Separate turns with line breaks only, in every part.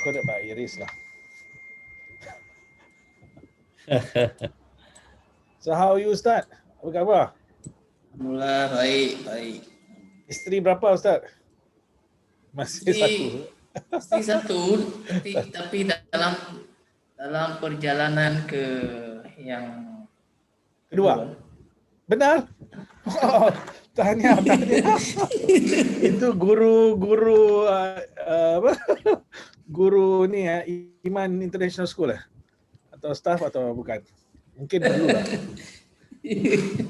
recorded by EIS lah. So how you Ustaz? Apa khabar?
Alhamdulillah, baik.
Isteri berapa Ustaz? Masih satu.
Isteri satu, tapi dalam perjalanan ke yang
kedua. Benar? Oh, tahniah. Itu guru apa? Guru ni ya, Iman International School atau staff atau bukan? Mungkin dulu lah.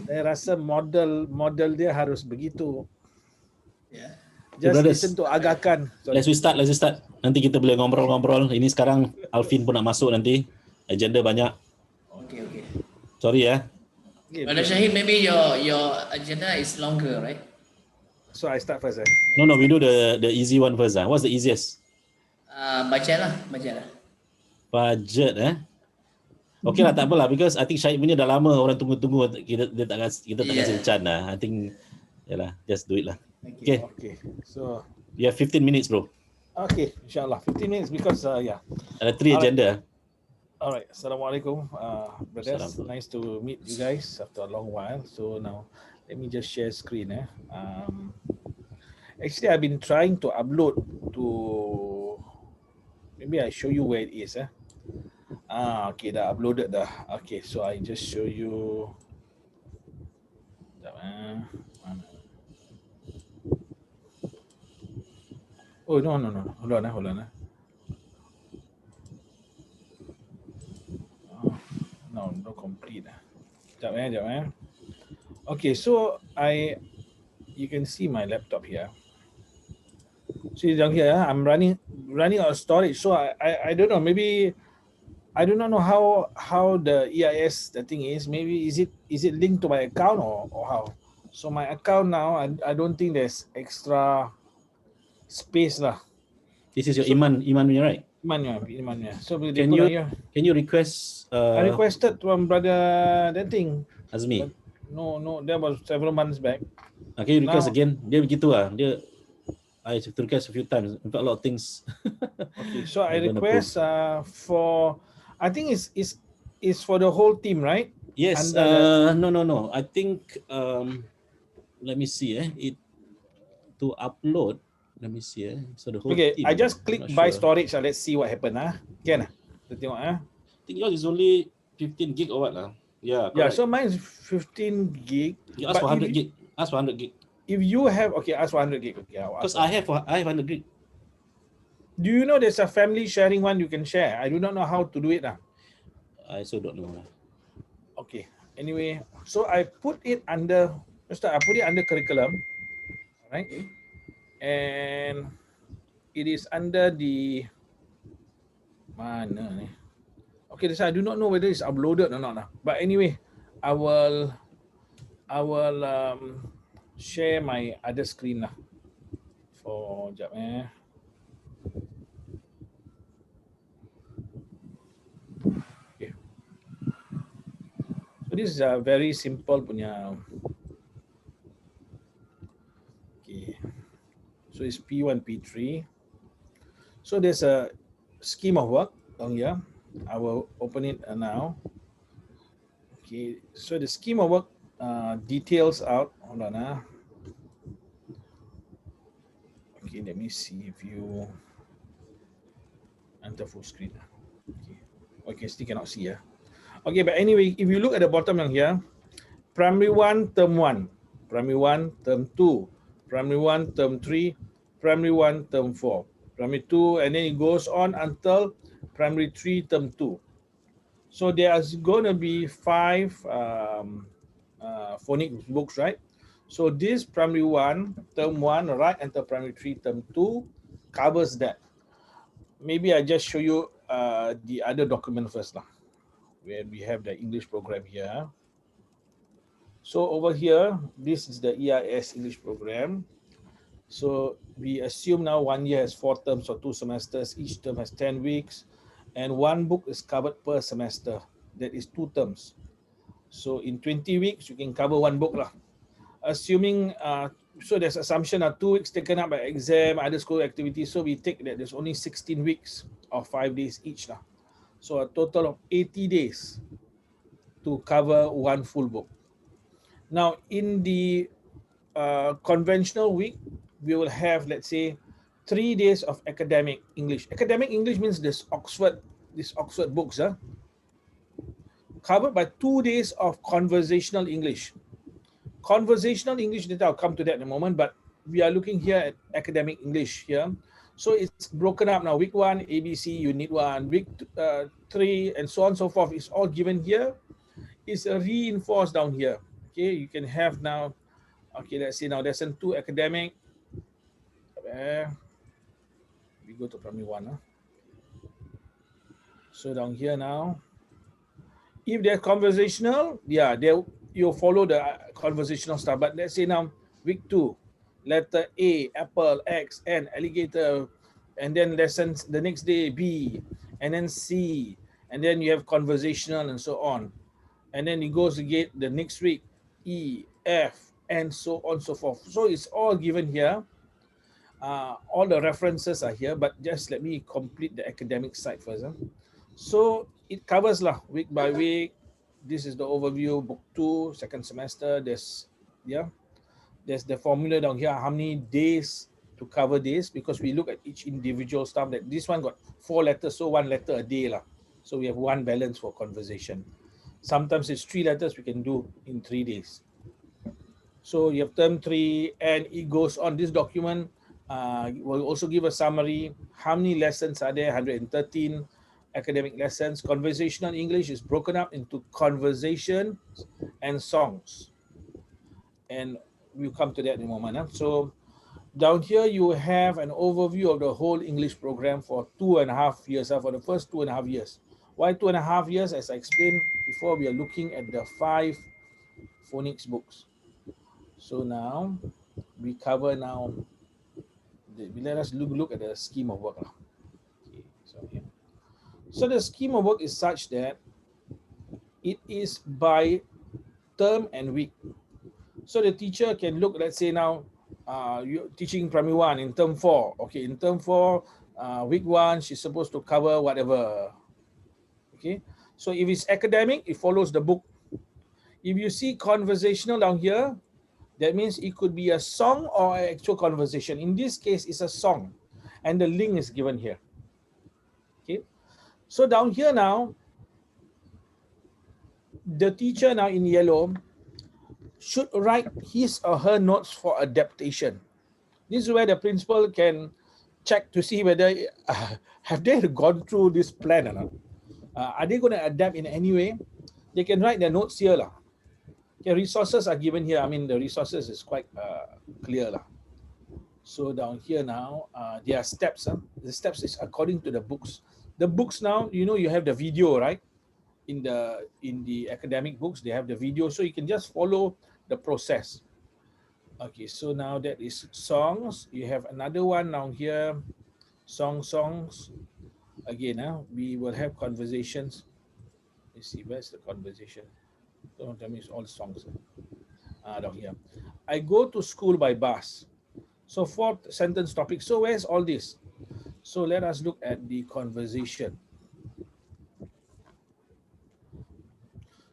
Saya rasa model dia harus begitu.
Ya.
Just listen to agakan.
Let's start. Nanti kita boleh ngobrol-ngobrol. Ini sekarang Alvin pun nak masuk nanti. Agenda banyak.
Okay.
Sorry ya.
Brother Shahid, maybe your agenda is longer, right?
So I start first.
No, we do the easy one first. What's the easiest?
Budget lah.
Budget Okay lah, tak apalah, because I think Syahid punya dah lama orang tunggu-tunggu, kita tak kasi chance lah. I think yalah, just do it lah. Okay.
So
you have 15 minutes, bro.
Okay, insyaAllah 15 minutes because
Ada 3 agenda.
Alright, Assalamualaikum brothers. Nice to meet you guys after a long while. So now let me just share screen. Actually, I've been trying to upload to, maybe I show you where it is. Okay, dah uploaded dah. Okay, so I just show you. Oh no. Hold on. No complete. Sekejap. Okay, so you can see my laptop here. See down here, I'm running out of storage. So I don't know, maybe I do not know how the EIS the thing is. Maybe is it linked to my account or how? So my account now, I don't think there's extra space lah.
This is your Iman punya, right?
Iman. So
can you request?
I requested from brother that thing.
Azmi.
No, that was several months back.
Okay, request again. Dia begitu lah. I have to request a few times. In fact, a lot of things.
Okay, so I request for, I think it's for the whole team, right?
Yes. No. I think let me see. It to upload. Let me see. So the whole team.
I just click buy storage. Let's see what happen. Can kita tengok
I think yours is only 15 gig or what lah? Yeah.
Yeah. So mine is 15 gig.
You ask for 100 gig. Ask for 100 gig.
If you have ask for 100 gig. Okay.
Because I have 100 gig.
Do you know there's a family sharing one you can share? I do not know how to do it now.
I also don't know.
Okay. Anyway, so I put it under curriculum, right? And it is under the mana ni? Okay, this I do not know whether it's uploaded or not. But anyway, I will share my other screen lah. For jap Okay. So this is a very simple punya. Okay. So it's P1, P3. So there's a scheme of work down here. I will open it now. Okay, so the scheme of work details out. Hold on. Okay, let me see if you enter full screen. Okay, still cannot see. Okay, but anyway, if you look at the bottom down here, Primary 1, Term 1, Primary 1, Term 2, Primary 1, Term 3, Primary 1, Term 4, Primary 2, and then it goes on until Primary 3, Term 2. So there's going to be 5 phonic books, right? So this Primary 1, Term 1, right until Primary 3, Term 2 covers that. Maybe I just show you the other document first, where we have the English program here. So over here, this is the EIS English Programme. So we assume now 1 year has 4 terms or 2 semesters. Each term has 10 weeks. And 1 book is covered per semester. That is 2 terms. So in 20 weeks, you can cover 1 book. Assuming so there's assumption of 2 weeks taken up by exam, other school activities. So we take that there's only 16 weeks of 5 days each lah. So a total of 80 days to cover one full book. Now in the conventional week, we will have, let's say, 3 days of academic English. Academic English means this Oxford books, covered by 2 days of conversational English. Conversational English, I'll come to that in a moment, but we are looking here at academic English here. So it's broken up now. Week 1, ABC, Unit 1, week 3, and so on and so forth. It's all given here. It's reinforced down here. Okay, you can have now, okay, let's see now, lesson 2 academic. We go to primary 1. So down here now, if they're conversational, yeah, you follow the conversational stuff. But let's say now, week 2, letter A, apple, X, N, alligator, and then lessons the next day, B, and then C, and then you have conversational and so on. And then it goes again the next week, E, F, and so on and so forth. So it's all given here. All the references are here, but just let me complete the academic side first. So it covers week by week. This is the overview, book 2, second semester. There's the formula down here, how many days to cover this, because we look at each individual stuff. That this one got 4 letters, so 1 letter a day. So we have 1 balance for conversation. Sometimes it's 3 letters we can do in 3 days. So you have term 3, and it goes on. This document will also give a summary. How many lessons are there? 113 academic lessons. Conversational English is broken up into conversation and songs. And we'll come to that in a moment. So down here, you have an overview of the whole English program for 2.5 years, for the first 2.5 years. Why 2.5 years? As I explained before, we are looking at the 5 phonics books. So now, we cover now, let us look at the scheme of work. Okay, so the scheme of work is such that it is by term and week. So the teacher can look, let's say now, you're teaching primary 1 in term 4. Okay, in term 4, week 1, she's supposed to cover whatever. Okay, so if it's academic, it follows the book. If you see conversational down here, that means it could be a song or an actual conversation. In this case, it's a song, and the link is given here. Okay, so down here now, the teacher now in yellow should write his or her notes for adaptation. This is where the principal can check to see whether have they gone through this plan or not. Are they going to adapt in any way? They can write their notes here. Okay, resources are given here. I mean, the resources is quite clear. So down here now, there are steps. The steps is according to the books. The books now, you have the video, right? In the academic books, they have the video, so you can just follow the process. Okay, so now that is songs. You have another one down here, songs. Again, we will have conversations. Let's see, where's the conversation? Don't tell me it's all songs. Down here. I go to school by bus. So 4th sentence topic. So where's all this? So let us look at the conversation.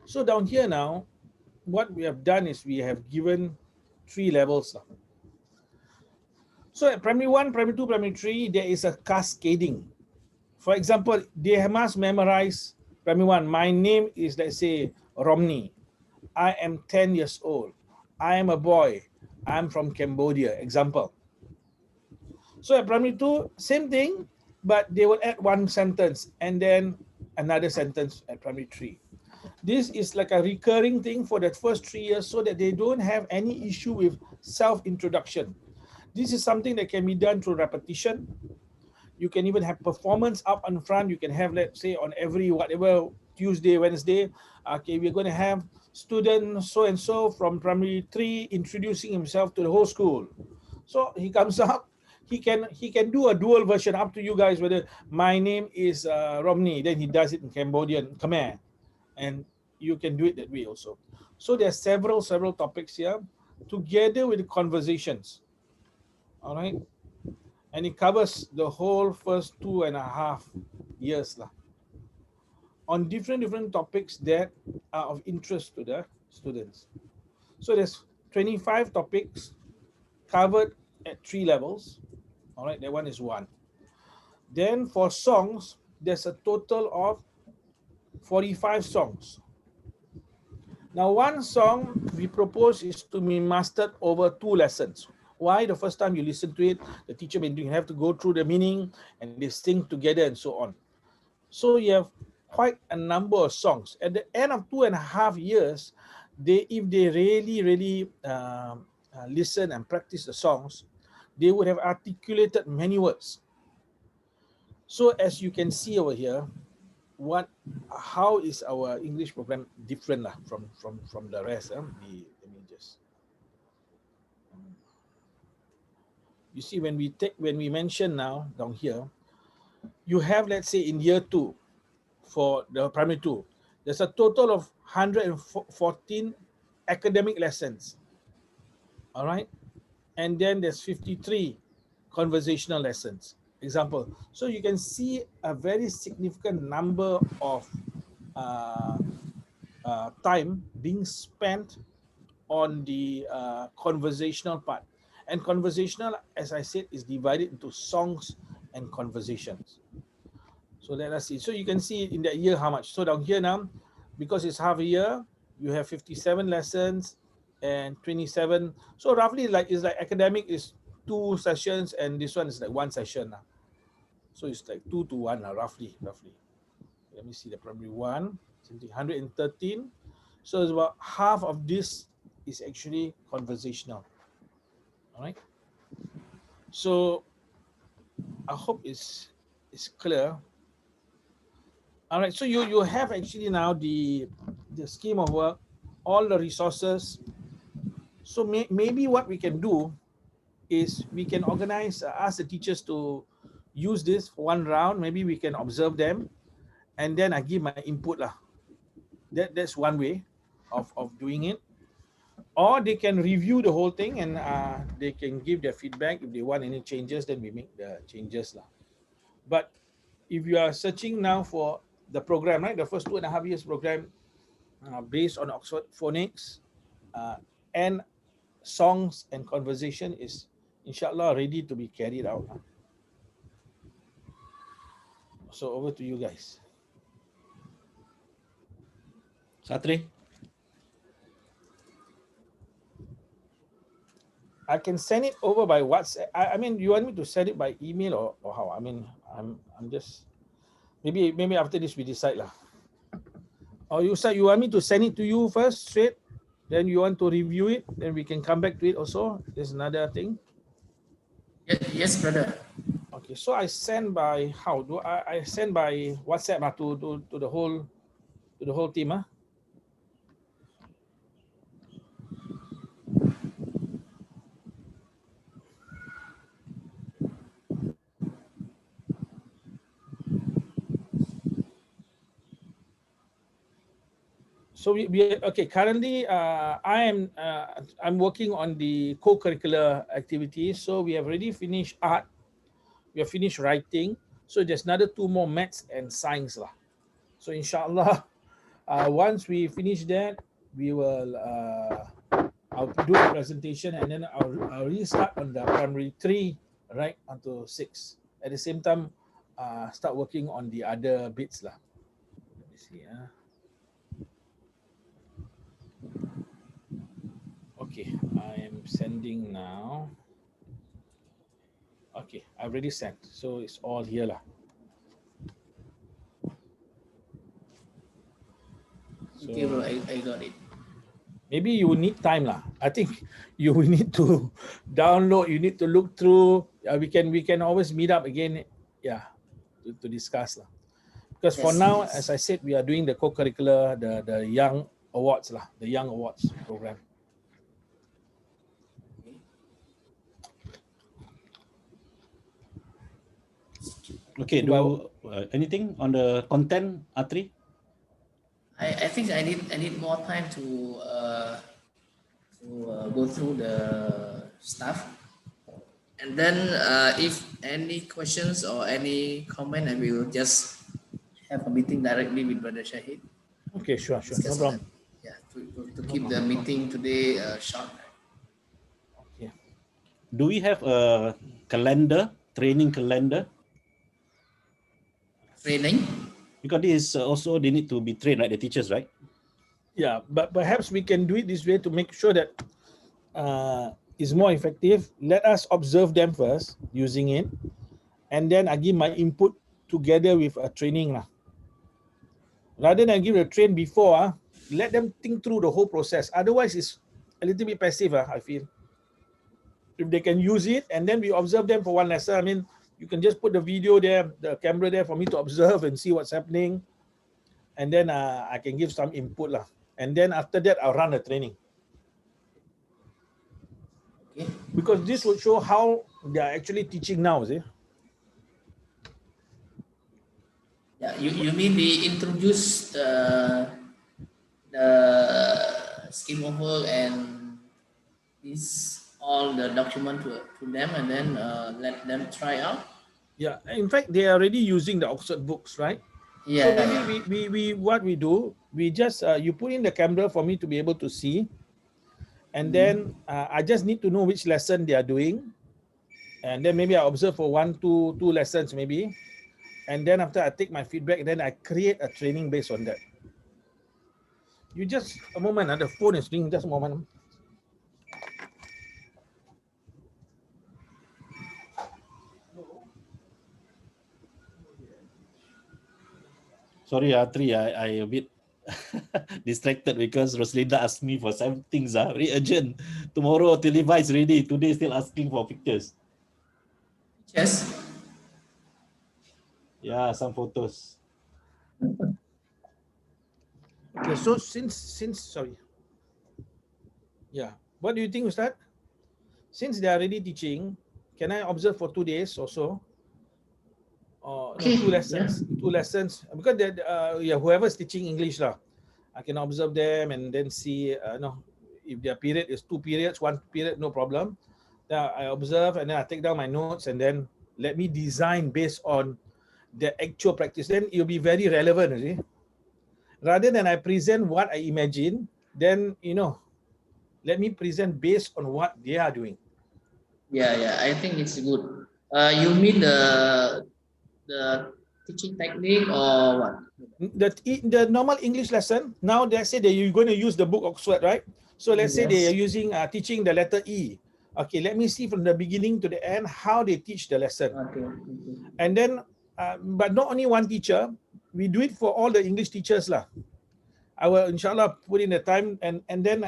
So down here now, what we have done is we have given 3 levels. So at primary 1, primary 2, primary 3, there is a cascading. For example, they must memorize primary 1. My name is, let's say, Romney. I am 10 years old. I am a boy. I'm from Cambodia. Example. So at primary 2, same thing, but they will add 1 sentence and then another sentence at primary 3. This is like a recurring thing for the first 3 years so that they don't have any issue with self-introduction. This is something that can be done through repetition. You can even have performance up in front. You can have, let's say, on every whatever Tuesday, Wednesday, okay, we're going to have student so-and-so from primary 3 introducing himself to the whole school. So he comes up, he can do a dual version, up to you guys, whether my name is Romney, then he does it in Cambodian, Khmer, and you can do it that way also. So there are several topics here. together with the conversations. All right, and it covers the whole first 2.5 years lah, on different topics that are of interest to the students. So there's 25 topics covered at 3 levels. All right, that one is one. Then for songs, there's a total of 45 songs. Now, one song we propose is to be mastered over 2 lessons. Why? The first time you listen to it, the teacher may have to go through the meaning and they sing together and so on. So you have quite a number of songs. At the end of 2.5 years, if they really listen and practice the songs, they would have articulated many words. So as you can see over here, how is our English program different from the rest? Let me just. You see, when we mention now down here, you have, let's say, in year 2 for the primary 2, there's a total of 114 academic lessons. All right, and then there's 53 conversational lessons. Example. So you can see a very significant number of time being spent on the conversational part. And conversational, as I said, is divided into songs and conversations. So let us see. So you can see in that year how much. So down here now, because it's half a year, you have 57 lessons and 27. So roughly it's like academic is 2 sessions and this one is like 1 session. So it's like 2 to 1 roughly. Let me see the primary 1, something 113. So it's about half of this is actually conversational. All right. So I hope it's clear. All right. So you have actually now the scheme of work, all the resources. So maybe what we can do is we can organize, ask the teachers to use this for 1 round. Maybe we can observe them, and then I give my input lah. That's one way of doing it. Or they can review the whole thing and they can give their feedback. If they want any changes, then we make the changes lah. But if you are searching now for the program, right, the first 2.5 years program based on Oxford Phonics and songs and conversation is inshallah ready to be carried out. So over to you guys.
Satri?
I can send it over by WhatsApp. I mean, you want me to send it by email or how? I mean, I'm just maybe after this we decide lah. Or you want me to send it to you first straight, then you want to review it, then we can come back to it also. There's another thing.
Yes, brother.
Okay, so I send by how? Do I send by WhatsApp to the whole team? So we okay. Currently, I'm working on the co-curricular activities. So we have already finished art. We have finished writing. So there's another 2 more, maths and science lah. So inshallah, once we finish that, we will I'll do a presentation and then I'll really start on the primary 3 right until 6. At the same time, start working on the other bits lah. Let me see. Okay, I am sending now. Okay, I've already sent. So it's all here lah. So,
Okay, bro, I got it.
Maybe you will need time lah. I think you will need to download. You need to look through. We can always meet up again. Yeah, to discuss lah. Because for now, as I said, we are doing the co-curricular, the Young Awards lah, the Young Awards program.
Okay, anything on the content, Atri?
I think I need more time to to go through the stuff. And then if any questions or any comment, I will just have a meeting directly with Brother Shahid.
Okay, sure, no
Discuss on
problem.
that. Yeah, to keep the meeting today short.
Okay.
Do we have a calendar, training calendar?
Training?
Because this also they need to be trained, right? The teachers, right?
Yeah, but perhaps we can do it this way to make sure that is more effective. Let us observe them first using it, and then I give my input together with a training lah. Rather than give a train before, let them think through the whole process. Otherwise, it's a little bit passive. I feel if they can use it and then we observe them for one lesson. I mean, you can just put the video there, the camera there for me to observe and see what's happening, and then I can give some input lah. And then after that, I'll run a training.
Okay.
Because this would show how they are actually teaching now, see?
Yeah, you mean they introduce the scheme of work and this all the document to them, and then let them try out?
Yeah, in fact, they are already using the Oxford books, right?
Yeah.
So maybe we what we do, we just you put in the camera for me to be able to see, and then I just need to know which lesson they are doing, and then maybe I observe for two lessons maybe, and then after I take my feedback, then I create a training based on that. You just a moment, the phone is ringing. Just a moment.
Sorry, Tri, I a bit distracted because Roslinda asked me for some things, very urgent. Tomorrow televise ready. Today still asking for pictures.
Yes.
Yeah, some photos.
Okay, so since sorry. Yeah. What do you think, Ustad? Since they are already teaching, can I observe for 2 days or so? Or no,
Okay,
2 lessons.
yeah.
2 lessons. Because yeah, whoever's teaching English lah, I can observe them and then see if their period is 2 periods, 1 period, no problem. Then I observe and then I take down my notes and then let me design based on the actual practice. Then it'll be very relevant, you see. Rather than I present what I imagine, then let me present based on what they are doing.
Yeah, I think it's good. You mean the teaching technique or what?
The normal English lesson, now let's say that you're going to use the book Oxford, right? So let's say they are using teaching the letter E. Okay, let me see from the beginning to the end how they teach the lesson.
Okay.
And then, but not only one teacher, we do it for all the English teachers lah. I will inshallah put in the time, and then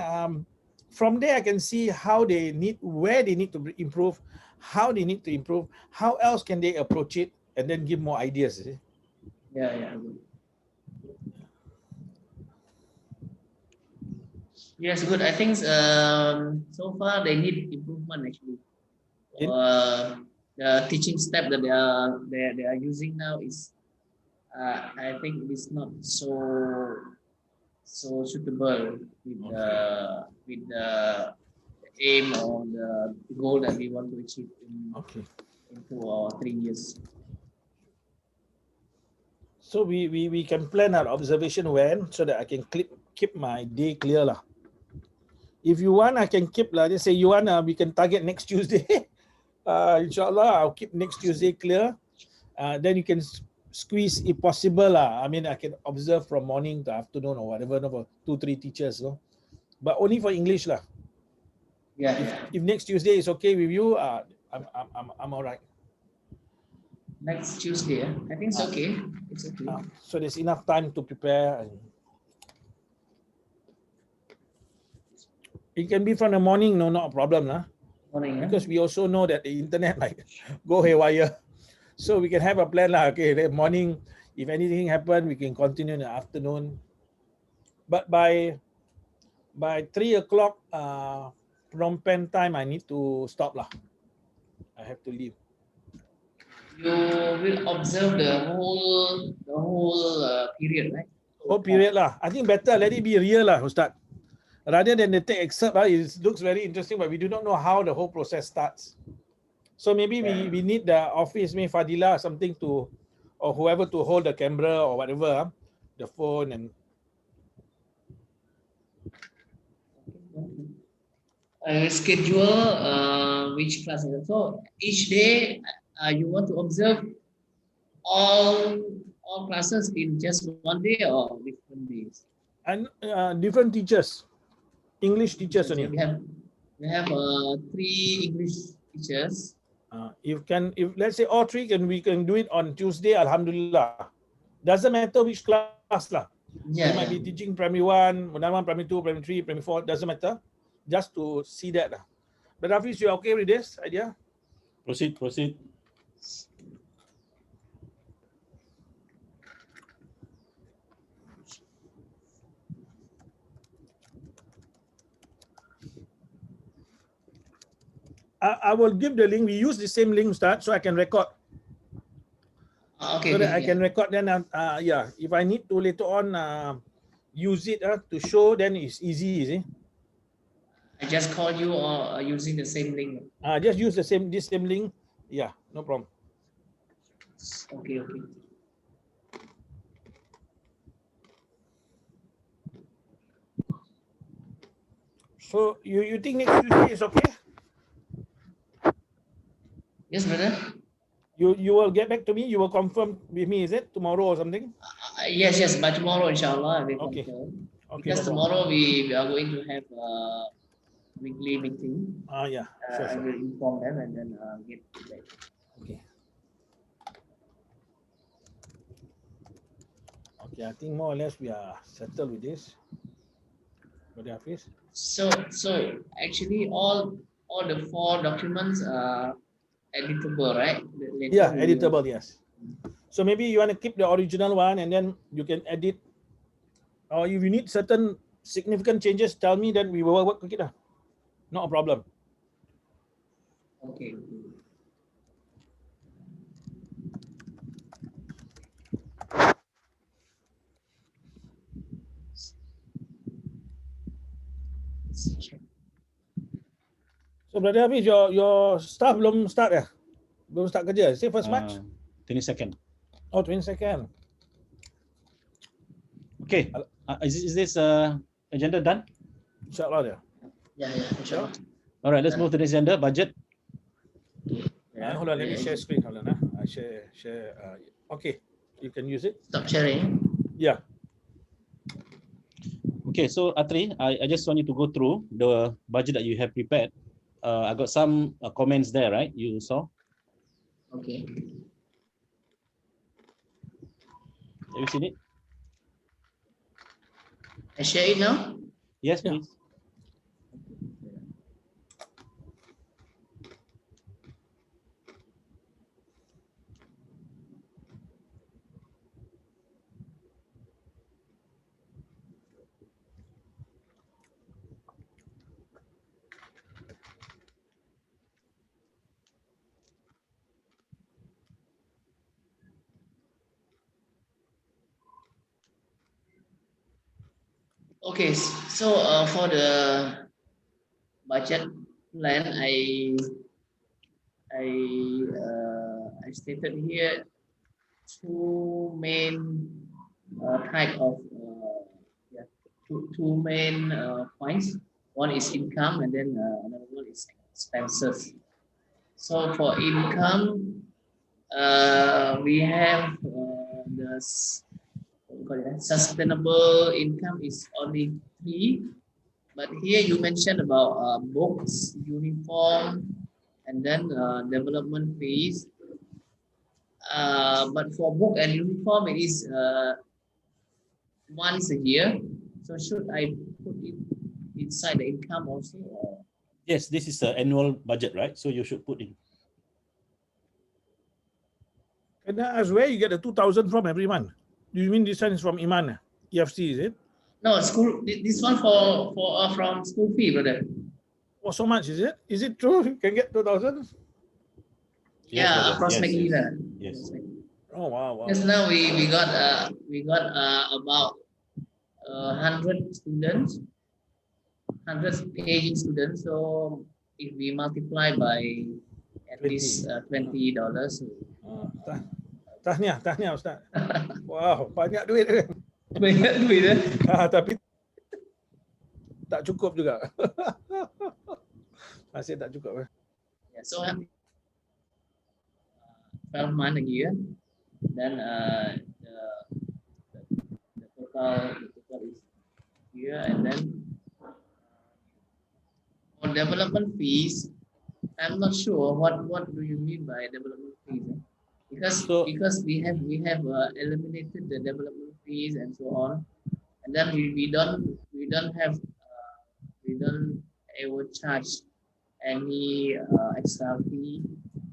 from there I can see how they need, where they need to improve, how they need to improve, how else can they approach it, and then give more ideas. See?
Yeah. Yes, good. I think so far they need improvement actually. The teaching step that they are using now is, I think it is not so suitable with the aim or the goal that we want to achieve in 2 or 3 years.
So we can plan our observation when, so that I can keep my day clear lah. If you want, I can keep lah. Just say you want, we can target next Tuesday. Inshallah, I'll keep next Tuesday clear. Then you can squeeze if possible lah. I mean, I can observe from morning to afternoon or whatever, for 2-3 teachers, no. But only for English lah.
Yeah.
If next Tuesday is okay with you, I'm all right.
Next Tuesday, I think it's okay. It's okay.
So there's enough time to prepare. It can be from the morning, no, not a problem lah.
Morning,
because we also know that the internet might go haywire, so we can have a plan lah. Okay, the morning, if anything happen, we can continue in the afternoon. But by 3 o'clock Phnom Penh time, I need to stop lah. I have to leave.
You will observe the whole period, right?
Whole period lah. I think better let it be real lah, Ustad. rather than the take excerpt, it looks very interesting, but we do not know how the whole process starts. So maybe we need the office, maybe Fadila or something to, or whoever to hold the camera or whatever, the phone and.
Schedule which classes. So each day you want to observe all classes in just one day or different days?
And different teachers, English teachers only.
We have 3 English teachers.
If let's say all 3 we can do it on Tuesday, Alhamdulillah. Doesn't matter which class lah. They might be teaching primary 1, primary 2, primary 3, primary 4. Doesn't matter. Just to see that lah. But Hafiz, you okay with this idea?
Proceed.
I will give the link. We use the same link, so I can record.
Okay.
So that I can record. Then, if I need to later on use it to show, then it's easy. You see?
I just call you or using the same link.
Just use this same link. Yeah, no problem.
Okay.
So you think next Tuesday is okay?
Yes, brother.
You will get back to me. You will confirm with me. Is it tomorrow or something?
Yes. By tomorrow, inshallah, I will
Okay.
confirm.
Okay.
Because tomorrow we are going to have a weekly meeting.
Yeah. Sure.
I will inform them and then get back.
Okay. Okay. I think more or less we are settled with this. What Hafiz?
So actually all the 4 documents are editable, right?
Yeah, editable, yes. So maybe you want to keep the original one and then you can edit. Or if you need certain significant changes, tell me, then we will work with it. Not a problem.
Okay.
So Brother Hafiz, your staff belum start ya? Belum start kerja? Say 1st March?
22nd.
Oh, 22nd.
Okay. Is this agenda done?
InsyaAllah dia.
Yeah, inshallah.
All right, let's move to the agenda. Budget.
Hold on, let me share screen. Hold on. I share. Okay, you can use it.
Stop sharing.
Yeah.
Okay, so Atri, I just want you to go through the budget that you have prepared. I got some comments there, right? You saw?
Okay.
Have you seen it?
I share it now?
Yes,
Yeah.
please.
Okay, so for the budget plan, I stated here 2 main type of two main points. One is income, and then another one is expenses. So for income, we have the sustainable income is only 3, but here you mentioned about books, uniform, and then development fees. But for book and uniform, it is once a year. So should I put it inside the income also? Or?
Yes, this is the annual budget, right? So you should put in.
Can I ask where you get the 2,000 from every month? Do you mean this one is from Iman, EFC, is it?
No, school. This one from school fee, brother.
Oh, so much is it? Is it true? You can get 2,000?
Yeah,
brother.
approximately that.
Yes.
Oh wow.
Just now we got about 100 students. 100 paying students. So if we multiply by at
20.
least $20,
Tahniah Ustaz. Wow, banyak duit kan.
banyak duit eh?
Tapi tak cukup juga. Masih tak cukup.
Yeah, so 12 months a year, then the total is here, and then for development fees, I'm not sure what do you mean by development fees, eh? Because we have eliminated the development fees and so on, and then we don't have we don't ever charge any extra fee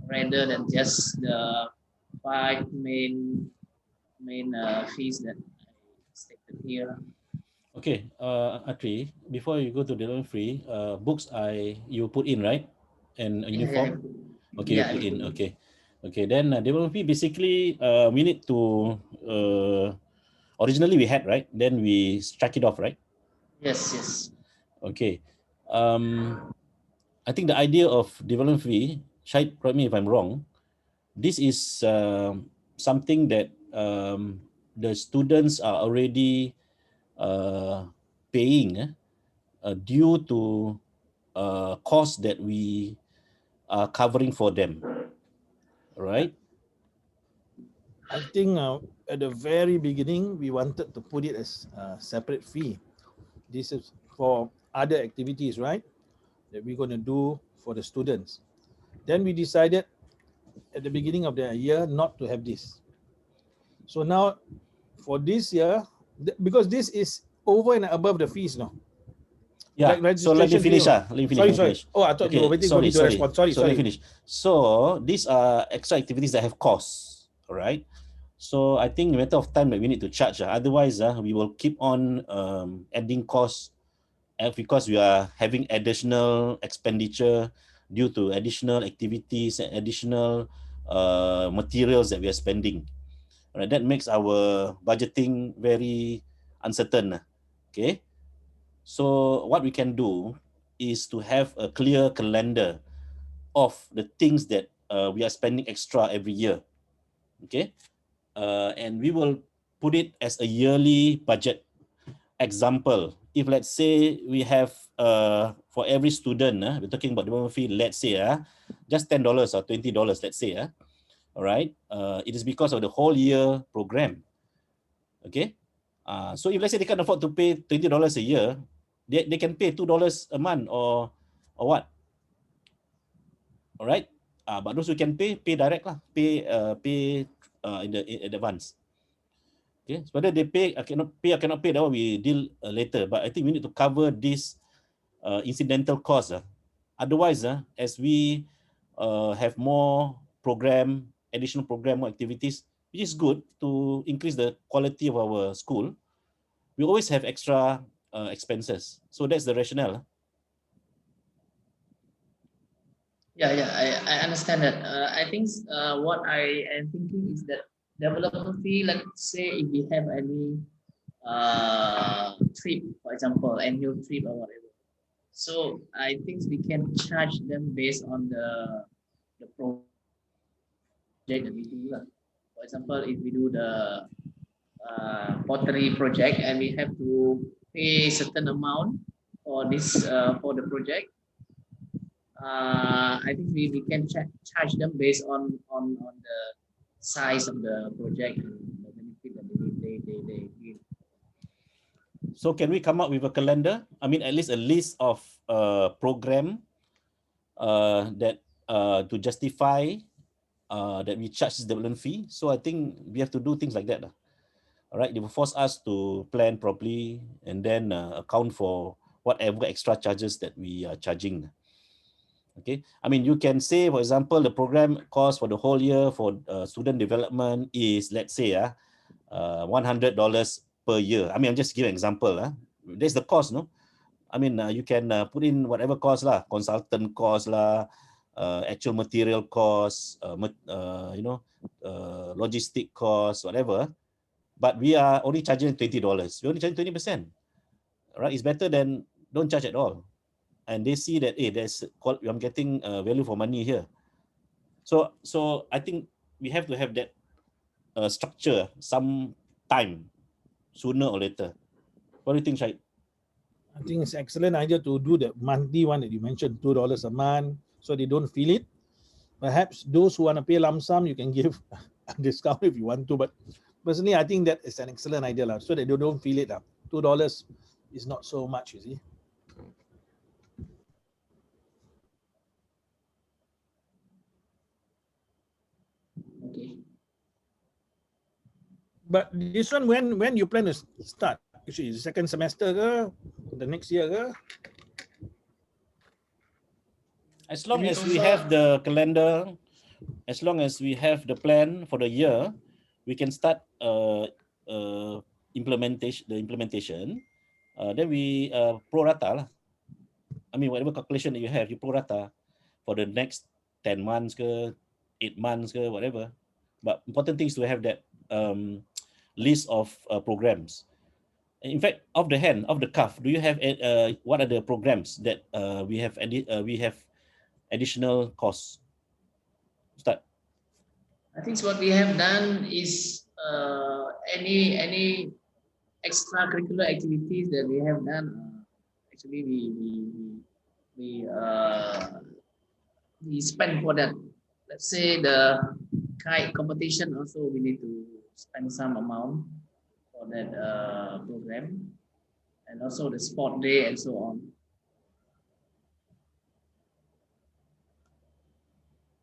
rather than just the 5 main fees that I stated here.
Okay, Atri, before you go to development fee, books you put in, right? And a uniform?
Yeah.
Okay, you put in, okay. Okay, then development fee, basically, we need to, originally we had, right? Then we struck it off, right?
Yes.
Okay. I think the idea of development fee, Syed, correct me if I'm wrong, this is something that the students are already paying due to costs that we are covering for them, right?
I think at the very beginning, we wanted to put it as a separate fee. This is for other activities, right? That we're going to do for the students. Then we decided at the beginning of the year not to have this. So now for this year, because this is over and above the fees now.
Yeah,
Like
so let me finish.
registration
Let me finish.
Sorry. Oh, I thought you were waiting for me to respond. Sorry.
Let me finish. So these are extra activities that have costs, all right? So I think a matter of time that we need to charge. Otherwise, we will keep on adding costs because we are having additional expenditure due to additional activities and additional materials that we are spending. All right, that makes our budgeting very uncertain. Okay. So what we can do is to have a clear calendar of the things that we are spending extra every year. Okay. And we will put it as a yearly budget. Example, if let's say we have for every student, we're talking about development fee, let's say just $10 or $20, let's say, all right, it is because of the whole year program. Okay, so if let's say they can't afford to pay $20 a year, they can pay $2 a month or what, all right. But those who can pay direct lah, pay in advance. Okay, so whether they pay or cannot pay, that one we deal later. But I think we need to cover this incidental costs. Otherwise, as we have more additional program, more activities, which is good to increase the quality of our school, we always have extra expenses. So that's the rationale.
Yeah, I understand that. I think what I am thinking is that development fee, let's say if we have any trip, for example, annual trip or whatever. So I think we can charge them based on the project that we do. For example, if we do the pottery project and we have to pay certain amount for this for the project, I think we can charge them based on the size of the project and the benefit that they give.
So can we come up with a calendar? I mean, at least a list of program that to justify that we charge this development fee. So I think we have to do things like that. All right, they will force us to plan properly and then account for whatever extra charges that we are charging. Okay, I mean, you can say, for example, the program cost for the whole year for student development is, let's say, $100 per year. I mean, I'm just giving an example. That's the cost, no? I mean, you can put in whatever cost lah, consultant cost lah, actual material cost, logistic cost, whatever. But we are only charging $20. We're only charging 20%. Right? It's better than don't charge at all, and they see that I'm getting value for money here. So I think we have to have that structure some time, sooner or later. What do you think, Syed?
I think it's an excellent idea to do the monthly one that you mentioned, $2 a month, so they don't feel it. Perhaps those who want to pay lump sum, you can give a discount if you want to. But personally, I think that is an excellent idea, so that they don't feel it. $2 is not so much, you see.
Okay.
But this one, when you plan to start? Actually, second semester ke? The next year ke?
As long as we have the calendar, as long as we have the plan for the year, we can start implementation. Then we pro rata lah. I mean, whatever calculation that you have, you pro rata for the next 10 months ke, 8 months ke, whatever. But important thing is to have that list of programs. In fact, off the cuff, do you have what are the programs that we have additional costs? Start.
I think what we have done is any extracurricular activities that we have done. Actually, we spend for that. Let's say the kite competition. Also, we need to spend some amount for that program, and also the sport day and so on.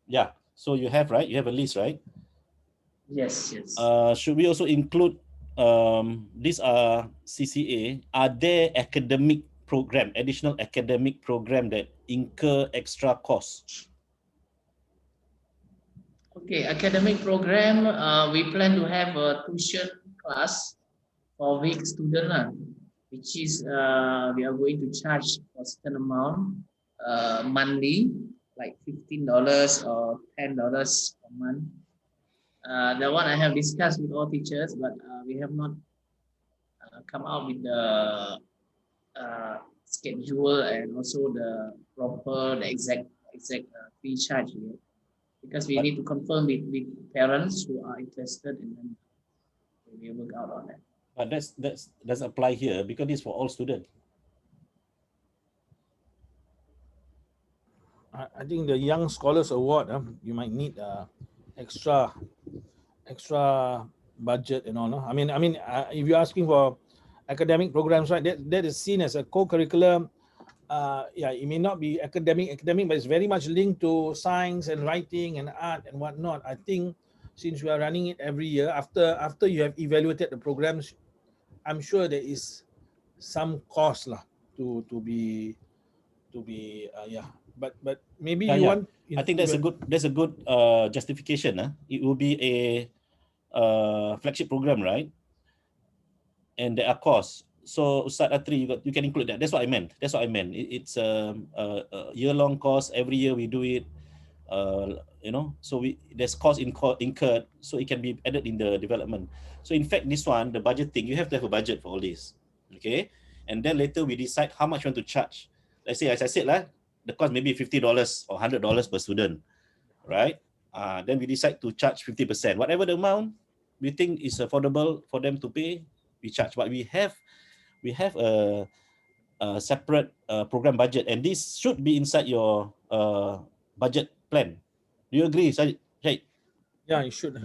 Yeah. So you have, right? You have a list, right?
Yes, yes.
Should we also include these are CCA? Are there additional academic program that incur extra costs?
Okay, academic program. We plan to have a tuition class for weak student, which is we are going to charge for a certain amount monthly, like $15 or $10 per month. The one I have discussed with all teachers, but we have not come out with the schedule and also the exact fee charge here, because we need to confirm with parents who are interested, and then we will work out on that.
But that doesn't apply here because it's for all students.
I think the Young Scholars Award, you might need extra budget and all. No? I mean, if you're asking for academic programs, right, that is seen as a co-curricular. Yeah, it may not be academic, but it's very much linked to science and writing and art and whatnot. I think since we are running it every year, after you have evaluated the programs, I'm sure there is some cost to be yeah. But maybe you want.
I think that's a good justification. It will be a flagship program, right? And there are costs. So Ustaz Atri, you can include that. That's what I meant. It's a year-long course. Every year we do it. So there's cost incurred, so it can be added in the development. So in fact, this one, the budget thing, you have to have a budget for all this. Okay, and then later we decide how much you want to charge. Let's say, as I said, the cost maybe $50 or $100 per student, right? Then we decide to charge 50%. Whatever the amount we think is affordable for them to pay, we charge. But we have a separate program budget, and this should be inside your budget plan. Do you agree, Syed?
Yeah, you should.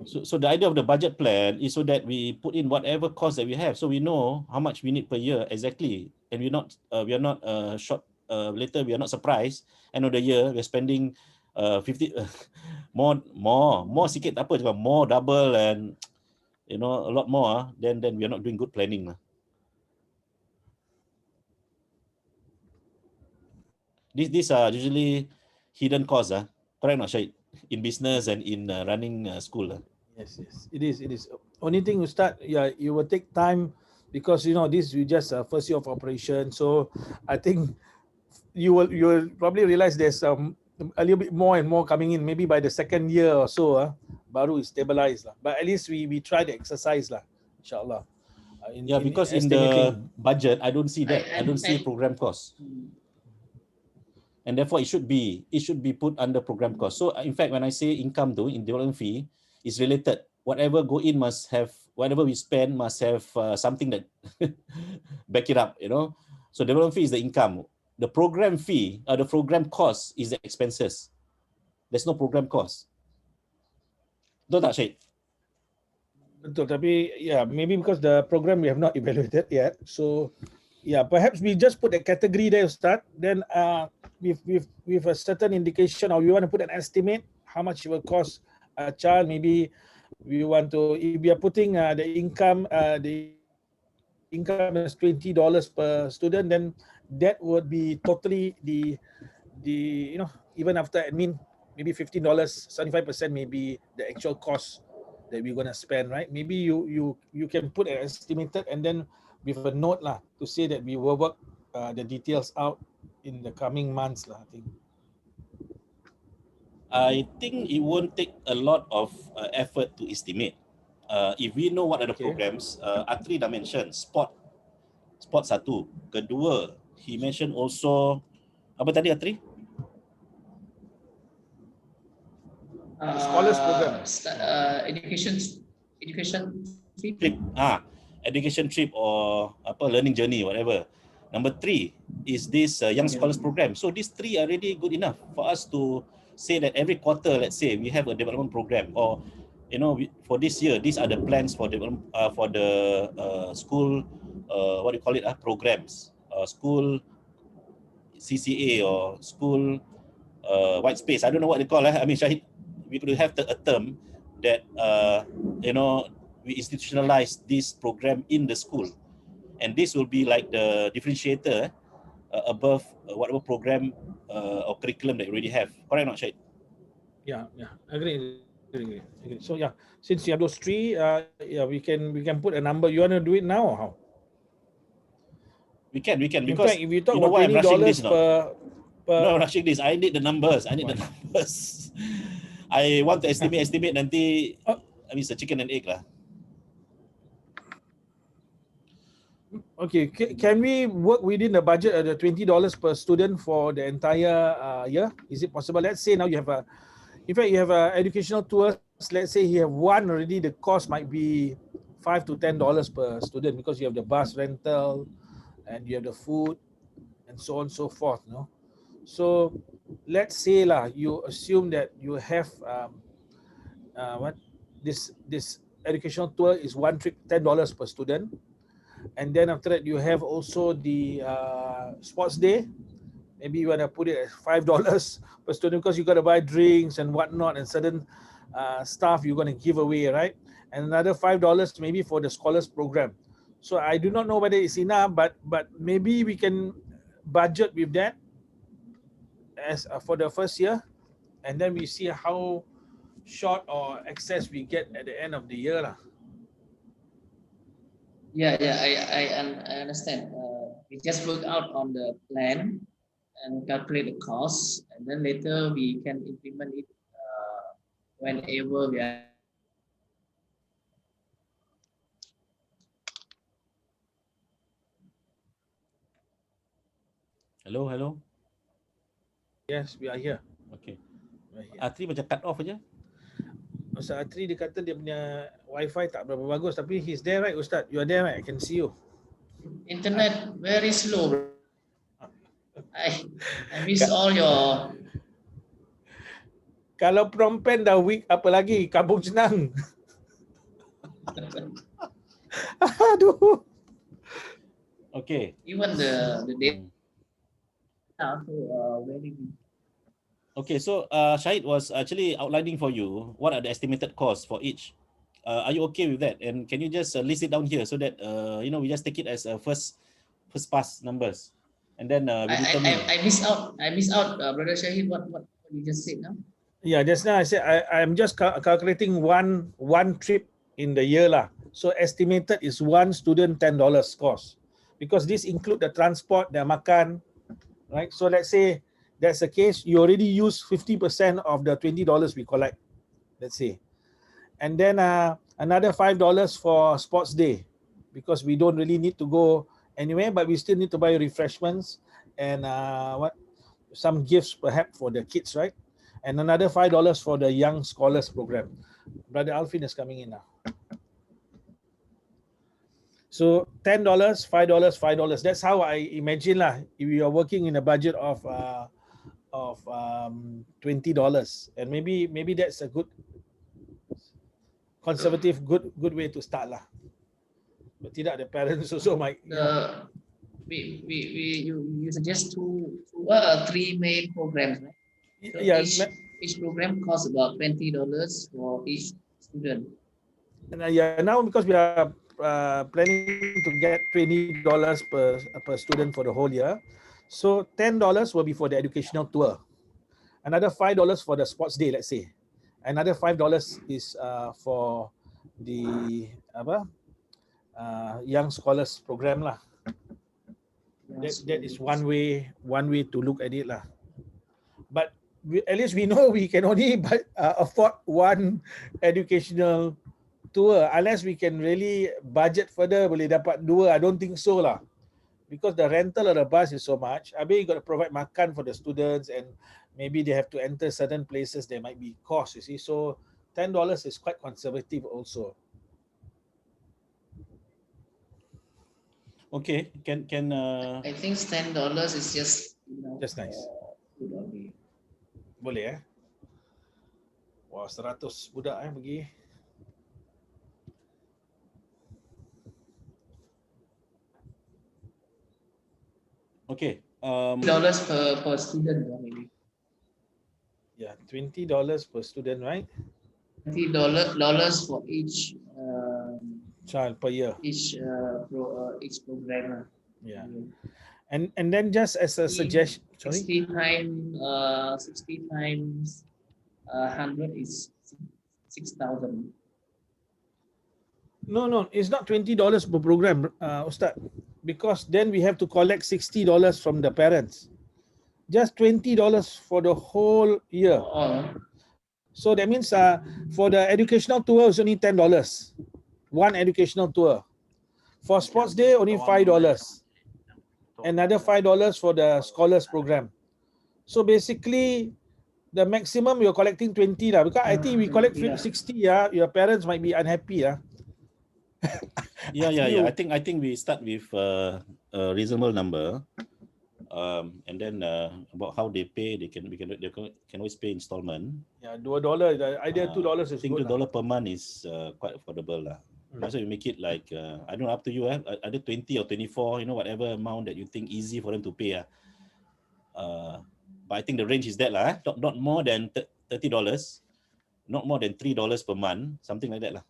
So the idea of the budget plan is so that we put in whatever cost that we have, so we know how much we need per year exactly, and we are not short. Later we are not surprised. End of the year we're spending 50 more sikit tak apa, cuma more double and a lot more. Then we are not doing good planning. These are usually hidden costs. Correct, not Syed? In business and in running school.
Yes, it is. Only thing you start, yeah, you will take time because this is just first year of operation. So I think you will probably realize there's a little bit more and more coming in. Maybe by the second year or so, baru is stabilized. But at least we try the exercise, inshallah.
Yeah, because in the budget, I don't see that. I don't see program cost. And therefore, it should be put under program cost. So in fact, when I say income though, in development fee, is related. Whatever go in must have, whatever we spend must have something that back it up, you know. So development fee is the income. The program fee, the program cost is the expenses. There's no program cost. Betul tak, Syed?
Betul, tapi yeah, maybe because the program we have not evaluated yet. So yeah, perhaps we just put a category there, Ustaz. Then with a certain indication, or we want to put an estimate how much it will cost a child. Maybe we want to, if we are putting the income is $20 per student, then that would be totally the you know, even after admin, maybe $15, 75% maybe the actual cost that we're gonna spend, right? Maybe you can put an estimated and then with a note lah to say that we will work the details out in the coming months lah.
I think it won't take a lot of effort to estimate. If we know what are the programs, Atri dah mention sport satu. Kedua, he mentioned also apa tadi Atri?
Scholars program.
Education trip.
Education trip or apa learning journey, whatever. Number 3 is this young scholars program. So these 3 are already good enough for us to say that every quarter, let's say we have a development program, or you know, for this year, these are the plans for development for the school what do you call it programs, school CCA or school white space. I don't know what they call it. I mean, Shahid, we could have a term that you know, we institutionalize this program in the school, and this will be like the differentiator above whatever program or curriculum that you already have. Correct or not, Shahid?
Yeah, agree. So yeah, since you have those 3, yeah, we can put a number. You want to do it now or how?
We can because
in fact, if you talk
about
$20 per
no, rushing this. I need the numbers. The numbers. I want to estimate nanti. I mean, it's a chicken and egg lah.
Okay, can we work within the budget of the $20 per student for the entire year? Is it possible? Let's say now you have in fact, you have educational tours. Let's say you have one already. The cost might be $5 to $10 per student because you have the bus rental and you have the food and so on and so forth. No, so let's say lah, you assume that you have this educational tour is one trip $10 per student, and then after that you have also the sports day. Maybe you want to put it at $5 per student because you got to buy drinks and whatnot and certain stuff you're going to give away, right? And another $5 maybe for the scholars program. So I do not know whether it's enough, but maybe we can budget with that as for the first year, and then we see how short or excess we get at the end of the year lah.
Yeah, I understand. We just work out on the plan and calculate the cost, and then later we can implement it whenever we are.
Hello.
Yes, we are here.
Okay. Atri macam cut off aja.
Ustaz Atri dia kata dia punya wifi tak berapa bagus, tapi he's there, right, Ustaz? You are there, right? I can see you.
Internet very slow. I miss all your.
Kalau Phnom Penh dah weak, apa lagi? Kampung Senang. Aduh.
Okay.
Even the data also very good.
Okay, so Shahid was actually outlining for you what are the estimated costs for each. Are you okay with that? And can you just list it down here so that you know, we just take it as a first pass numbers, and then we determine.
I miss out, Brother Shahid. What you just said now?
Yeah, just now I said I'm just calculating one trip in the year lah. So estimated is one student $10 cost, because this include the transport, the makan, right? So let's say that's the case, you already use 50% of the $20 we collect, let's say, and then another $5 for sports day, because we don't really need to go anywhere, but we still need to buy refreshments and some gifts perhaps for the kids, right? And another $5 for the Young Scholars Program. Brother Alvin is coming in now. So $10, $5, $5. That's how I imagine lah. If you are working in a budget of $20, and maybe that's a good conservative good way to start lah. But tidak, the parents also might.
You suggest three main programs, right? So
Yeah.
each program costs about $20 for each student.
And yeah, now because we are planning to get $20 per student for the whole year, so $10 will be for the educational tour, another $5 for the sports day, let's say, another $5 is for the Young Scholars Program lah. That is one way to look at it lah. But at least we know we can only afford one educational tour, unless we can really budget further, boleh dapat dua. I don't think so lah, because the rental of the bus is so much. I mean, you got to provide makan for the students, and maybe they have to enter certain places. There might be cost, you see. So $10 is quite conservative also.
Okay, can
I think $10 is just
nice. Boleh Wah, 100 budak pergi.
Okay.
$20 per student, maybe.
Yeah, $20 per student, right?
$20 for each
child per year.
Each program.
Yeah. And then just as a suggestion,
60 times 100 is 6,000.
No, it's not $20 per program, Ustad, because then we have to collect $60 from the parents. Just $20 for the whole year. So that means for the educational tour is only $10. One educational tour. For sports day, only $5. Another $5 for the scholars program. So basically, the maximum you're collecting 20 lah. Because I think we collect 60, your parents might be unhappy.
Yeah. I think we start with a reasonable number, and then about how they pay, they can always pay installment.
Yeah, $2. The idea $2 is
I think
good.
$2 per month is quite affordable lah. So you make it like I don't know, up to you. Either 20 or 24, whatever amount that you think easy for them to pay. But I think the range is that lah. Not more than $30, not more than $3 per month, something like that lah.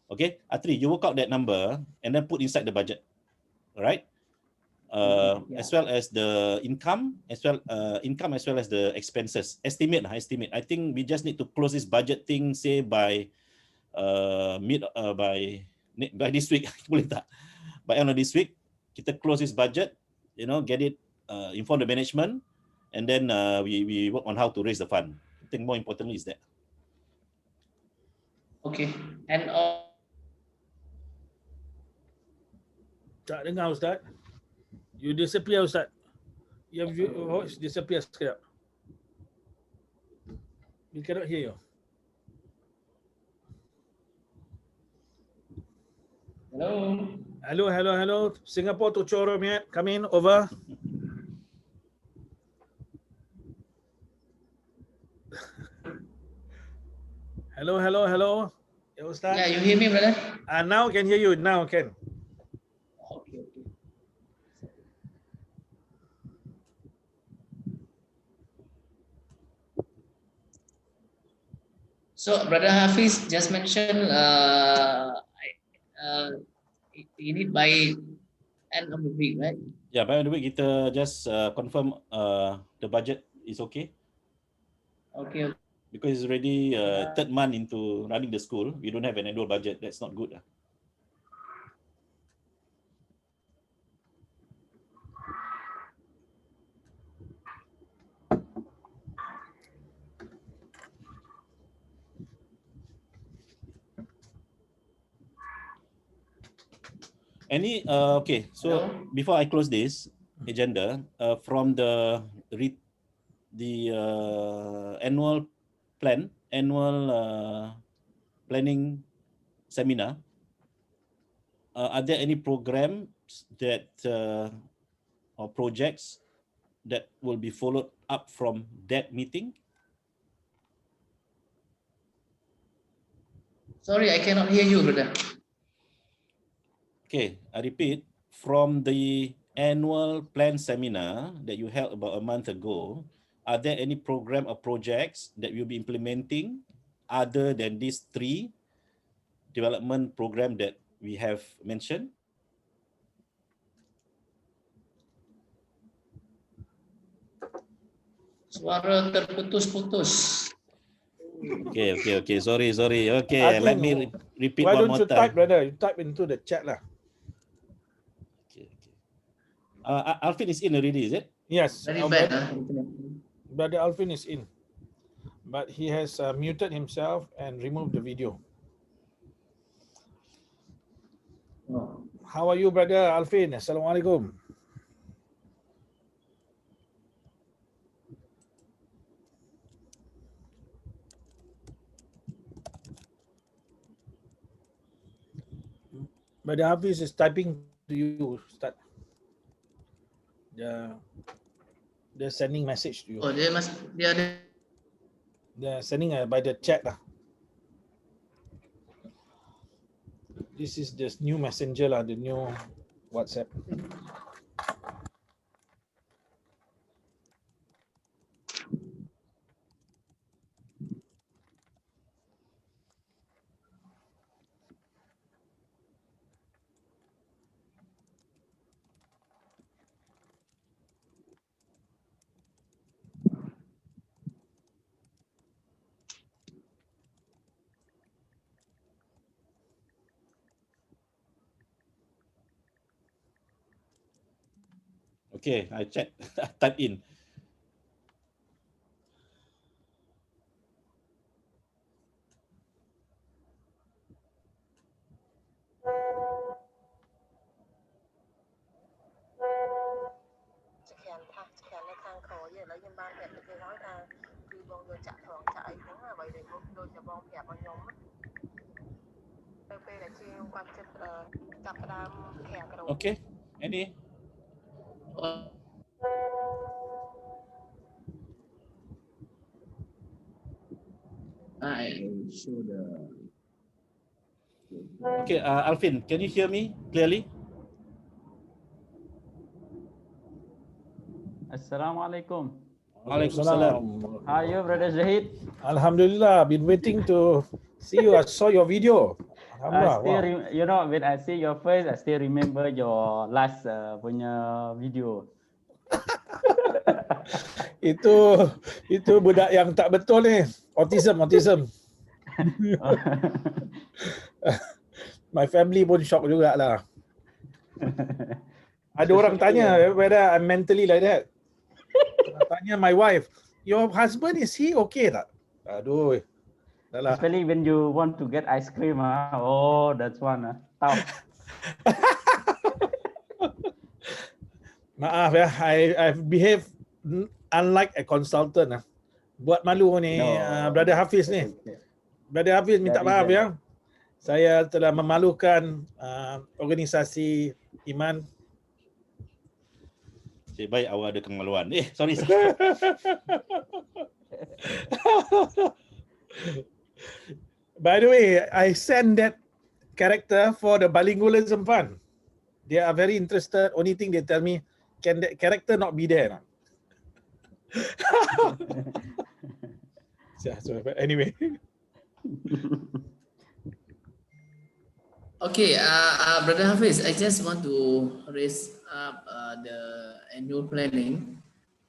Okay, Atri, you work out that number and then put inside the budget, all right? As well as the income, as well as the expenses. Estimate. I think we just need to close this budget thing, say by by this week. Boleh tak? By end of this week, kita close this budget, get it, inform the management, and then we work on how to raise the fund. I think more importantly is that.
Okay, and
tak dengar, Ustaz. You disappear, Ustaz. Your voice disappear sekejap. We cannot hear you. Hello. Singapore to Choro, come in, over. Hello. Yeah, Ustaz.
Yeah, you hear me, brother?
Now can hear you. Now can.
Okay. So, Brother Hafiz just mentioned you need by end of the week, right?
Yeah, by end of the week kita just confirm the budget is okay.
Okay.
Because it's already third month into running the school, we don't have an annual budget. That's not good. Any okay, so before I close this agenda, from the annual planning seminar, are there any programs that or projects that will be followed up from that meeting?
Sorry, I cannot hear you, brother.
Okay, I repeat, from the annual plan seminar that you held about a month ago, are there any program or projects that you'll be implementing other than these 3 development program that we have mentioned?
Suara terputus-putus.
Okay. Sorry. Okay, let
Alvin,
me repeat
why
one
don't
more
you
time.
type, brother? You type into the chat lah.
Okay. Alvin is in already, is it?
Yes,
Very bad, internet.
brother Alvin is in, but he has muted himself and removed the video.
Oh.
How are you, brother Alvin? Assalamualaikum. Brother Hafiz is typing to you. Start. They're sending message to you.
Oh, dia ada.
They're sending by the chat lah. This is this new messenger lah, the new WhatsApp.
Okay, I check. Type in. Okay, any?
I show the.
Okay, Alvin, can you hear me clearly?
Assalamualaikum.
Waalaikumsalam.
How are you, brother Zahid?
Alhamdulillah, been waiting to see you. I saw your video.
You know, when I see your face, I still remember your last punya video.
itu budak yang tak betul ni. Autism. My family pun shock jugalah. Ada orang tanya whether I'm mentally like that. Tanya my wife, your husband, is he okay tak? Aduh. Dahlah.
Especially when you want to get ice cream, oh, that's one. Tough.
Maaf ya, I've behaved unlike a consultant. Buat malu ni, Brother Hafiz ni. Brother Hafiz minta maaf ya. Saya telah memalukan organisasi iman.
Cik baik awak ada kemaluan. Sorry.
By the way, I sent that character for the bilingualism fund. They are very interested. Only thing they tell me, can that character not be there? So, anyway.
Okay, Brother Hafiz, I just want to raise up the annual planning.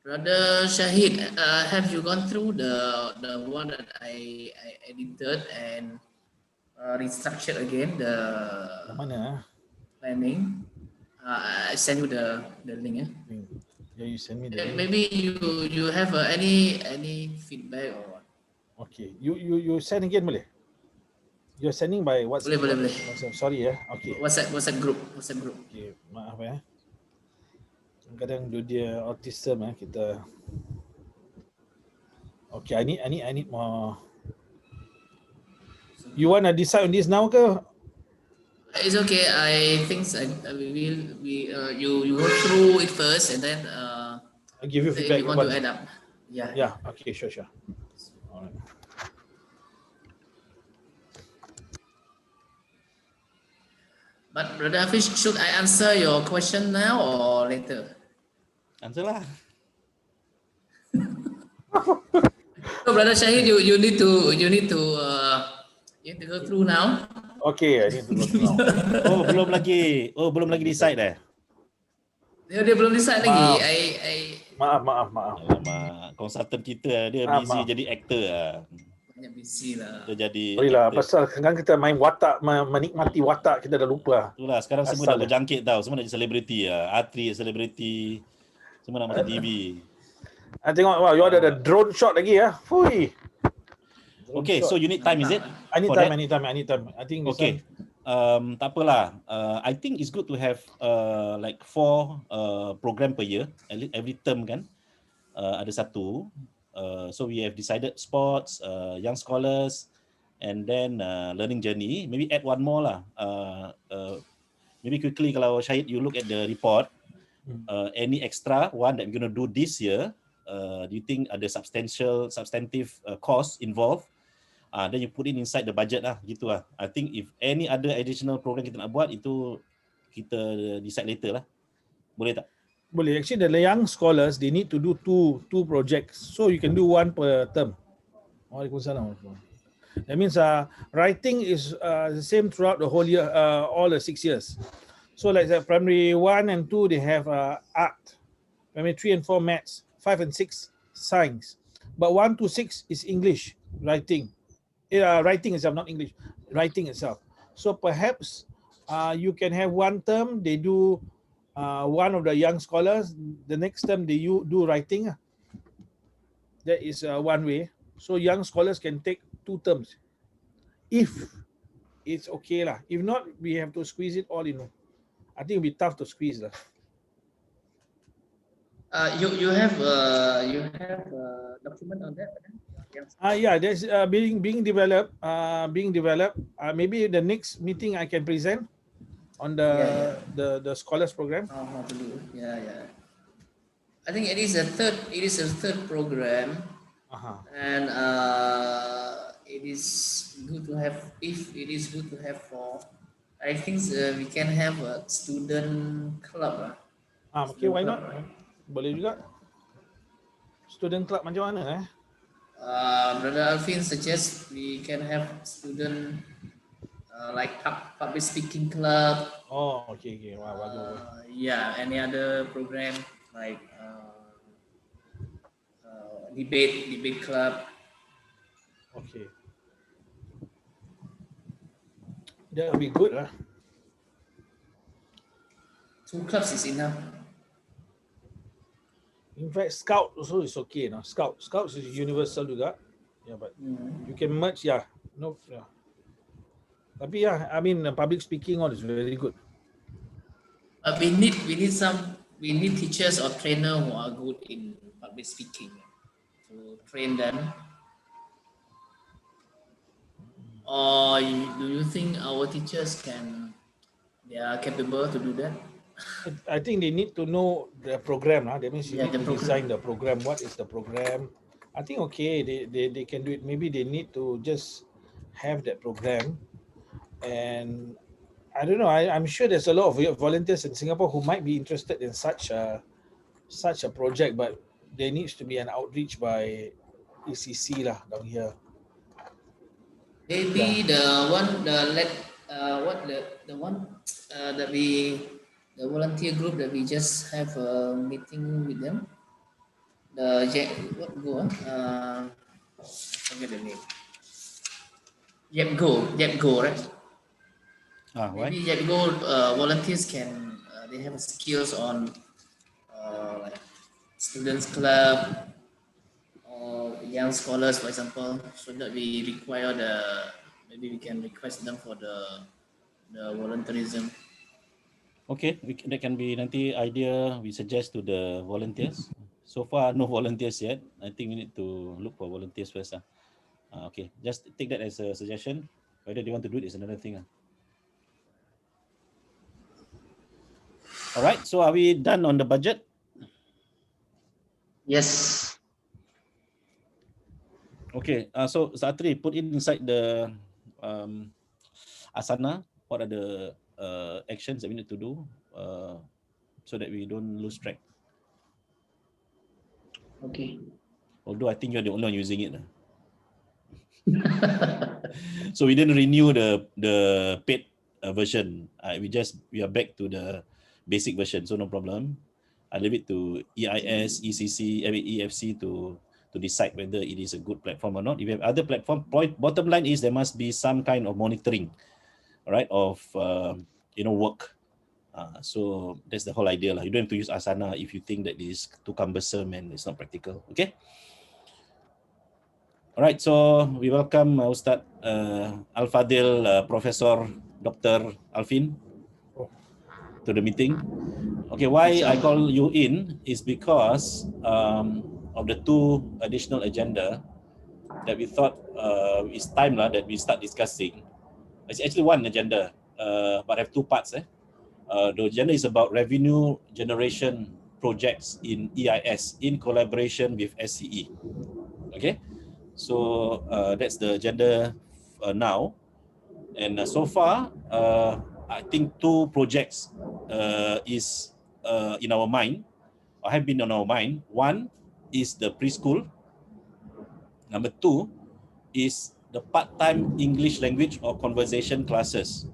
Brother Shahid, have you gone through the one that I edited and restructured again the planning? I send you the link.
Yeah, you send me the link.
Maybe you have any feedback or what?
Okay, you send again boleh? You're sending by WhatsApp.
Boleh.
WhatsApp. Sorry ya. Okay.
WhatsApp group.
Okay. Maaf ya. Kadang dia autism ya kita. Okay, I need more. You want to decide on this now ke?
It's okay. I think you go through it first and then
I'll give you
if
feedback.
you want to add up. Yeah.
Yeah. Okay. Sure. Alright.
But Brother Hafiz, should I answer your question now or later?
Answer lah.
So Brother Shahid, you need to go through now.
Okay, I need to go through now.
Oh, belum lagi decide
Dia belum decide lagi.
Maaf.
Alamak, konsultan kita dia busy
Maaf.
jadi actor
Banyak busy lah.
Dia jadi
Sorry lah,
actor.
pasal sekarang kita main watak, menikmati watak, kita dah lupa.
Itulah, sekarang semua
Asal
dah berjangkit tau. Semua nak jadi selebriti artis, selebriti. Semua nak masuk TV.
I tengok, wow, you ada drone shot lagi ya. Fui.
Okay, so you need time, is it?
I need
for
time.
that?
I think this
Okay. Tak apalah. I think it's good to have like 4 program per year, every term kan. Ada satu. So we have decided sports, young scholars, and then learning journey. Maybe add one more lah. Maybe quickly kalau Syahid, you look at the report. Any extra one that we're going to do this year, do you think ada substantive cost involved? Then you put it inside the budget lah, gitu lah. I think if any other additional program kita nak buat, itu kita decide later lah. Boleh tak?
boleh. Actually, the young scholars, they need to do two projects. So you can do one per term. Waalaikumsalam. That means writing is the same throughout the whole year, all the 6 years. So like primary 1 and 2, they have art. Primary 3 and 4, maths. 5 and 6, science. But 1 to 6 is English, writing. Writing itself, not English. Writing itself. So perhaps you can have one term, they do one of the young scholars. The next term, they do writing. That is one way. So young scholars can take 2 terms. If it's okay lah. If not, we have to squeeze it all in. I think it'll be tough to squeeze lah.
You have document on that?
Yeah, there's being developed. Maybe the next meeting I can present on the scholars program.
Yeah. I think it is a third program, and it is good to have. If it is good to have 4, I think we can have a student club.
Okay, why not? Boleh juga. Student club macam mana
Brother Alvin suggests we can have student like public speaking club.
Oh, okay. Wow, bagus.
Yeah, any other program like debate club.
Okay. That will be good lah.
2 clubs is enough.
In fact, Scout also is okay. No? Scouts is universal juga. Yeah, but you can merge. Yeah, no. Yeah. Tapi I mean, public speaking all is very good.
We need teachers or trainer who are good in public speaking to train them. Or do you think our teachers they are capable to do that?
I think they need to know the program. That means you need to design the program. What is the program? I think okay, they can do it. Maybe they need to just have that program. And I don't know. I'm sure there's a lot of volunteers in Singapore who might be interested in such a project, but there needs to be an outreach by ECC lah down here.
Maybe the volunteer group that we just have a meeting with them. Forget the name. YEPGO, right?
Why?
Maybe YEPGO volunteers can they have skills on like students club or young scholars, for example, so that we require the maybe we can request them for the volunteerism.
Okay, that can be nanti idea we suggest to the volunteers. So far, no volunteers yet. I think we need to look for volunteers first. Okay, just take that as a suggestion. Whether they want to do it is another thing. All right, so are we done on the budget?
Yes.
Okay, so Satri, put it inside the Asana. What are the actions that we need to do so that we don't lose track?
Okay.
Although I think you're the only one using it. So we didn't renew the paid version. We are back to the basic version, so no problem. I leave it to EIS, ECC, EFC to decide whether it is a good platform or not. If you have other platform, bottom line is there must be some kind of monitoring, right, of work. So that's the whole idea. You don't have to use Asana if you think that it is too cumbersome and it's not practical. Okay. All right, so we welcome Ustaz Al-Fadil, Professor Dr. Alvin to the meeting. Okay, why I call you in is because of the two additional agenda that we thought it's time that we start discussing. It's actually one agenda, but have two parts. The agenda is about revenue generation projects in EIS in collaboration with SCE. Okay. So that's the agenda now, and so far I think two projects is in our mind, or have been on our mind. One is the preschool. Number two is the part-time English language or conversation classes.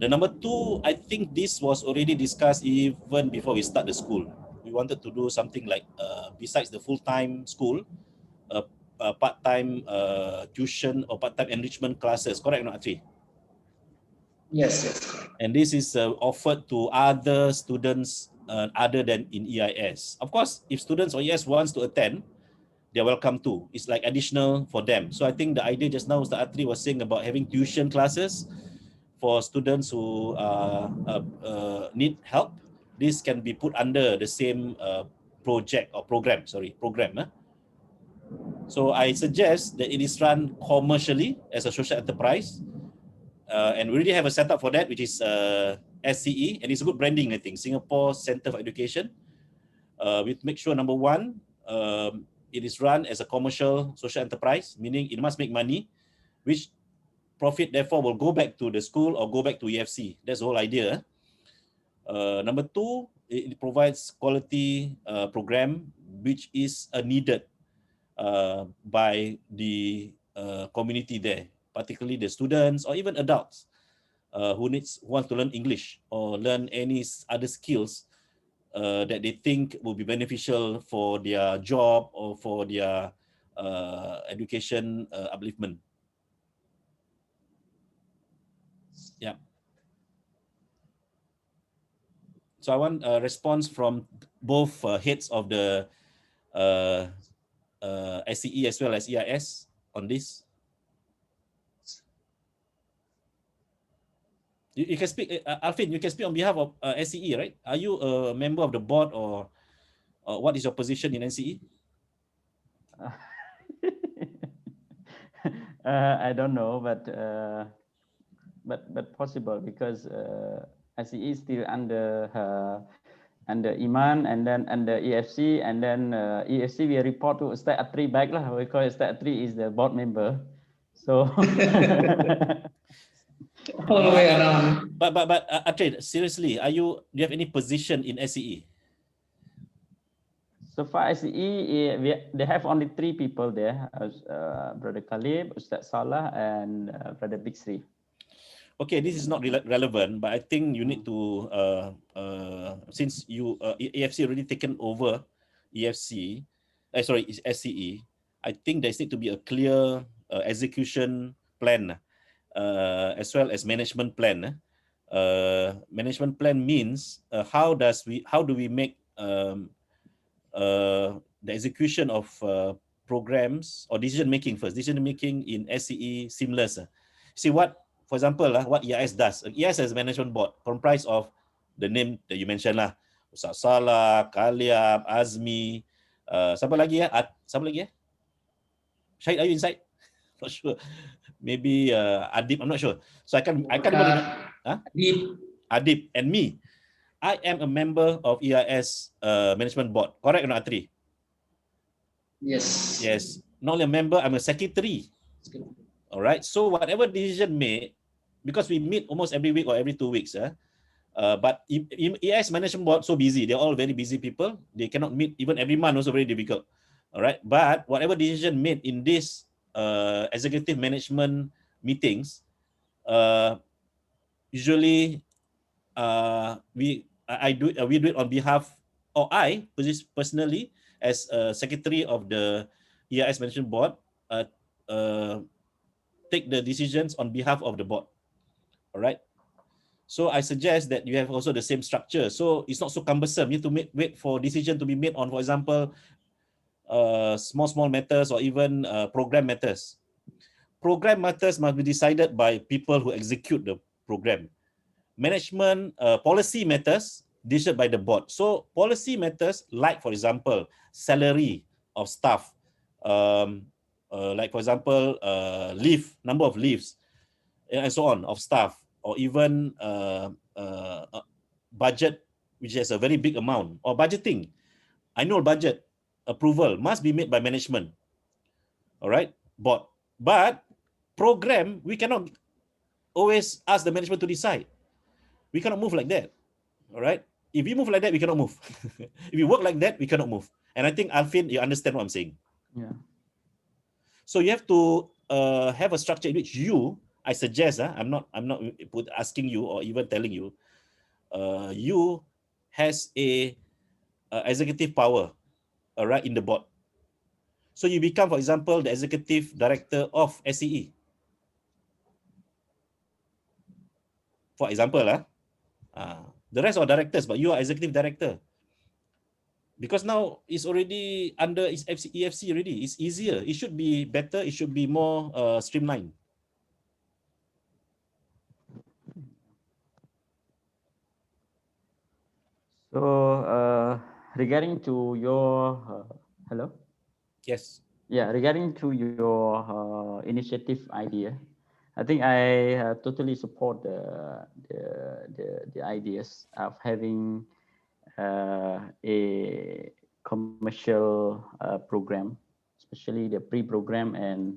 The number two, I think this was already discussed even before we start the school. We wanted to do something like besides the full-time school, part-time tuition or part-time enrichment classes, correct or not, Atri?
Yes, yes.
And this is offered to other students other than in EIS. Of course, if students or EIS wants to attend, they're welcome to. It's like additional for them. So I think the idea just now, Mr. Atri was saying about having tuition classes for students who need help. This can be put under the same program. So I suggest that it is run commercially as a social enterprise, and we already have a setup for that, which is SCE, and it's a good branding, I think, Singapore Center for Education. We make sure, number one, it is run as a commercial social enterprise, meaning it must make money, which profit therefore will go back to the school or go back to EFC. That's the whole idea. Number two, it provides quality program which is needed by the community there, particularly the students or even adults who want to learn English or learn any other skills that they think will be beneficial for their job or for their education upliftment. Yeah. So I want a response from both heads of the SCE as well as EIS on this. You can speak, Alvin, you can speak on behalf of SCE, right? Are you a member of the board, or what is your position in NCE?
I don't know, but possible, because SCE is still under Iman, and then under EFC, and then EFC we report to Ustaz Atri back lah, because Ustaz Atri is the board member. So
All the way around.
But Atri, seriously, do you have any position in SCE?
so far SCE, they have only 3 people there, Brother Khalib, Ustaz Salah, and Brother Big Sri.
Okay, this is not relevant, but I think you need to, since EFC already taken over EFC, SCE, I think there needs to be a clear execution plan, as well as management plan. Management plan means how do we make the execution of programs or decision making in SCE seamless. See what, for example, what EIS does. EIS as management board comprised of the name that you mentioned lah. Ustaz Salah, Kaliam, Azmi, siapa lagi ya? Siapa lagi ya? Syahid, are you inside? Not sure. Maybe Adib, I'm not sure. So I can't remember. Adib and me. I am a member of EIS management board. Correct or not, Atri?
Yes.
Yes. Not only a member, I'm a secretary. All right. So whatever decision made, because we meet almost every week or every 2 weeks, but EIS management board so busy. They're all very busy people. They cannot meet even every month. Also very difficult. All right. But whatever decision made in this executive management meetings, usually we do it on behalf, or I personally as secretary of the EIS management board, take the decisions on behalf of the board. All right. So I suggest that you have also the same structure. So it's not so cumbersome. You have to wait for decision to be made on, for example, small matters or even program matters. Program matters must be decided by people who execute the program. Management policy matters decided by the board. So policy matters, like for example, salary of staff, like for example, leave, number of leaves, and so on of staff, or even budget, which has a very big amount, or budgeting. Annual budget approval must be made by management. All right, board. But program, we cannot always ask the management to decide. We cannot move like that. All right. If we move like that, we cannot move. If we work like that, we cannot move. And I think, Alvin, you understand what I'm saying.
Yeah.
So you have to have a structure in which I suggest, I'm not asking you or even telling you, you has a executive power, all right, in the board. So you become, for example, the executive director of SCE. For example, the rest are directors, but you are executive director. Because now it's already under EFC already. It's easier. It should be better. It should be more streamlined.
So regarding to your hello.
Yes.
Yeah, regarding to your initiative idea, I think I totally support the ideas of having a commercial program, especially the pre-program and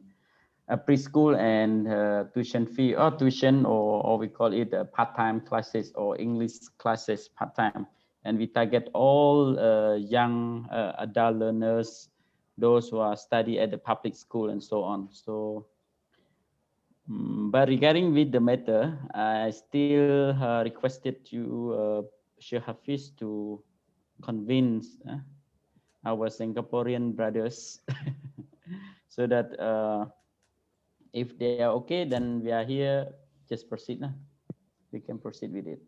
preschool and tuition fee or tuition, or we call it part-time classes or English classes part-time. And we target all young adult learners, those who are study at the public school and so on. So, but regarding with the matter, I still requested you, Sheikh Hafiz, to convince our Singaporean brothers so that if they are okay, then we are here, just proceed. We can proceed with it.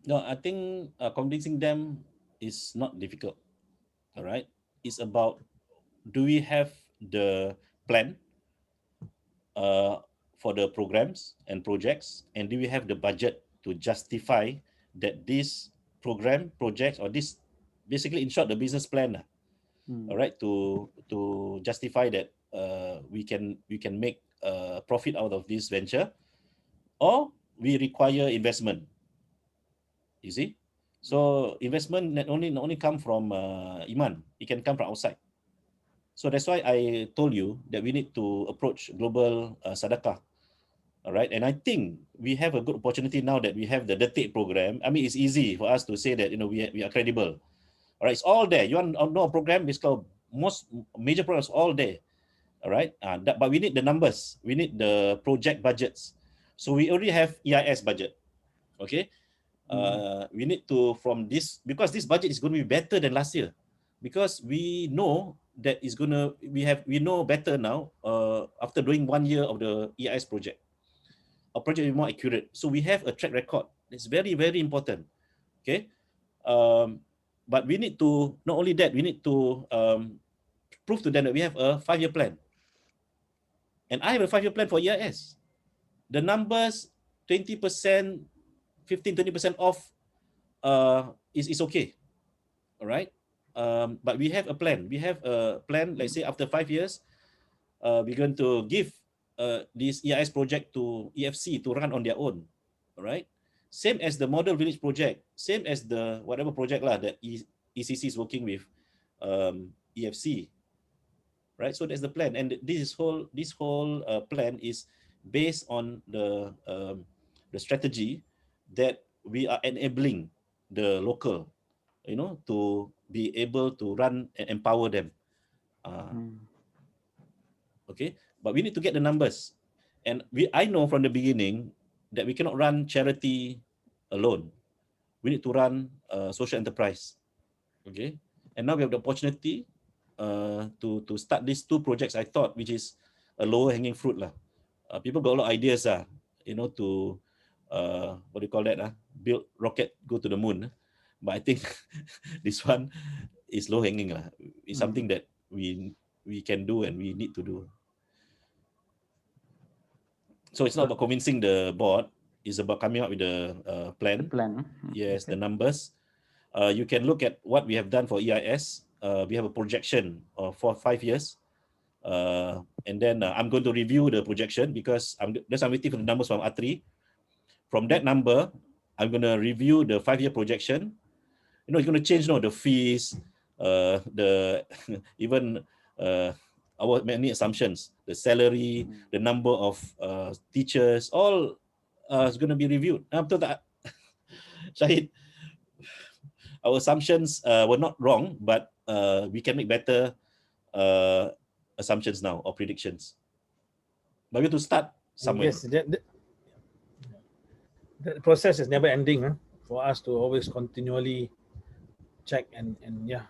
No, I think convincing them is not difficult. All right. It's about, do we have the plan for the programs and projects, and do we have the budget to justify that this program, projects, or this, basically in short, the business plan, all right, to justify that we can make profit out of this venture, or we require investment. You see, so investment not only come from Iman, it can come from outside. So that's why I told you that we need to approach global sadaqah. All right, and I think we have a good opportunity now that we have the Detik program. I mean, it's easy for us to say that we are credible. All right, it's all there. You want to know a program? It's called most major programs all there. All right, but we need the numbers. We need the project budgets. So we already have EIS budget. Okay, we need to, from this, because this budget is going to be better than last year, because we know that is going to, we know better now after doing 1 year of the EIS project. Our project will be more accurate. So we have a track record. It's very, very important. Okay. But we need to, not only that, we need to prove to them that we have a 5-year plan. and I have a 5-year plan for EIS. The numbers 20%, 15-20% off is okay. All right. But we have a plan. We have a plan. Let's say after 5 years, we're going to give this EIS project to EFC to run on their own. All right. Same as the model village project. Same as the whatever project lah that ECC is working with EFC. Right. So that's the plan, and this whole plan is based on the strategy that we are enabling the local, to be able to run and empower them. Okay, but we need to get the numbers, and I know from the beginning that we cannot run charity alone. We need to run social enterprise. Okay, and now we have the opportunity to start these 2 projects. I thought, which is a lower hanging fruit lah. People got a lot of ideas to what do you call that? Build rocket, go to the moon. But I think this one is low hanging lah. It's something that we can do and we need to do. So it's not about convincing the board. It's about coming up with the plan. Yes, okay. The numbers. You can look at what we have done for EIS. We have a projection for 5 years. And then I'm going to review the projection because I'm waiting for the numbers from ATRI. From that number, I'm going to review the 5-year projection. It's going to change the fees, the even our many assumptions, the salary, the number of teachers, all is going to be reviewed. Betul tak, Syahid? Our assumptions were not wrong, but we can make better assumptions now or predictions. But we have to start somewhere.
Yes, that process is never ending for us to always continually check and yeah,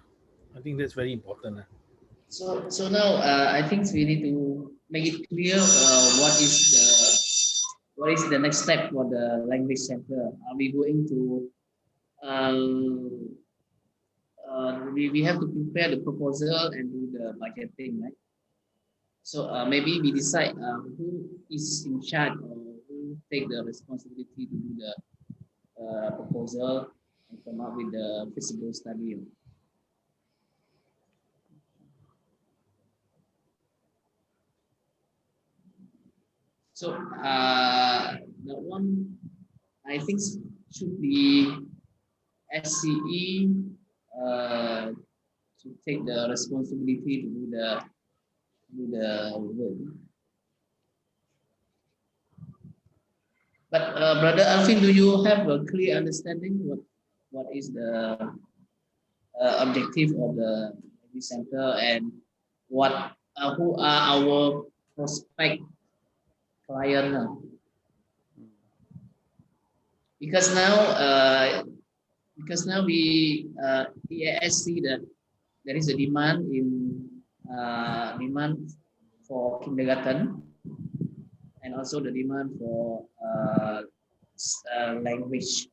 I think that's very important.
So now I think we need to make it clear what is the next step for the language center. Are we going to we have to prepare the proposal and do the budgeting, right? So maybe we decide who is in charge or who take the responsibility to do the proposal and come up with the feasible study. So that one I think should be SCE to take the responsibility to do the work. But Brother Alvin, do you have a clear understanding what is the objective of the center and what who are our prospect client now? Because now we EIS see that there is a demand for kindergarten and also the demand for language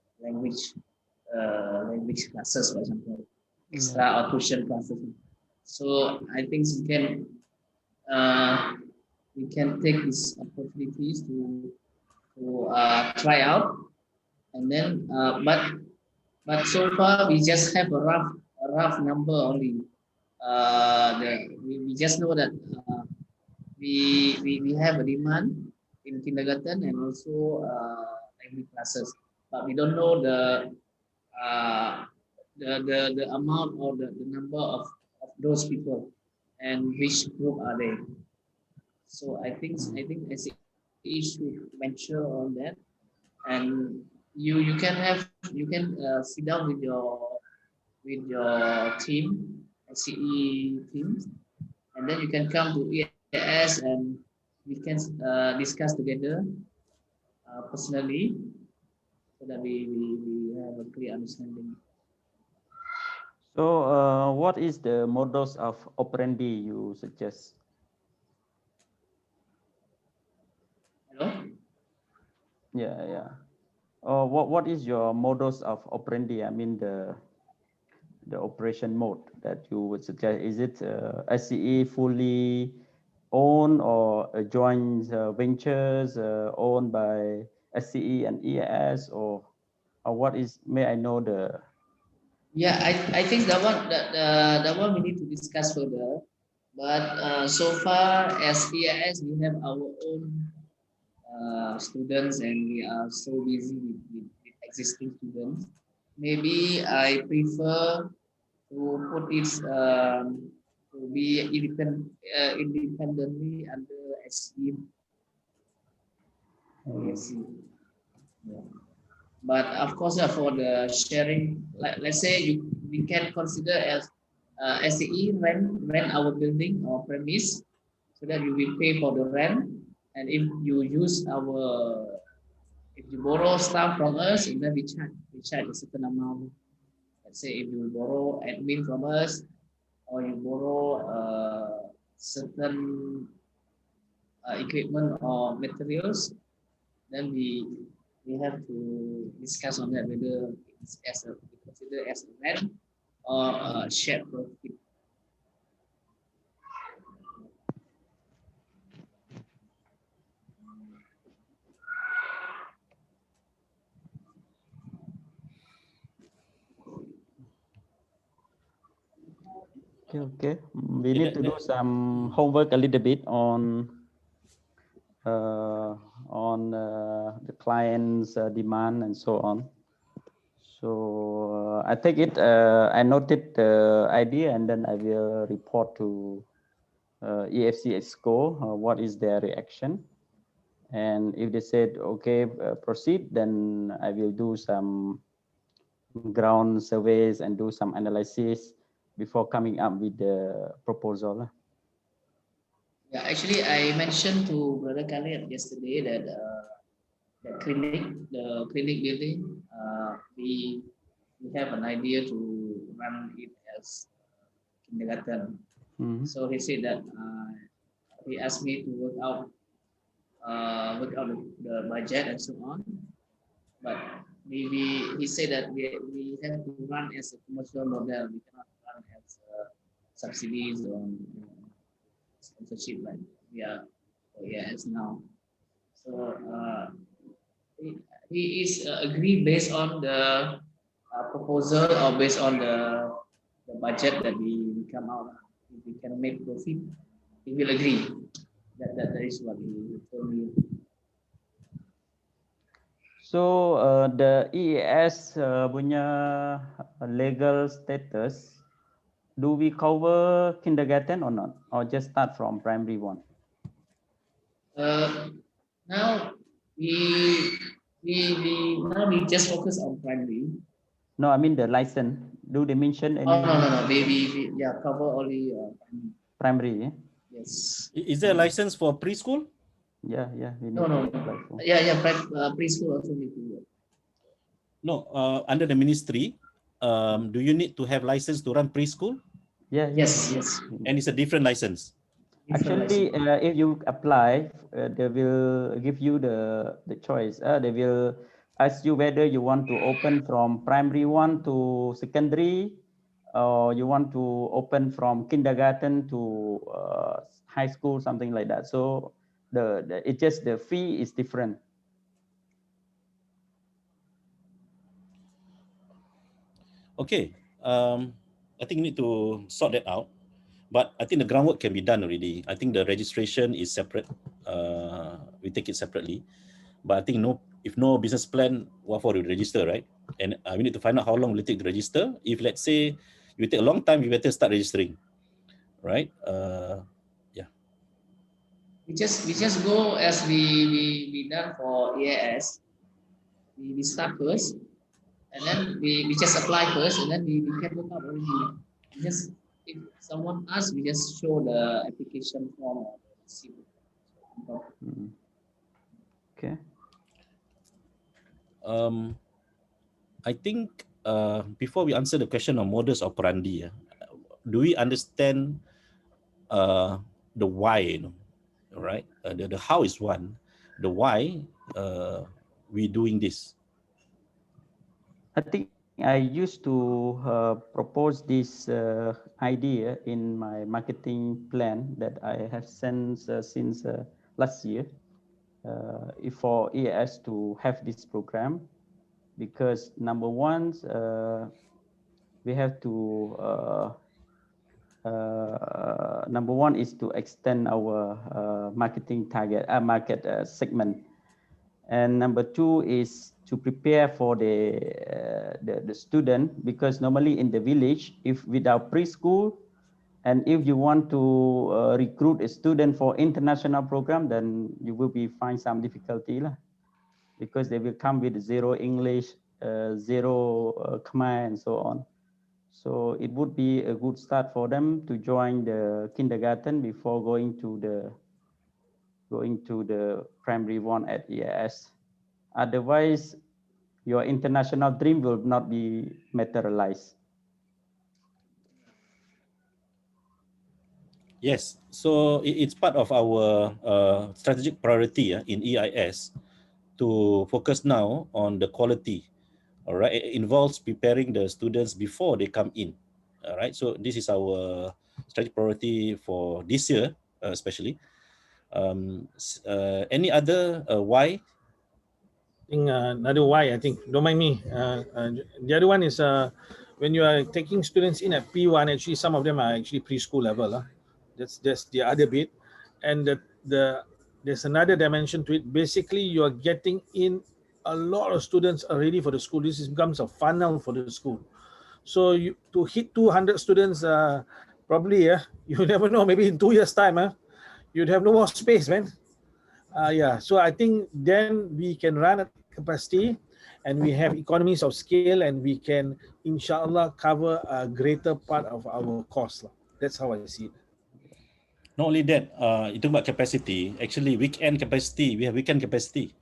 classes, for example, extra or tuition classes. So I think we can take these opportunities to try out, and then but so far we just have a rough number only. We just know that we have a demand in kindergarten and also language classes, but we don't know the amount or the number of those people and which group are they. So I think SCE should venture on that, and you can sit down with your team, SCE teams, and then you can come to EIS and we can discuss together personally so that we have a clear understanding.
So what is the modus of operandi you suggest?
Hello?
Yeah. What is your modus of operandi? I mean the operation mode that you would suggest. Is it SCE fully owned or joint ventures owned by SCE and EIS, or what is? May I know the?
Yeah, I think that one we need to discuss further. But so far as EIS, we have our own students, and we are so busy with existing students. Maybe I prefer to put it to be independently under SE. Yes. Yeah. But of course, for the sharing, let's say we can consider as SCE rent our building or premise, so that you will pay for the rent, and if you use if you borrow stuff from us, and then we charge a certain amount. Let's say if you borrow admin from us, or you borrow certain equipment or materials, then we have to discuss on that, whether it's we consider as a rent or a shared profit.
Okay. We need to do some homework a little bit on the client's demand and so on. So I take it. I noted the idea, and then I will report to EFC EXCO what is their reaction. And if they said okay, proceed, then I will do some ground surveys and do some analysis before coming up with the proposal.
Yeah, actually, I mentioned to Brother Khalid yesterday that the clinic building, we have an idea to run it as kindergarten.
Mm-hmm.
So he said that he asked me to work out the budget and so on. But maybe he said that we have to run as a commercial model. We cannot run as subsidies or sponsorship like we are as now. So he is agreed based on the proposal, or based on the budget that we come out. If we can make profit, he will agree. That is what he told me.
So the EIS punya legal status, do we cover kindergarten or not, or just start from primary one?
Now we just focus on primary.
No, I mean the license. Do they mention any?
Oh no. We cover only
primary.
Yes.
Is there a license for preschool?
Yeah. We need
No.
to apply for.
Yeah. Preschool also need to work.
No, under the ministry, do you need to have license to run preschool?
Yeah.
Yes.
And it's a different license.
Actually, if you apply, they will give you the choice. They will ask you whether you want to open from primary one to secondary, or you want to open from kindergarten to high school, something like that. So the fee is different.
Okay, I think we need to sort that out. But I think the groundwork can be done already. I think the registration is separate. We take it separately. But I think if no business plan, what for you register, right? And we need to find out how long will it take to register. If let's say you take a long time, you better start registering, right? Yeah.
We just go as we done for EIS. We start first, and then we just apply first, and then we can work out already. Just if someone asks, we just show the application form or the receipt.
Okay.
I think before we answer the question on modus operandi, do we understand the why? Right? The how is one, the why we doing this.
I think I used to propose this idea in my marketing plan that I have sent since last year for EIS to have this program, because number one, we have to number one is to extend our marketing target, market segment. And number two is to prepare for the student, because normally in the village, if without preschool, and if you want to recruit a student for international program, then you will be find some difficulty lah, because they will come with zero English, zero Khmer, and so on. So it would be a good start for them to join the kindergarten before going to the primary one at EIS. Otherwise, your international dream will not be materialized.
Yes, so it's part of our strategic priority in EIS to focus now on the quality. All right, it involves preparing the students before they come in. All right, so this is our strategic priority for this year, especially. Any other why?
I think another why, I think, don't mind me. The other one is when you are taking students in at P1, actually some of them are actually preschool level. That's the other bit. And there's another dimension to it. Basically, you are getting in a lot of students already for the school. This becomes a funnel for the school. So to hit 200 students, probably, you never know, maybe in 2 years' time, you'd have no more space, man. Yeah, so I think then we can run at capacity, and we have economies of scale, and we can, inshallah, cover a greater part of our cost. That's how I see it.
Not only that, you talk about capacity. Actually, weekend capacity, we have weekend capacity.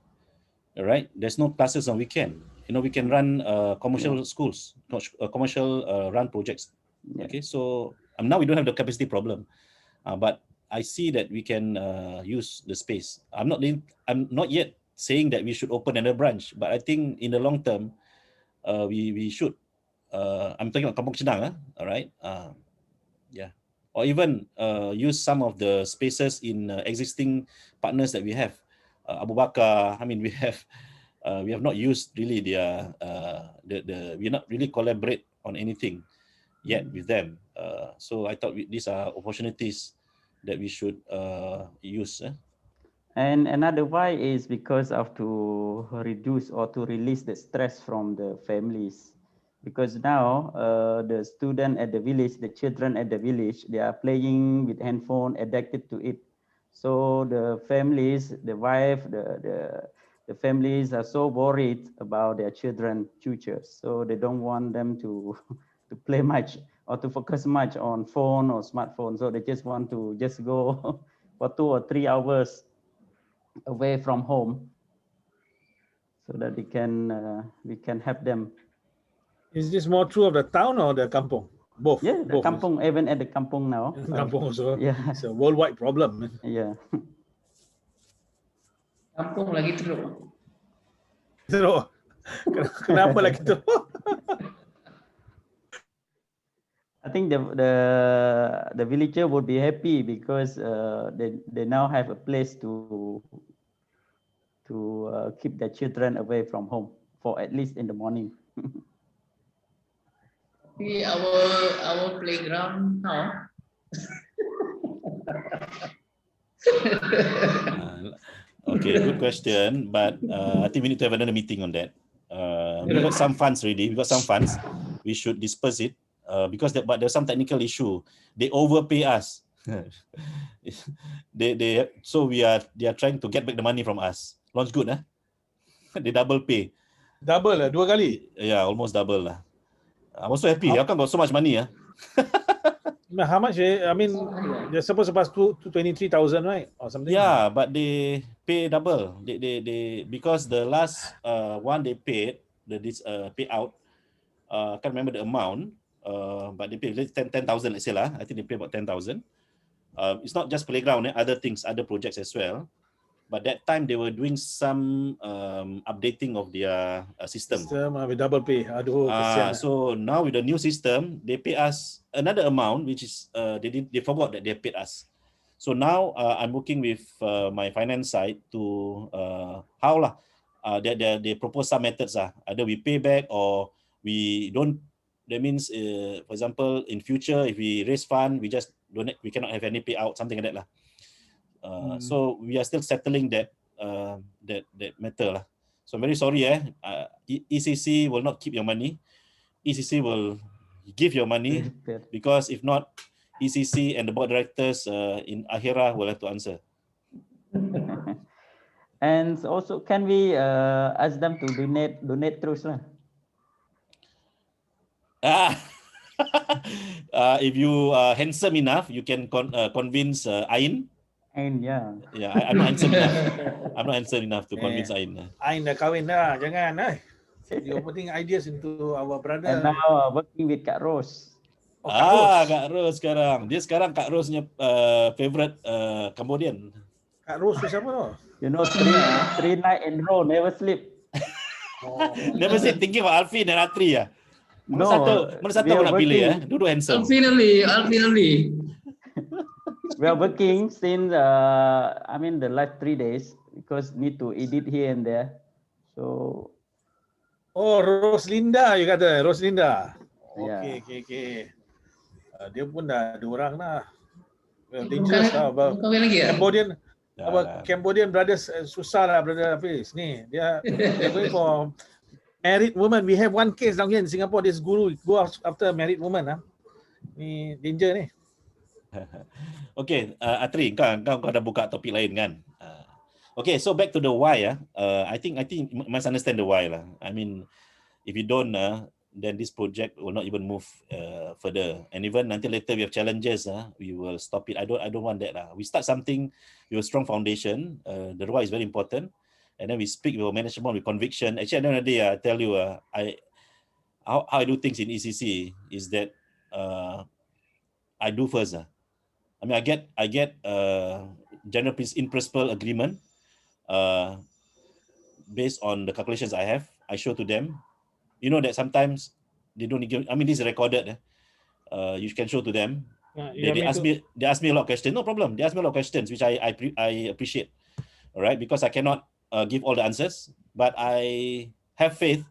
All right, there's no classes on weekend. We can run commercial schools, commercial run projects. Okay, so now we don't have the capacity problem, but I see that we can use the space. I'm not yet saying that we should open another branch, but I think in the long term, we should. I'm talking about Kampung Chenang, all right? Yeah, or even use some of the spaces in existing partners that we have. Abu Bakar, I mean, we have not used really their we not really collaborate on anything yet with them. So I thought these are opportunities that we should use.
And another why is because of to reduce or to release the stress from the families. Because now the student at the village, the children at the village, they are playing with handphone, addicted to it. So the families, the wife, the families are so worried about their children future. So they don't want them to to play much or to focus much on phone or smartphone. So they just want to just go for 2 or 3 hours away from home, so that we can help them.
Is this more true of the town or the kampong? Both.
Yeah, the
both.
kampong, even at the kampong now.
Kampong also.
Yeah.
It's a worldwide problem, man.
Yeah.
Kampung lagi teruk.
Teruk. Kenapa lagi teruk?
I think the villager would be happy because they now have a place to keep their children away from home for at least in the morning.
Our playground now.
Okay, good question, but I think we need to have another meeting on that. We got some funds already. We got some funds. We should disperse it because but there's some technical issue. They overpay us. they are trying to get back the money from us. Launch good, They double pay.
Double lah, 2 kali.
Yeah, almost double lah. I'm also happy. How come got so much money?
How much? I mean, they're supposed to pass to 23,000, right, or something.
Yeah, but they pay double. They because the last one they paid this payout. Can't remember the amount. But they pay 10,000. Let's say lah. I think they pay about 10,000. It's not just playground. Other things, other projects as well. but that time they were doing some updating of their system.
We double pay. Aduh, kesian.
So now with the new system, they pay us another amount, which is they forgot that they paid us. So now I'm working with my finance side to how lah. They propose some methods either we pay back or we don't. That means, for example, in future if we raise fund, we just donate. We cannot have any payout, something like that lah. So we are still settling that that matter lah. So I'm very sorry ECC will not keep your money. ECC will give your money, because if not, ECC and the board directors in Akhirah will have to answer.
And also, can we ask them to donate terus lah?
If you are handsome enough, you can convince Ain.
And yeah,
I'm not handsome enough. I'm not handsome enough to convince Ain.
Ain dah kahwin dah, jangan. You're putting ideas into our brother.
And now working with Kak Rose.
Kak Rose sekarang. Dia sekarang Kak Rose-nya favorite Cambodian.
Kak Rose tu siapa tu?
You know, three night in row, never sleep.
Never sleep, thinking about Alfie dan Atri ya. Mana satu aku nak pilih ya? Dua handsome.
Alfinally.
We are working since the last 3 days because need to edit here and there. So.
Oh, Roslinda, you kata Roslinda.
Yeah.
Okay. Dia pun dah 2 orang dah. Well, dangerous lah.
Kahwin lagi ya?
Cambodian brothers susah lah, brother Hafiz. Ni they're going for married woman. We have one case down here in Singapore. This guru go after married woman. Ni danger ni.
Okay, Atri, kau dah buka topik lain kan? Okay, so back to the why. I think you must understand the why lah. I mean, if you don't, then this project will not even move further. And even until later we have challenges, we will stop it. I don't want that lah. We start something with a strong foundation. The why is very important, and then we speak with our management with conviction. Actually, at the end of the day, I tell you, how I do things in ECC is that I do first. I mean, I get general in principle agreement based on the calculations I have. I show to them. You know that sometimes they don't give. I mean, this is recorded. You can show to them. They ask me a lot of questions. No problem. They ask me a lot of questions, which I appreciate. All right, because I cannot give all the answers, but I have faith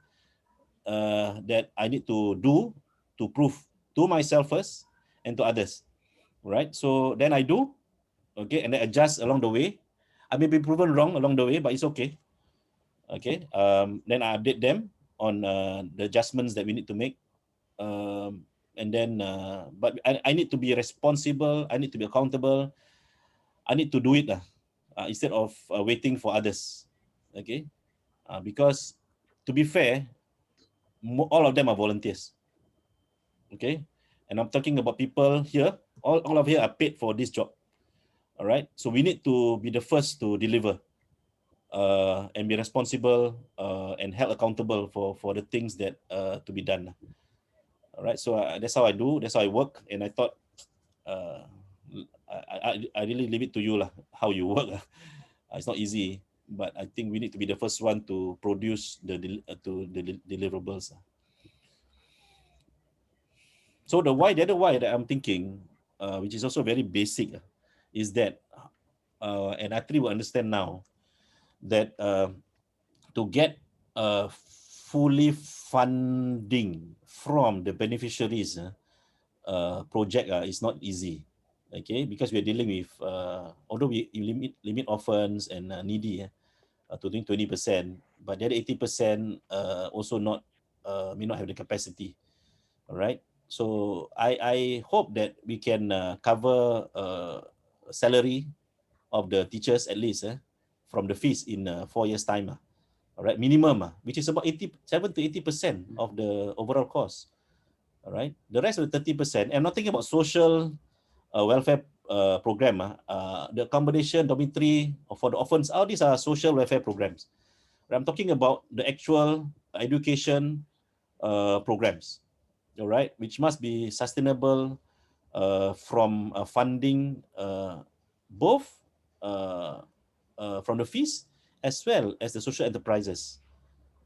that I need to do to prove to myself first and to others. Right, so then I do, okay, and then adjust along the way. I may be proven wrong along the way, but it's okay. Okay, then I update them on the adjustments that we need to make, and then but I need to be responsible. I need to be accountable. I need to do it instead of waiting for others. Okay, because to be fair, all of them are volunteers. Okay, and I'm talking about people here. All of here are paid for this job. All right, so we need to be the first to deliver and be responsible and held accountable for the things that to be done. All right, so that's how I do. That's how I work. And I thought I really leave it to you lah, how you work. It's not easy, but I think we need to be the first one to produce the deliverables. So the other why that I'm thinking, which is also very basic, is that, and Atri will understand now, that to get fully funding from the beneficiaries project is not easy. Okay, because we are dealing with, although we limit orphans and needy to doing 20%, but the other 80% also may not have the capacity. All right. So I hope that we can cover salary of the teachers at least from the fees in 4 years' time. All right, minimum, which is about 7 to 80% of the overall cost. All right, the rest of the 30%. I'm not thinking about social welfare program. The accommodation, dormitory for the orphans. All these are social welfare programs. I'm talking about the actual education programs. All right, which must be sustainable from funding both from the fees as well as the social enterprises.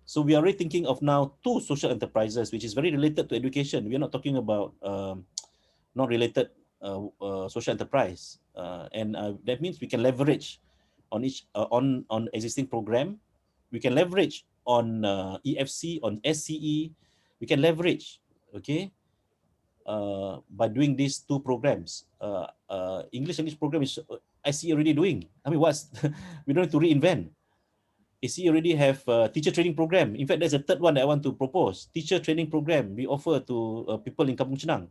So we are really thinking of now 2 social enterprises, which is very related to education. We are not talking about not related social enterprise, and that means we can leverage on each on existing program. We can leverage on EFC, on SCE. We can leverage, okay, by doing these 2 programs. English program is ICE already doing. I mean, what's we don't need to reinvent. ICE already have a teacher training program. In fact, there's a third one that I want to propose. Teacher training program we offer to people in Kampung Chenang.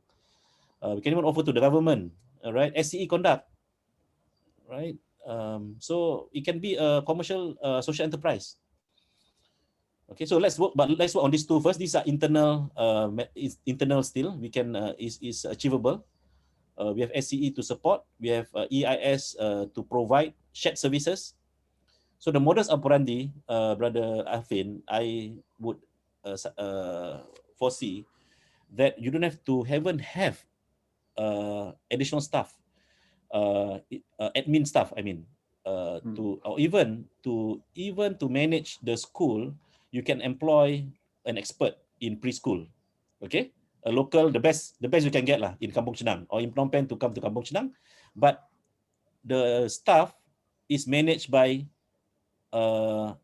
We can even offer to the government, right? SCE conduct, right? So it can be a commercial social enterprise. Okay, so let's work on these 2 first. These are internal, internal still. We can is achievable. We have SCE to support. We have EIS to provide shared services. So the modus operandi, Brother Alvin, I would foresee that you don't have to have additional staff, admin staff. I mean, or even to manage the school, you can employ an expert in preschool. Okay, a local, the best you can get lah in Kampung Chenang or in Phnom Penh to come to Kampung Chenang, but the staff is managed by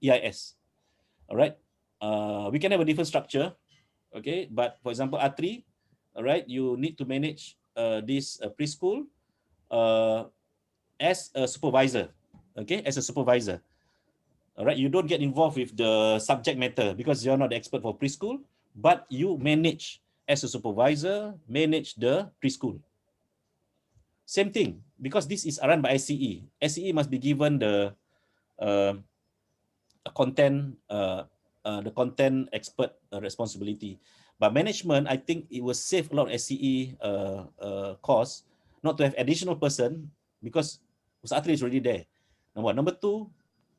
EIS. All right, we can have a different structure. Okay, but for example, A3, all right, you need to manage this preschool as a supervisor. Okay, as a supervisor. All right, you don't get involved with the subject matter because you're not the expert for preschool, but you manage as a supervisor, manage the preschool. Same thing, because this is run by SCE. SCE must be given the content expert responsibility. But management, I think it will save a lot of SCE costs not to have additional person because Usatri is already there. Number one. Number 2,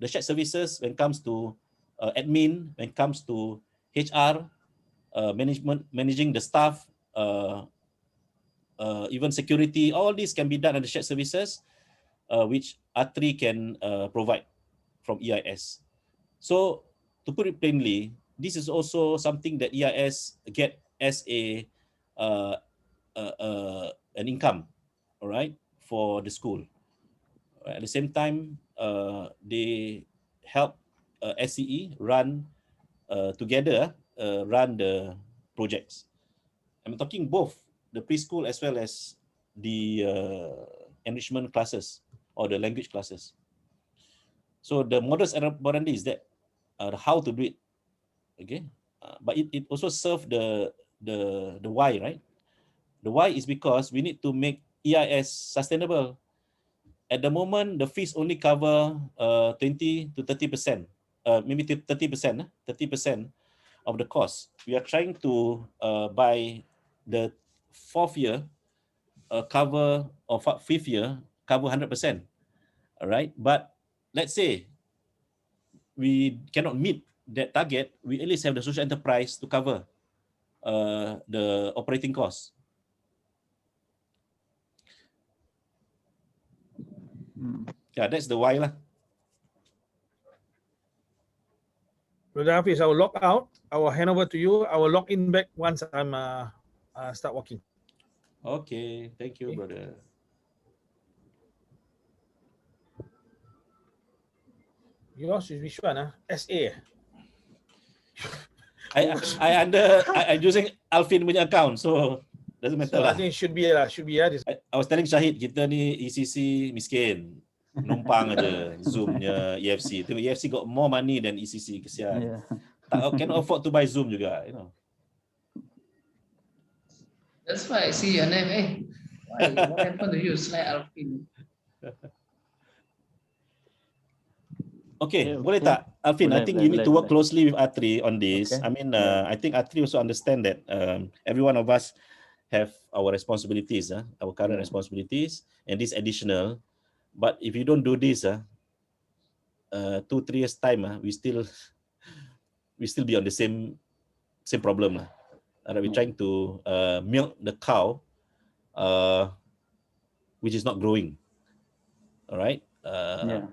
the shared services when it comes to admin, when it comes to HR, management, managing the staff, even security, all this can be done under shared services, which A3 can provide from EIS. So to put it plainly, this is also something that EIS get as an income, all right, for the school. At the same time, they help SCE run together, run the projects. I'm talking both the preschool as well as the enrichment classes or the language classes. So the modus operandi is that how to do it, okay? But it also serves the why, right? The why is because we need to make EIS sustainable. At the moment, the fees only cover 20 to 30%, maybe 30%, 30% of the cost. We are trying to by the 4th year cover, or 5th year cover 100%. All right, but let's say we cannot meet that target, we at least have the social enterprise to cover the operating costs. Yeah, that's the why lah.
Brother Hafiz, I will log out. I will hand over to you. I will log in back once I'm start working.
Okay, thank you,
Okay.
brother.
Yours is which one? SA.
I using Alvin punya account, so doesn't matter
So
lah.
I think should be this.
I was telling Syahid, kita ni ECC miskin. Numpang aja Zoom-nya EFC. Tengok EFC got more money than ECC, kesian.
Yeah.
Cannot afford to buy Zoom juga, you know.
That's why I see your name. What happened to you? It's like Alvin.
Okay,
Okay,
boleh
okay.
tak, Alvin? I
Boleh,
think
boleh,
you need to work
boleh.
closely with Atri on this.
Okay.
I mean,
Yeah.
I think Atri also understand that every one of us have our responsibilities, our current
Yeah.
responsibilities, and this additional. But if you don't do this, 2-3 years time, we still be on the same problem lah. We're trying to milk the cow, which is not growing. All right.
Yeah.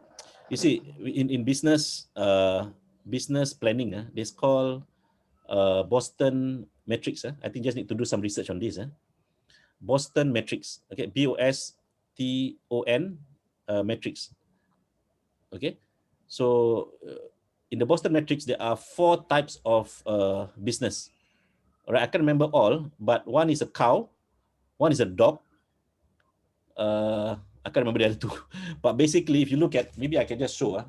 You see, in business planning, this called Boston metrics. I think just need to do some research on this. Boston metrics. Okay, BOSTON metrics. Okay, so in the Boston metrics, there are 4 types of business. All right, I can't remember all, but one is a cow, one is a dog. I can't remember the other 2. But basically, if you look at, maybe I can just show.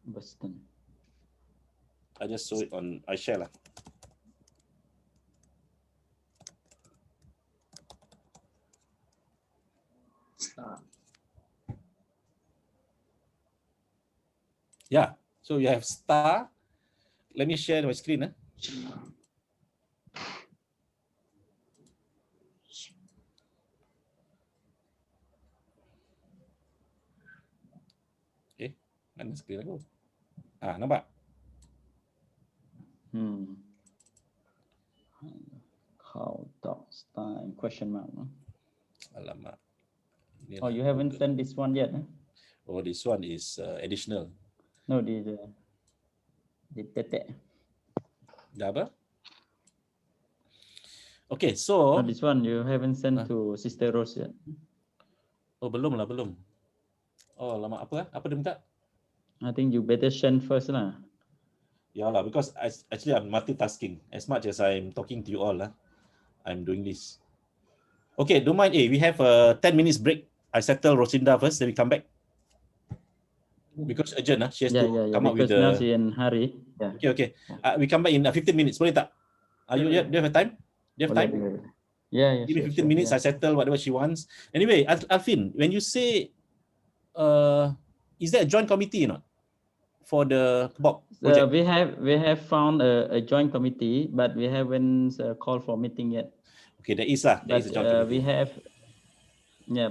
Boston.
I just saw it on, I share lah.
Start.
Yeah, so you have star. Let me share my screen. Okay, mana screen aku? Nampak?
How dog style question mark.
Alamak.
Oh, you haven't sent this one yet?
Oh, this one is additional.
No, the tetek.
Dah apa? Okay, so
No, this one you haven't sent to Sister Rose yet.
Oh, belum. Oh, lama apa? Apa dia minta?
I think you better send first lah.
Yeah lah, because actually I'm multitasking. As much as I'm talking to you all, I'm doing this. Okay, don't mind. We have a 10 minutes break. I settle Rosinda first, then we come back. Because urgent, she has to come up with
because now
the...
she in hurry. Yeah.
Okay. We come back in 15 minutes. Boleh tak? Do you have time? Do you have time?
Yeah.
Give me 15 minutes, I settle whatever she wants. Anyway, Alvin, when you say, is there a joint committee or not for the Bob project?
We have found a joint committee, but we haven't called for meeting yet.
Okay, there is a joint committee.
We have,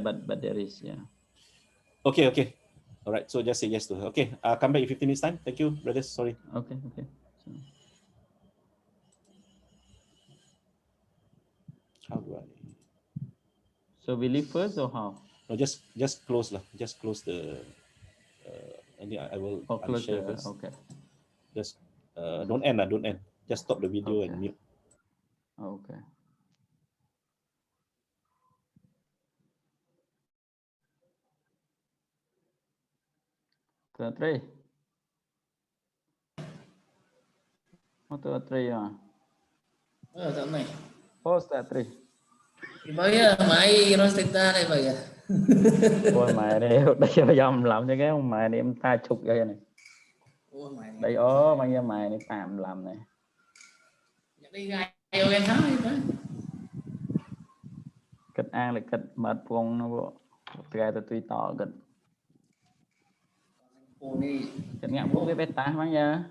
but there is,
Okay. All right, so just say yes to her. Okay, come back in 15 minutes time. Thank you, brothers. Sorry.
Okay.
How do I?
So we leave first or how?
No, just close lah. Just close the. And I will share first.
Okay.
Just don't end. Just stop the video and mute.
Okay. Three. What three?
Tak mai.
Post that three.
Bây mày nó sẽ ta đây bây giờ.
Ôi mày này đây dầm làm cho cái ông mày này em ta chụp vậy này. Đây mày này tạm làm này.
Đi gai vô em thắng đi phải.
Kịch an là kịch mệt phong nó bộ. Gai ta tuy tỏ kịch. Kịch ngạc bố cái bé táมั้งgiờ.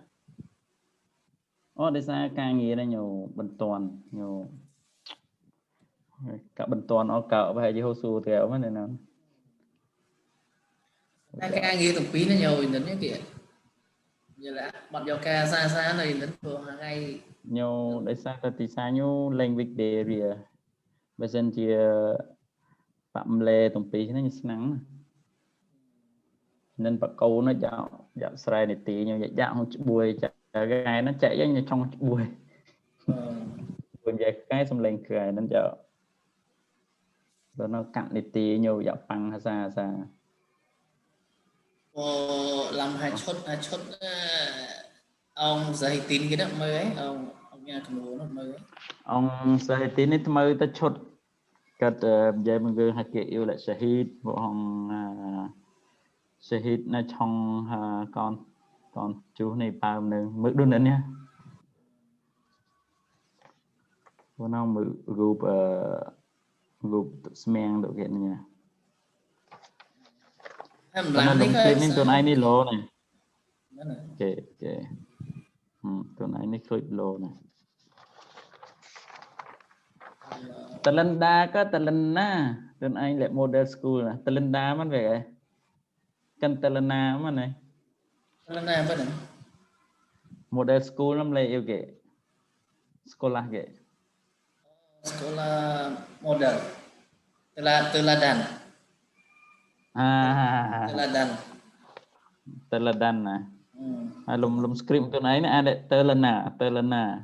Để xa ca nghĩa đây nhiều bình toàn nhiều cả bình toàn ở cậu và hay hô su thì ở này nào
ca nghĩa tục phí nó nhiều đến cái kìa giờ là bật vào ca xa này đến vừa ngay
nhiều để xa thì xa nhau language barrier bây giờ chỉ phạm lệ tổng phí nó như nắng nên bậc câu nó dạo sai này tí nhiều dạo không buổi cái ngày nó chạy như trong buổi buổi về cái xong lên cười nó chợ rồi nó cặn đi tí nhiều dạo bằng xa
làm hai chốt ông dạy tin cái đó mới ấy ông nhà cầm nó mới ấy
ông dạy tin ấy mới ta chốt cái dạy mình gương hạt yêu lại shahid bộ hồng shahid nó trong con chú này bao nữa mới đun đến nhá của nó mới group smang được hiện nha nó đồng tiền nên tuần này đi lô này ok tuần này đi clip lô này Talenda có Talenda tuần anh lại model school này Talenda mất về kan Talenda mà này
Talenda apa nih
model school lắm lại yêu kệ sekolah kệ
sekolah model teladan. Teladan.
Teladana. Lum script tu này ada telana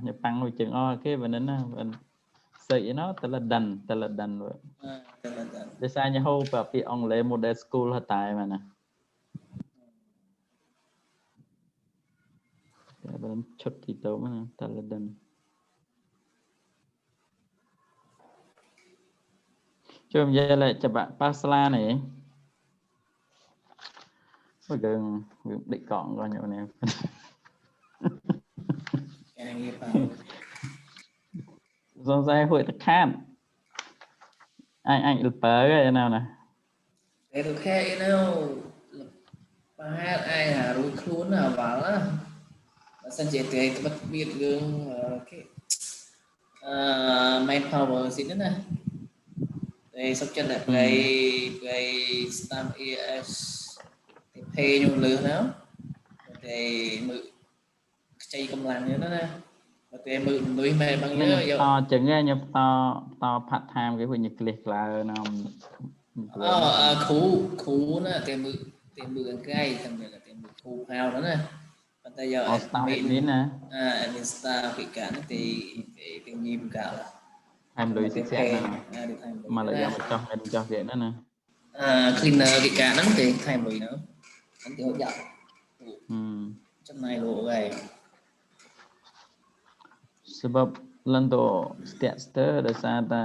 Jepang macam okay benar say nó teladan biasanya hầu tapi ông lấy model school hatai mana benar chốt itu mana teladan Cuma giờ lại coba pasla này gần định gọn coi nhau nè do ra hội thật khan anh được tới cái nào nè
để được khe nào ba hát ai hả rồi khuôn nào vào á sân chế thì bắt biết gương cái main power xí nữa nè đây sắp chân là cái stamp EIS thì pay nhung lừa nào thì mự chạy cầm làng như đó nè thì mự nuôi mày bằng nhớ
to chừng nghe nhập to part time cái nhật liệt là nào
khu nè thì mự cái thằng này là thì mự khu hào đó nè còn bây giờ
admin nè
admin staff bị cản thì nhiều cả là
time lùi xịt xẹt mà lại cho vậy đó nè
cleaner bị cản lắm thì time lùi nữa anh thì hỗ trợ trong này lộ về
sebab lento setiap data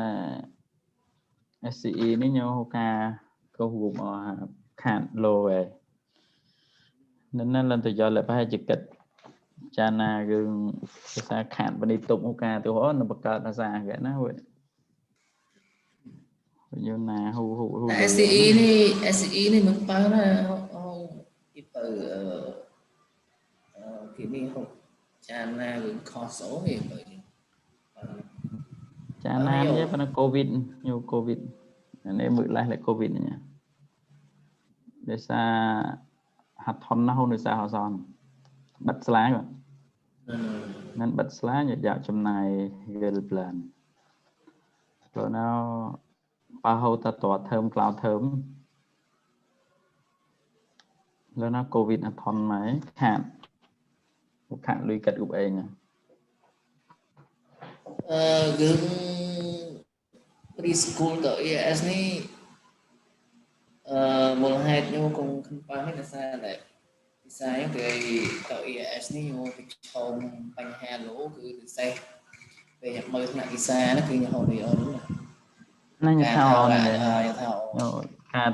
SCE ni nyo ka ko hum khan lo về nên lần từ giờ lại phải trực kịch chana gương sa khan bên đi tụng ca từ đó nó bật ra ra cái nó vậy như là hu
SCE này mình bao là cái từ cái này không chana gương kho số thì bởi
chana nhé phần covid nhiều covid nên mượn lại covid này nha để sa hạt thon nó không được sao họ son bật slide rồi nên bật slide như dạo trong này về plan rồi nó bao hậu ta tỏa thơm cloud thơm rồi nó covid hạt thon máy hạn một hạn lùi cật gục ấy nha
gương preschool tới EIS này một hai nhau cùng không bao hết là xa lại xa những cái tới EIS này nhau thì chồng bánh hà lỗ cứ từ xe về nhập mơ lại đi xa nó cứ như hồi đi ở đúng rồi
nó như thao này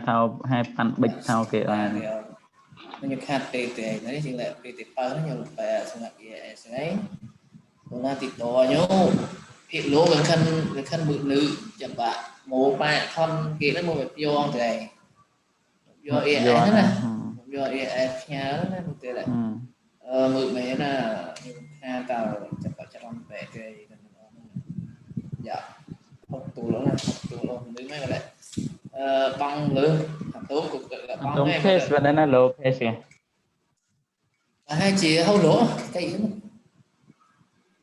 thao
hai pan bịch thao kìa
nó như khát tê đấy chỉ là tê bao nó nhiều bè xong lại EIS ấy còn là thì to nhau hiện lỗ gần khăn bự nữ chậm bạn một bạn thân kia nó mua một vô từ này vô EIS đó nè vô EIS nhà đó nè một tê lại mự mẹ là ha tàu chậm bạn chậm ông về cái dạ học tù lỗ này học tù lỗ nữ mấy lại băng lưỡi học tốt cục là băng này
case và đây là lỗ case
hai chị hâu lỗ cái gì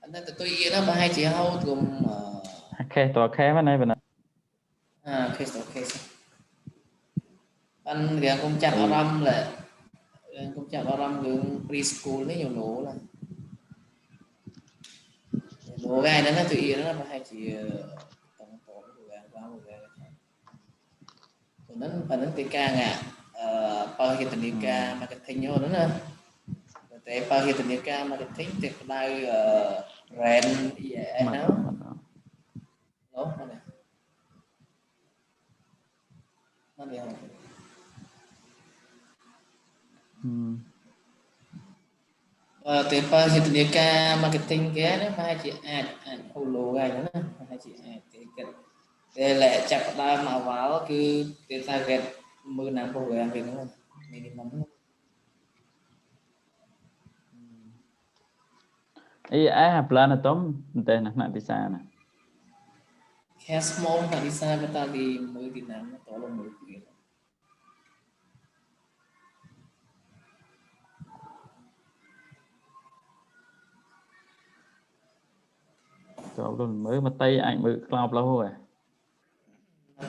anh tôi yên nó hai chị hâu gồm
okay tòa khe bên này
case anh kìa cũng chặt ở râm là cũng chặt ở râm đường preschool đấy nhiều lỗ là lỗ gai đó nó tự yên nó hai chị tổng tổ vào một cái nó phản ứng TK ngà bao hiện tình TK marketing nhau nữa nè để bao hiện tình TK marketing thì đây brand EIS nó đúng không này nó đi không từ bao hiện tình TK marketing cái đó hai chị hậu lô gai nữa nè hai chị để lại chặt đa mà vào cứ để ta ghét mưa nắng của người ăn việc đúng không minimum
ai plan là tóm tên là nạn visa nè
cash small nạn visa người ta đi mới thì nắng nó to lên mới tiền
cho luôn mới mà tay ảnh mới cloud lâu rồi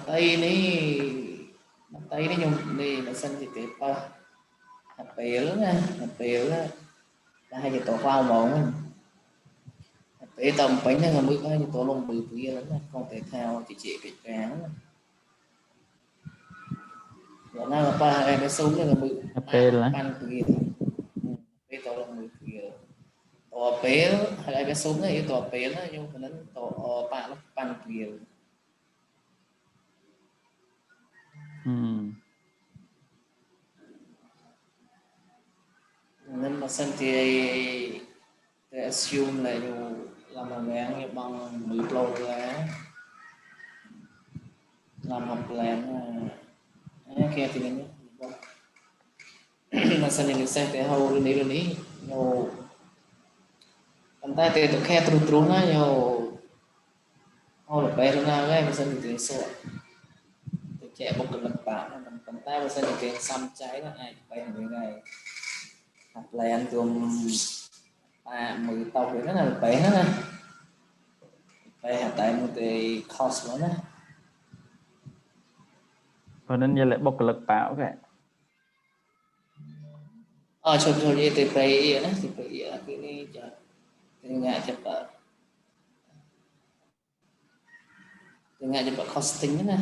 tây này dùng đi là sân thì tế pa apel nha, apel là hai cái tổ vào mỏng apel tầm bánh là mới có những tổ lông bự kia lắm không thể theo chỉ cái tráng rồi nó là ba cái súng là bự
apel á
ban kia cái tổ lông bự kia tổ apel hai cái súng này tổ apel nó nhưng mà nó tổ ba nó ban kia nên mà sân thì assume là dù làm bằng ngán bằng 10 lô lá làm học làm kia thì mình mà sân thì sẽ để hầu lên đi nhiều anh ta thì tụi khe trúng trúng á nhiều hầu được bé nào cái mà sân thì sửa tụi trẻ bốc được lực bảo mình cầm tay mà sân thì xăm cháy là ai bay người này học làm tụm 10 tàu thì rất là bé nữa bé tại một cái cost đó
cho nên giờ lại bốc lực bảo cái
cho đi từ bay đó thì bay cái này cho thì ngại chụp ở thì ngại chụp ở costing đó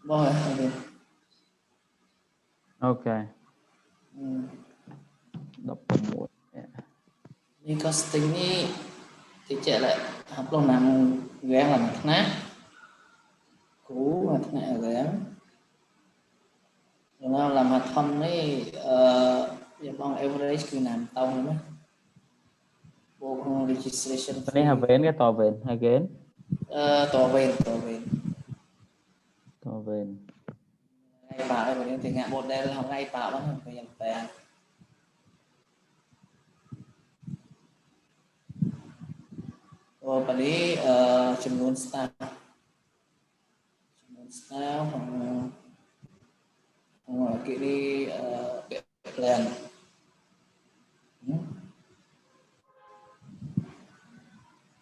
rồi
ok đọc một
đi costing đi thì chạy lại học lâu nằm ghé là mặt nát cũ mặt nạ ghé rồi nó làm hạt thân ấy giờ bằng average cứ làm tao nữa bộ không registration
cái này là vén cái tòa vén hai vén
tòa về
tòa vén
ngay bảo đây mà thì ngã một đây là ngay bảo lắm phải nhận tiền rồi bạn ấy chừng luôn staff hoặc kỹ đi plan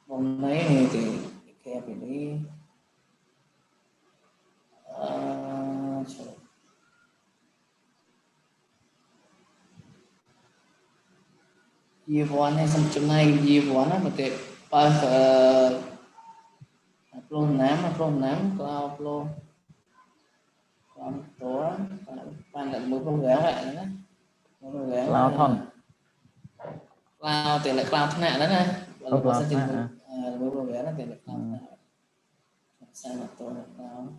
hôm nay thì kẹp đi year one hay xong trong này year one á mà kẹp ba upload nám upload còn tổ ban là mới không gỡ lại nữa
cloud thon
cloud thì lại cloud thế nào đó nè và lúc
cloud
sẽ trình mới không gỡ nó thì lại cloud sao mà tổ cloud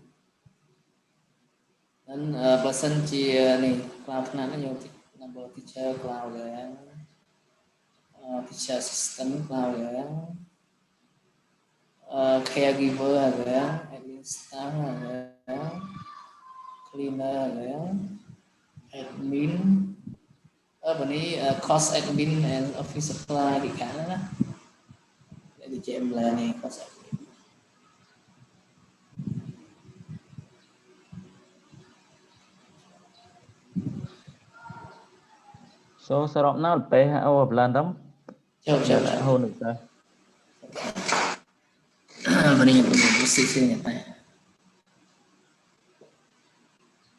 nên person chia này cloud thế nào nó nhiều number teacher cloud gỡ teacher assistant cloud gỡ caregiver gỡ admin staff gỡ cleaner gỡ admin bên này cost admin and office supply thì cả đó để chị em là này cost admin
số sarap nó là pe ở plan đó
chào
lại hôn được rồi
bên này mình xí nhật này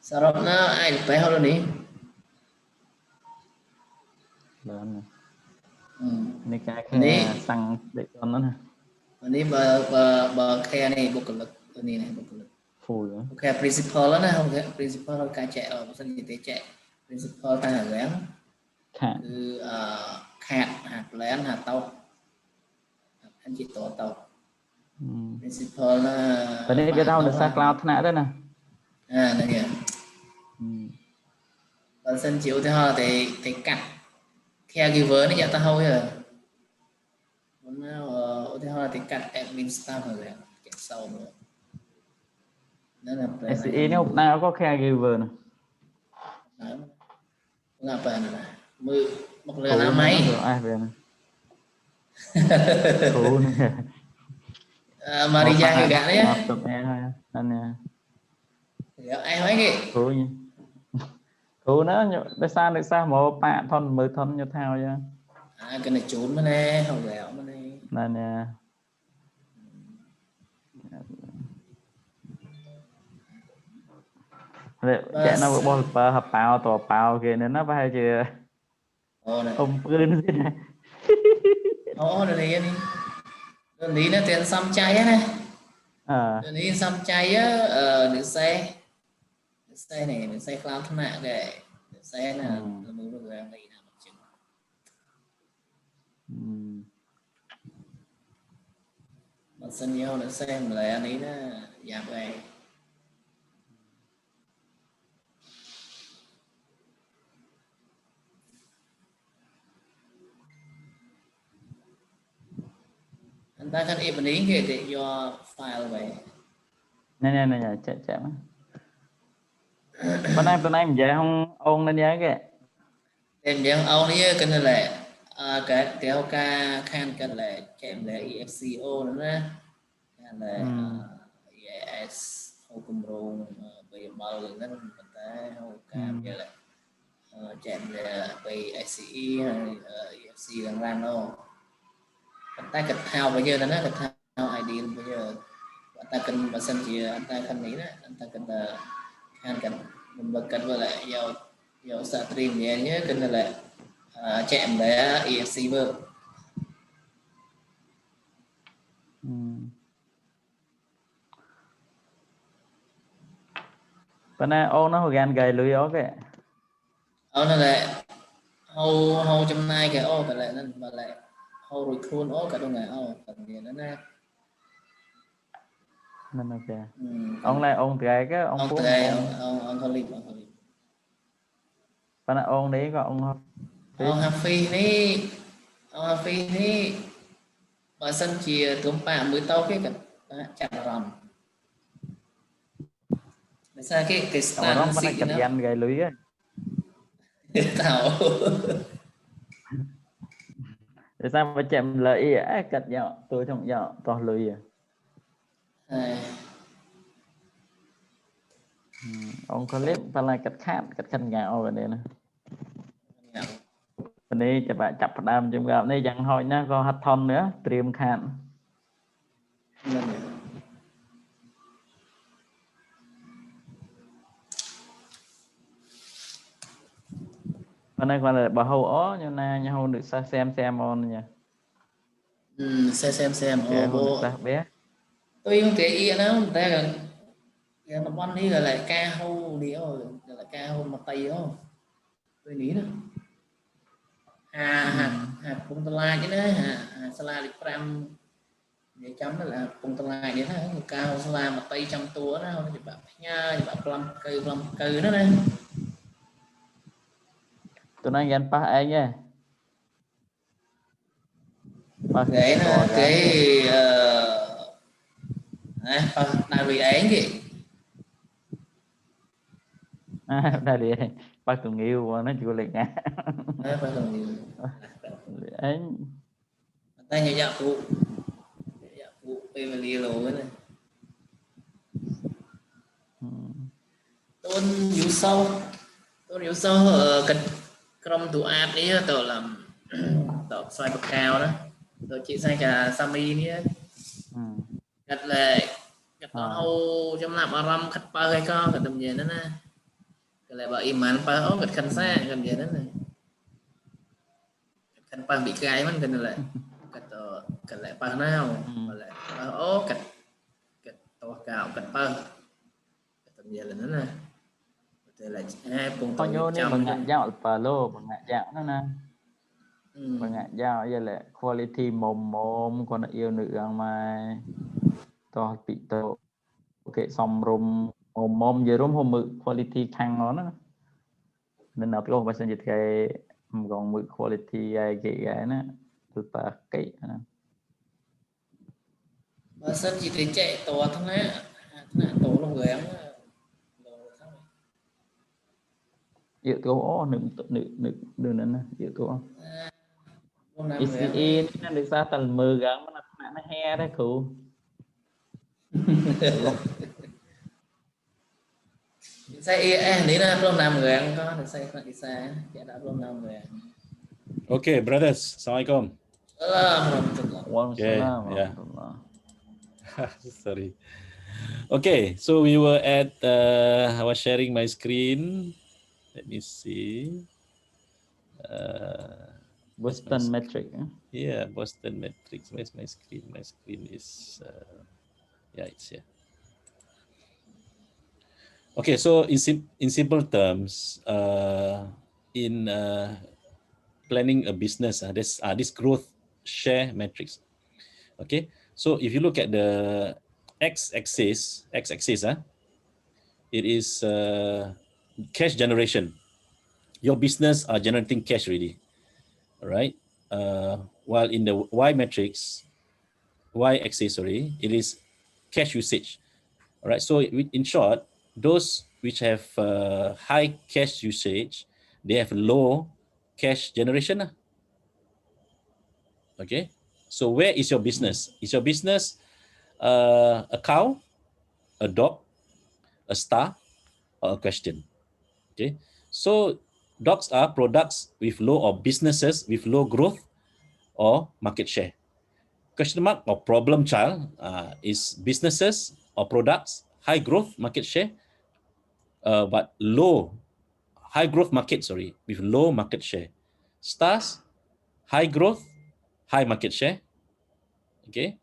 sau đó nó ai được phải hơn rồi đi
lớn này cái khe xăng để cho nó nè
bên này bờ khe này bộ lực bên này bộ lực
phù nữa
khe principal đó nè không khe principal nó cái chạy ở một sân gì chạy principal ta là gánคือhạt lén hạt tàu anh chị tổ tàu principal là
bên đây cái tàu được xa cloud thế nào đó nè
này kìa bản thân chịu theo họ thì cắt caregiver nó ta hôi rồi nó theo họ thì cắt admin staff rồi chạy sâu nữa nó là
SE nó hôm nào có caregiver nè
nó là này mưa một lần là mấy
ai về nè
Maria cái gã đấy á
anh nè
ai nói cái
thú chú nó để xa một bạn thon mới thon như thao chứ
cái này trốn mà nè hậu gạo mà nè
nè chạy nó bol hợp bào tổ bào kìa nên nó phải chưa không quên gì này
rồi đi nó tiền xăm chay á nè đi xăm chay á được xe này được xe cloud thằng nạ để xe là muốn được làm này nào chừng mà sân nhau nữa xem lại anh ấy nó giảm về anh ta cần ép anh ấy kể để do file về
nè chạy mà bữa nay mình về không ôn lên giá kìa
em dạng ôn ấy cần là cái kéo ca khan cần là chém là EFCO nữa nè là EIS hậu cùng rôn về bao lần đó mình ta hậu cam giờ là chém là về ICE hay EFC đang làm đâu ta cần thao bây giờ nó cần thao ID bây giờ ta cần mà xem gì anh ta cần nghĩ đó anh ta cần là khan cần mình bật cần với lại do stream nhé nhớ cần là chạm để EFC vợ
bữa nay ôn nó gan gầy lưỡi ó kìa
nó là hầu trong nay cái cái lại nên mà lại hầu rồi khuôn cả trong ngày phần gì nữa nè
nên ok ông này ông cái
ông không linh
bữa nay ôn đấy có ông
Happy ní mà sân chia tụm bạn mới tao cái chặt rầm để sao cái stand
xịn nó gan gầy lưỡi á
tao
để sao phải chạm lợi á cật nhỏ tôi trong nhỏ to lưỡi ông clip phải là cật khăn ngạo rồi đây nè bên đây chụp bạn chập đam trong gặp đây chẳng hỏi nha có hạt thon nữa stream khăn hôm nay còn là bà hầu ó như na nhà hầu được xem on nha
xem
bé
tôi không thể ý nó ta là nó bắn đi gọi là ca hô đi rồi gọi là ca hô mặt tây đó tôi nghĩ đó hạt cùng tương lai chứ đấy sala đi pram để chấm đó là cùng tương lai để thấy người cao sala mặt tây trong tua đó không chụp bạn nha chụp bạn plum cừ đó đây
tụi nó gan pa ai nha
để nó cái đại vị án gì
đây đi ba tuần yêu nó chịu liền ngã anh
ta nhớ dạ phụ family luôn này tôn dụ sâu ở cần trong tụ app ấy tờ làm tờ xoay bậc cao đó rồi chị sang cả Sami nhé gạch là gạch nó hâu trong làm aram khách ba hay con gạch tầm gì đó nè cái lại bảo iman ba ó gạch khăn xa gần gì đó này khăn ba bị gai mất gần lại gạch lại ba nào mà lại ba ó gạch to cao gạch ba tầm gì là nó nè là hai cùng
con nhô nên bằng ngại dạo và lô bằng ngại dạo nó nè bằng ngại dạo vậy là quality mồm còn yêu nữ mà to bị tổ ok xong rùm mồm giờ rùm hôm mực quality thăng nó nên nào tôi không phải dịch cái còn mực quality cái nó từ ta cái
mà sân chỉ để chạy tổ thằng này tổ lòng người em
dự tố nữ nữa dự tố ICE nó được ra tầng 10 gắn nó he đấy cụ
Saya ni dah belum 6 orang kau, saya tidak belum 6 orang.
Okay, brothers. Assalamualaikum.
Alhamdulillah.
Waalaikumsalam
yeah.
warahmatullah.
Sorry. Okay, so we were at, I was sharing my screen. Let me see.
Boston metric.
Yeah, Boston Matrix. Where's my screen? My screen is, yeah, it's here. Okay, so in simple terms, in planning a business, there's this growth share matrix. Okay, so if you look at the x-axis, it is cash generation. Your business are generating cash already, all right? While in the y-axis, it is cash usage. All right. So in short, those which have high cash usage, they have low cash generation. Okay. So where is your business? Is your business a cow, a dog, a star, or a question? Okay. So dogs are products with low, or businesses with low growth or market share. Question mark or problem child is businesses or products, high growth market share, but high growth market, with low market share. Stars, high growth, high market share. Okay.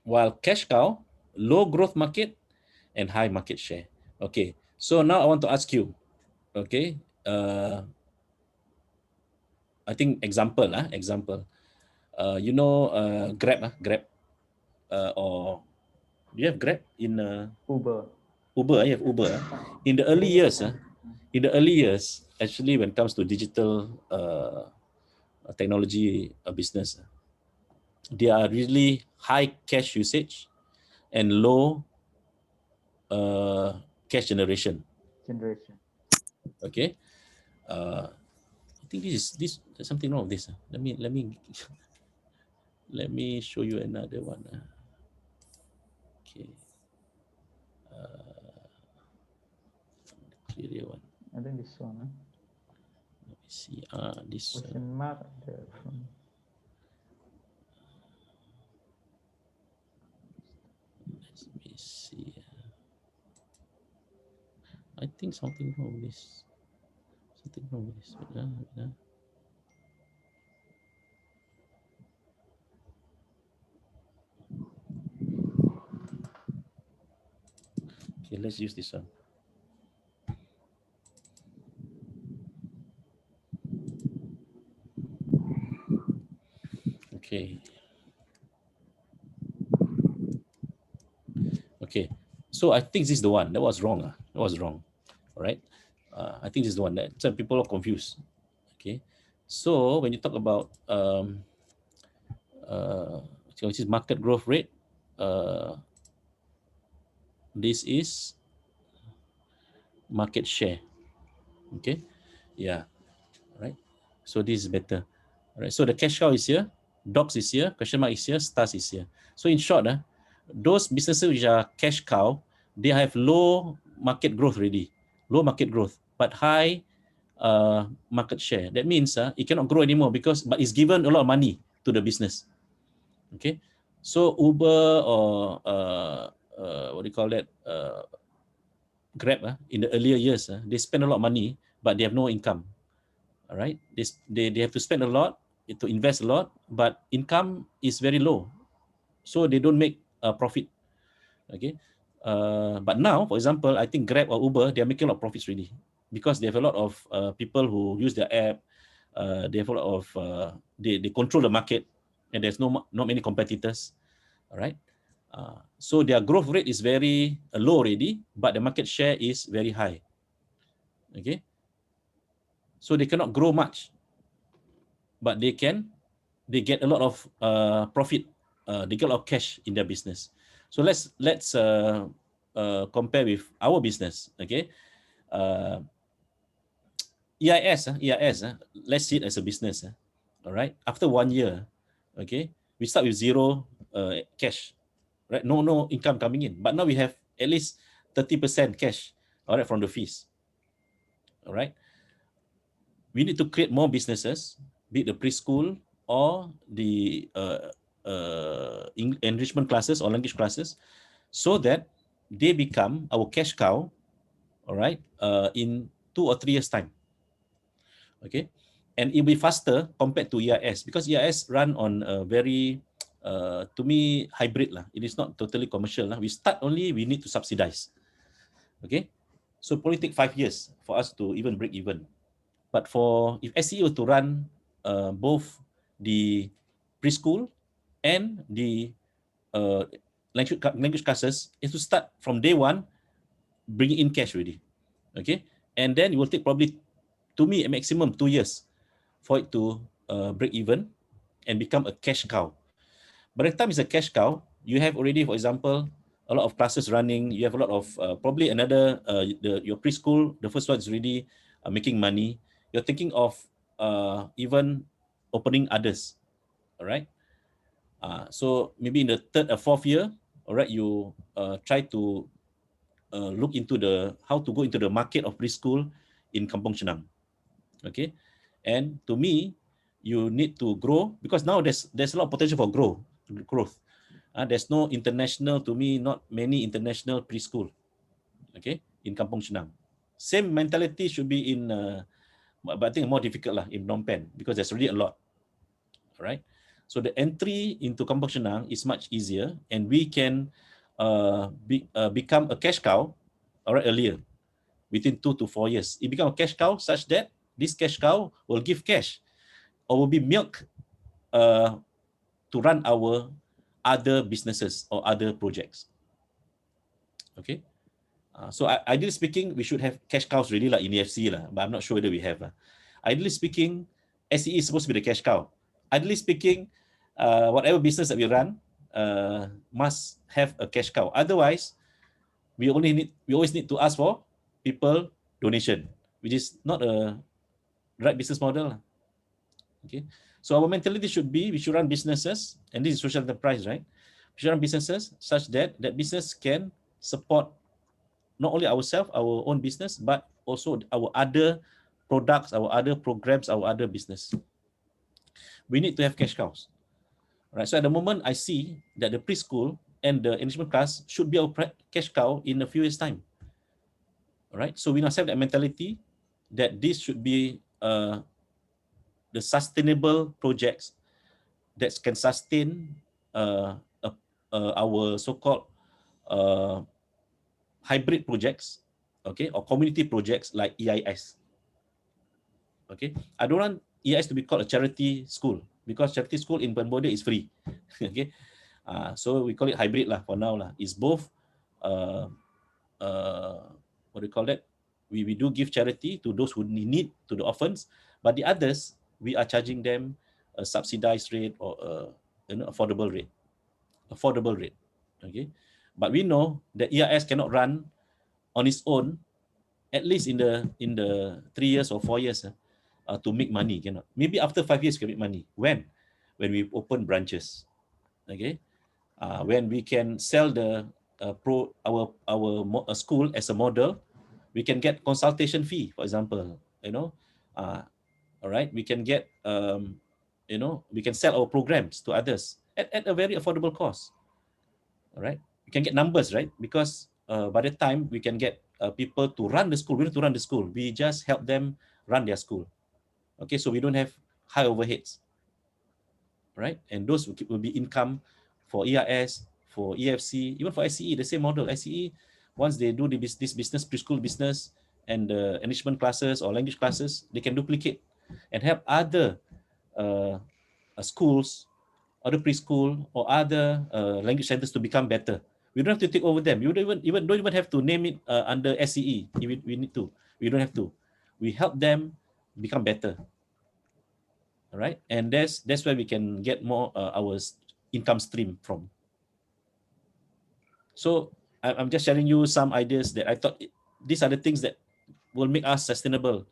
While cash cow, low growth market and high market share. Okay. So now I want to ask you, okay, I think example. Grab, or do you have Grab in
Uber.
Uber? I have Uber. In the early years, actually, when it comes to digital technology business, they are really high cash usage and low cash generation. Okay. I think there's something wrong with this. Let me show you another one. Okay. Clear one.
I think this one.
Let me see. This.
Question mark.
Let me see. I think something wrong with this. Okay, let's use this one. Okay. So I think this is the one. That was wrong. All right. I think this is the one that some people are confused. Okay. So when you talk about which is market growth rate, this is market share. Okay. Yeah. All right. So this is better. All right. So the cash cow is here, dogs is here, question mark is here, stars is here. So in short, those businesses which are cash cow, they have low market growth already, but high market share. That means it cannot grow anymore but it's given a lot of money to the business. Okay. So Uber or what do you call that? Grab in the earlier years, they spend a lot of money, but they have no income. All right. They have to spend a lot to invest a lot, but income is very low. So they don't make a profit. Okay. But now, for example, I think Grab or Uber, they are making a lot of profits really because they have a lot of people who use their app. They have a lot of, they control the market and there's not many competitors. All right. So their growth rate is very low already, but the market share is very high. Okay. So they cannot grow much, but they get a lot of profit. They get a lot of cash in their business. So let's compare with our business. Okay. EIS, let's see it as a business. All right. After 1 year, okay, we start with zero cash, right? No income coming in. But now we have at least 30% cash, all right, from the fees. All right. We need to create more businesses, be it the preschool or the enrichment classes or language classes, so that they become our cash cow, all right, in 2 or 3 years' time. Okay. And it'll be faster compared to EIS, because EIS run on a very, to me, hybrid lah. It is not totally commercial lah. We start only, we need to subsidize. Okay. So probably take 5 years for us to even break even. But for if SE were to run both the preschool and the language classes, is to start from day one, bring in cash already. Okay. And then it will take probably, to me, a maximum 2 years for it to break even and become a cash cow. By the time it's a cash cow, you have already, for example, a lot of classes running. You have a lot of probably another your preschool. The first one is already making money. You're thinking of even opening others. All right. So maybe in the 3rd or 4th year, all right, you try to look into how to go into the market of preschool in Kampong Chenang. Okay. And to me, you need to grow, because now there's a lot of potential for growth. There's no international, to me, not many international preschool, okay, in Kampong Chenang. Same mentality should be in, but I think more difficult lah in Phnom Penh, because there's already a lot. All right. So the entry into Kampong Chenang is much easier, and we can become a cash cow, all right, earlier, within 2 to 4 years. It become a cash cow such that this cash cow will give cash or will be milk to run our other businesses or other projects. Okay. So ideally speaking, we should have cash cows really like in EFC lah, but I'm not sure whether we have. Ideally speaking, SEE is supposed to be the cash cow. Ideally speaking, whatever business that we run must have a cash cow. Otherwise, we always need to ask for people donation, which is not a right business model. Okay. So our mentality should be, we should run businesses, and this is social enterprise, right? We should run businesses such that that business can support not only ourselves, our own business, but also our other products, our other programs, our other business. We need to have cash cows. Right. So at the moment, I see that the preschool and the enrichment class should be our cash cow in a few years' time. All right. So we must have that mentality that this should be the sustainable projects that can sustain our so-called hybrid projects, okay, or community projects like EIS. Okay, I don't want EIS to be called a charity school, because charity school in Cambodia is free. Okay, so we call it hybrid lah for now lah. It's both what do you call that? We do give charity to those who need, to the orphans, but the others we are charging them a subsidized rate or affordable rate. Okay, but we know that EIS cannot run on its own, at least in the 3 years or 4 years to make money. Cannot. Maybe after 5 years can make money. When we open branches. Okay, when we can sell the our school as a model, we can get consultation fee, for example. All right, we can get we can sell our programs to others at a very affordable cost. All right, we can get numbers, right? Because by the time we can get people to run the school, we don't have to run the school. We just help them run their school. Okay, so we don't have high overheads, right? And those will be income for EIS, for EFC, even for SCE, the same model. SCE, once they do this business, preschool business, and the enrichment classes or language classes, they can duplicate and help other schools, other preschool, or other language centers to become better. We don't have to take over them. You don't even have to name it under SCE if we need to. We don't have to. We help them become better. All right, and that's where we can get more our income stream from. So I'm just sharing you some ideas that I thought these are the things that will make us sustainable.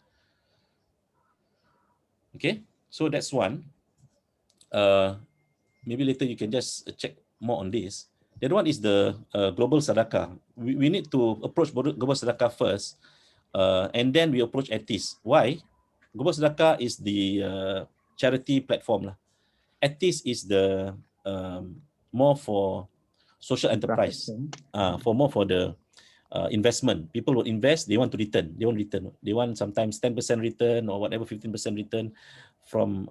Okay, so that's one. Maybe later you can just check more on this. The other one is the global sedekah. We need to approach global sedekah first, and then we approach ETIS. Why? Global sedekah is the charity platform lah. ETIS is the more for social enterprise, for the investment. People will invest, they want to return. They want return. They want sometimes 10% return or whatever, 15% return from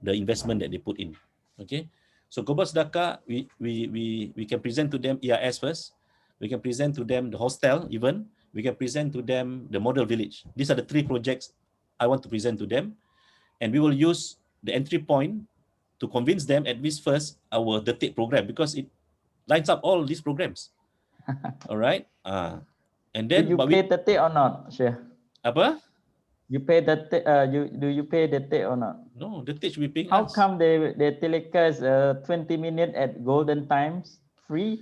the investment that they put in. Okay. So global sedekah, we can present to them EIS first. We can present to them the hostel even. We can present to them the model village. These are the 3 projects I want to present to them. And we will use the entry point to convince them at least first our detik program, because it lines up all these programs. All right. And then
Did you pay detik or not, Sheikh?
Apa?
You pay detik, do you pay detik or not?
No, detik should be paying
How
us.
come they telecast 20 minutes at golden times free?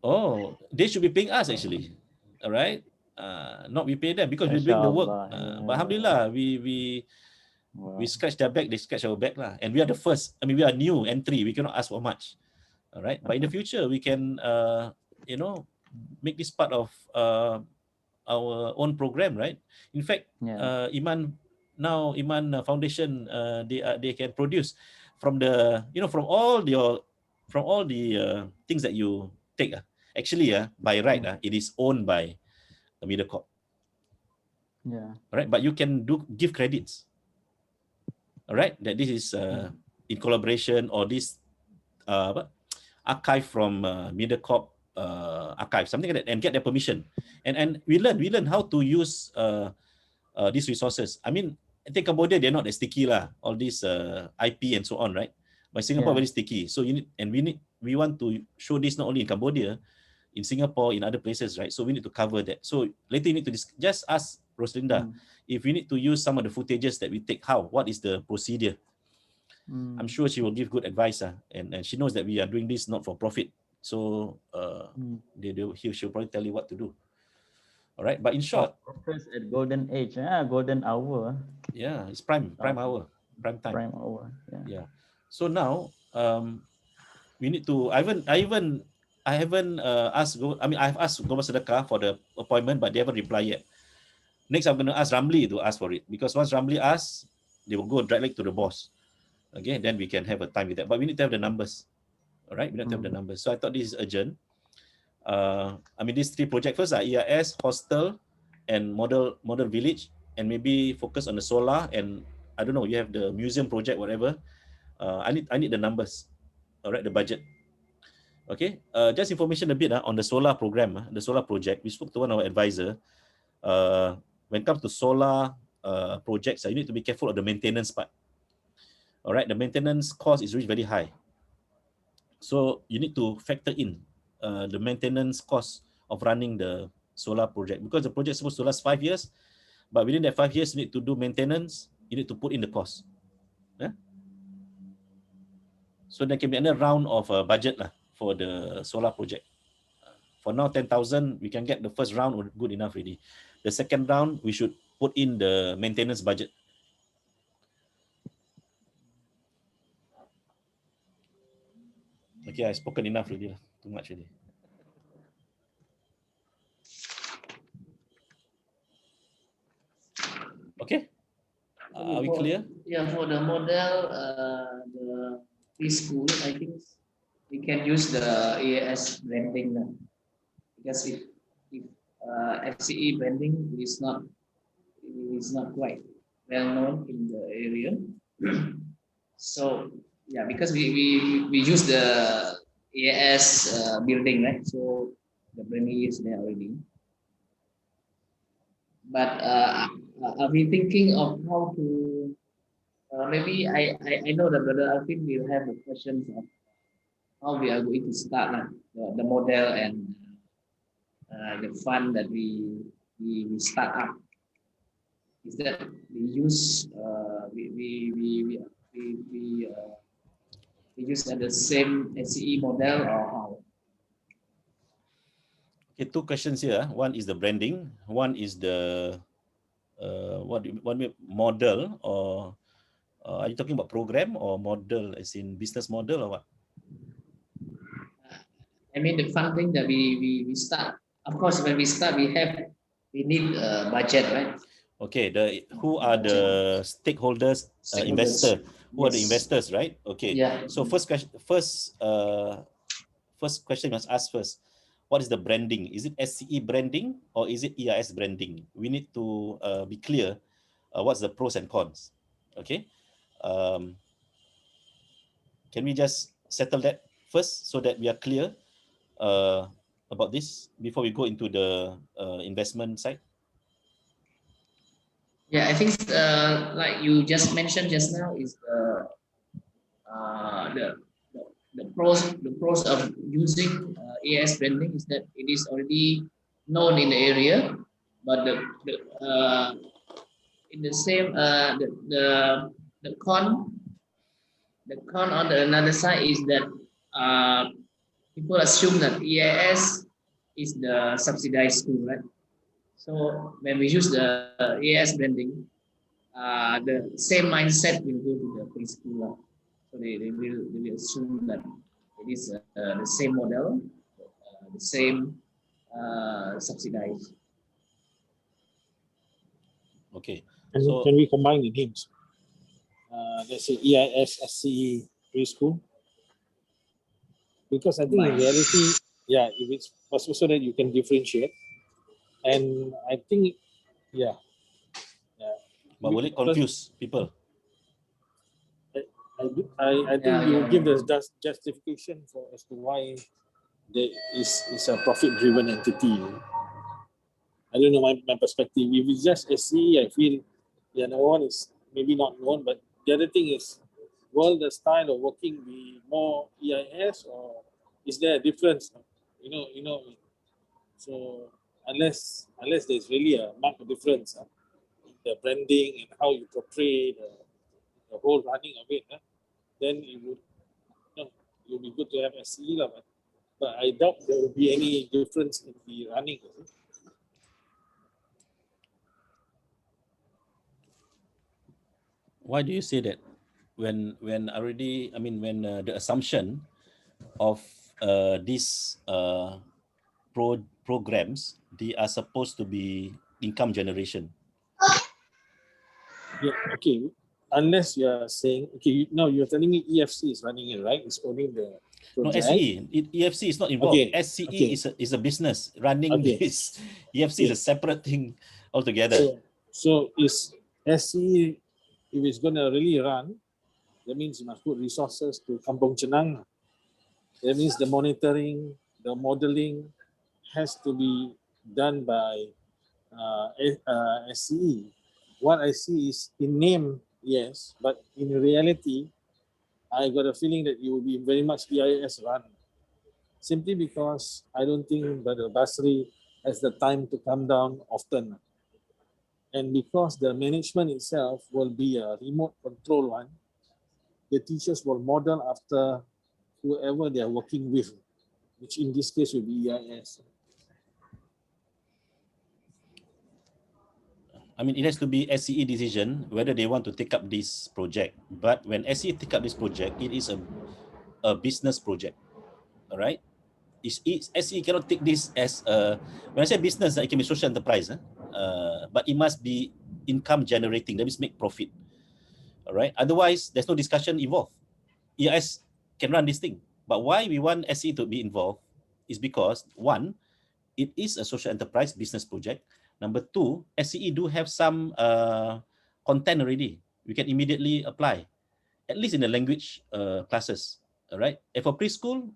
Oh, they should be paying us actually. All right. Not we pay them because we're doing the work. But alhamdulillah, we scratch their back, they scratch our back lah. And we are the first. I mean, we are new entry. We cannot ask for much. All right. But in the future, we can, make this part of our own program, right? In fact, Iman Foundation, they can produce from the from all the things that you take. Actually, by right, it is owned by Mediacorp.
Yeah.
All right, but you can give credits. All right, that this is in collaboration, or this archive from Mediacorp archive, something like that, and get their permission. And we learn how to use these resources. I mean, I think Cambodia, they're not as sticky lah. All these IP and so on, right? But Singapore very sticky. So we want to show this not only in Cambodia, in Singapore, in other places, right? So we need to cover that. So later you need to just ask Roslinda if we need to use some of the footages that we take. What is the procedure? I'm sure she will give good advice, and she knows that we are doing this not for profit. So she'll probably tell you what to do. All right, but in short,
first at golden age, golden hour.
Yeah, it's prime hour, prime time.
Prime hour.
Yeah. So now we need to. I haven't asked. I've asked Global Sedekah for the appointment, but they haven't replied yet. Next, I'm going to ask Ramli to ask for it, because once Ramli asks, they will go directly to the boss. Okay, then we can have a time with that. But we need to have the numbers. All right, we need to have the numbers. So I thought this is urgent. These 3 projects first are EIS, hostel, and model village, and maybe focus on the solar, and I don't know, you have the museum project, whatever. I need the numbers. All right, the budget. Okay, just information a bit on the solar program, the solar project. We spoke to one of our advisor. When it comes to solar projects, you need to be careful of the maintenance part. All right, the maintenance cost is really very high. So you need to factor in the maintenance cost of running the solar project, because the project is supposed to last 5 years, but within that 5 years, you need to do maintenance. You need to put in the cost. So there can be another round of budget for the solar project. For now, 10,000, we can get the first round good enough already. The second round, we should put in the maintenance budget. Okay, I've spoken enough already. Too much already. Okay. Are we clear?
Yeah, for the model, the preschool, I think we can use the EIS branding now. Because if FCE branding is not quite well known in the area. So yeah, because we use the EIS building, right? So the branding is there already. But are we thinking of how to? Maybe I know that Brother Alvin will have the questions of how we are going to start the model and the fund that we start up. Is that we use we use the same SCE model, or how?
Okay, 2 questions here. One is the branding. One is the model, or are you talking about program or model as in business model or what?
I mean the funding that we start. Of course, when we start, we need a budget, right?
Okay, who are the stakeholders,
Stakeholders.
investor? Who are the
Yes.
investors, right? Okay.
Yeah.
So first question you must ask first. What is the branding? Is it SCE branding or is it EIS branding? We need to be clear what's the pros and cons. Okay. Um, can we just settle that first so that we are clear about this before we go into the investment side?
Yeah, I think like you just mentioned just now is the pros of using EIS branding is that it is already known in the area, but in the same the con on the another side is that people assume that EIS is the subsidized school, right? So when we use the EIS branding, the same mindset will go to the preschool. So they will assume that it is the same model, the same subsidized.
Okay.
And
So
can we combine the names? Let's say EIS SCE preschool. Because I think in reality, yeah, if it's possible so that you can differentiate. And I think, yeah.
but will it confuse people?
I think you give the justification for as to why there is a profit-driven entity. I don't know my perspective. If it's just SCE, I feel the other one is maybe not known, but the other thing is, will the style of working be more EIS or is there a difference? You know. So unless there's really a marked difference in the branding and how you portray the whole running of it, then it would it would be good to have SCE, but I doubt there will be any difference in the running.
Why do you say that? When already, I mean, when the assumption of these programs, they are supposed to be income generation.
Yeah, okay. Unless you are saying, okay, now you're telling me EFC is running it, right? It's owning the project.
No, SCE. EFC is not involved.
Okay.
SCE is a business running this. EFC is a separate thing altogether.
So is SCE, if it's going to really run, that means you must put resources to Kampong Chenang. That means the monitoring, the modeling has to be done by SCE. What I see is in name, yes, but in reality, I got a feeling that you will be very much EIS run. Simply because I don't think Brother Basri has the time to come down often. And because the management itself will be a remote control one, the teachers will model after whoever they are working with, which in this case will be EIS.
I mean, it has to be SCE decision whether they want to take up this project. But when SCE take up this project, it is a business project. All right? SCE cannot take this as when I say business, it can be social enterprise, but it must be income generating. That means make profit. All right. Otherwise, there's no discussion involved. EIS can run this thing. But why we want SCE to be involved is because one, it is a social enterprise business project. Number two, SCE do have some content already. We can immediately apply, at least in the language classes. All right. And for preschool,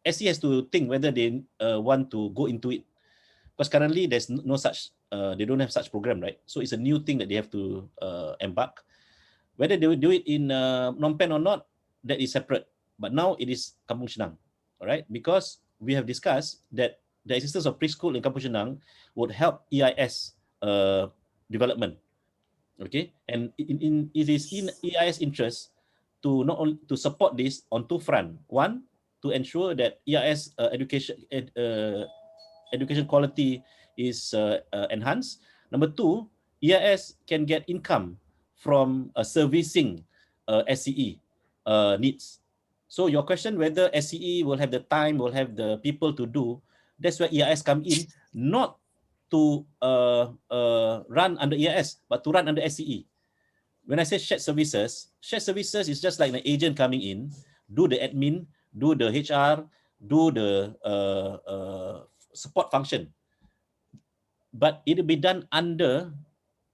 SCE has to think whether they want to go into it, because currently there's no such, they don't have such program, right? So it's a new thing that they have to embark. Whether they will do it in Phnom Penh or not, that is separate. But now it is Kampong Chenang, all right? Because we have discussed that the existence of preschool in Kampong Chenang would help EIS development, okay? And it is in EIS interest to not only to support this on two fronts. One, to ensure that EIS education quality is enhanced. Number two, EIS can get income from servicing SCE needs. So your question whether SCE will have the time, will have the people to do, that's where EIS come in, not to run under EIS, but to run under SCE. When I say shared services is just like an agent coming in, do the admin, do the HR, do the support function. But it will be done under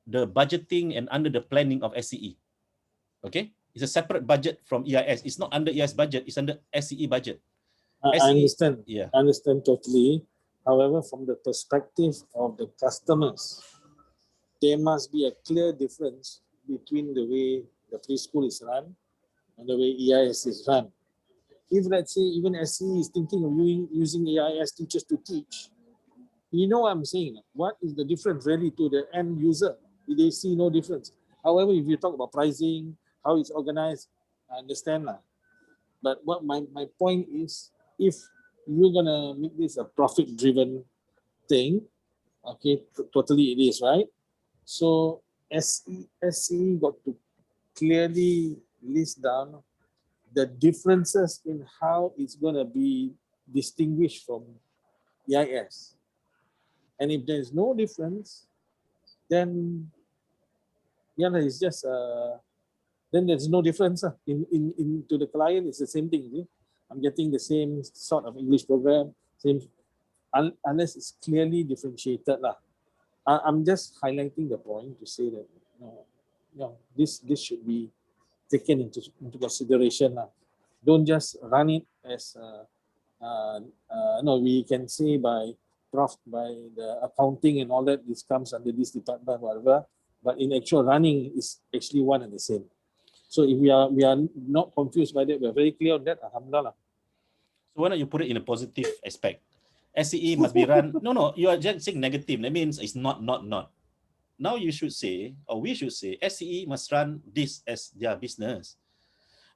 the budgeting and under the planning of SCE. Okay? It's a separate budget from EIS. It's not under EIS budget, it's under SCE budget.
I
SCE,
understand.
yeah.
I understand totally. However, from the perspective of the customers, there must be a clear difference between the way the preschool is run and the way EIS is run. If let's say even SCE is thinking of using EIS teachers to teach, you know what I'm saying? What is the difference really to the end user? They see no difference. However, if you talk about pricing, how it's organized, I understand that. But what my point is, if you're gonna make this a profit-driven thing, okay, totally it is, right? So SCE got to clearly list down the differences in how it's gonna be distinguished from EIS. And if there's no difference, then yeah, it's just then there's no difference in to the client. It's the same thing. See? I'm getting the same sort of English program, same unless it's clearly differentiated lah. I'm just highlighting the point to say that this should be taken into consideration lah. Don't just run it as no, we can say by the accounting and all that, this comes under this department, whatever. But in actual running, is actually one and the same. So if we are not confused by that, we are very clear on that. Alhamdulillah.
So why not you put it in a positive aspect? SCE must be run. No, you are just saying negative. That means it's not. Now you should say, or we should say, SCE must run this as their business.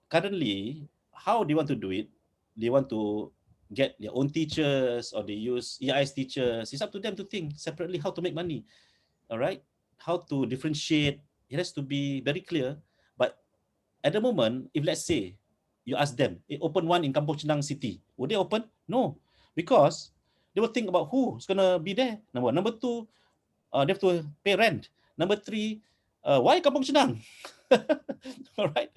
Currently, how they want to do it? They want to get their own teachers or they use EIS teachers. It's up to them to think separately how to make money. All right? How to differentiate. It has to be very clear. But at the moment, if let's say you ask them, open one in Kampung Chenang City, would they open? No, because they will think about who's going to be there. Number two, they have to pay rent. Number three, why Kampung Chenang? All right.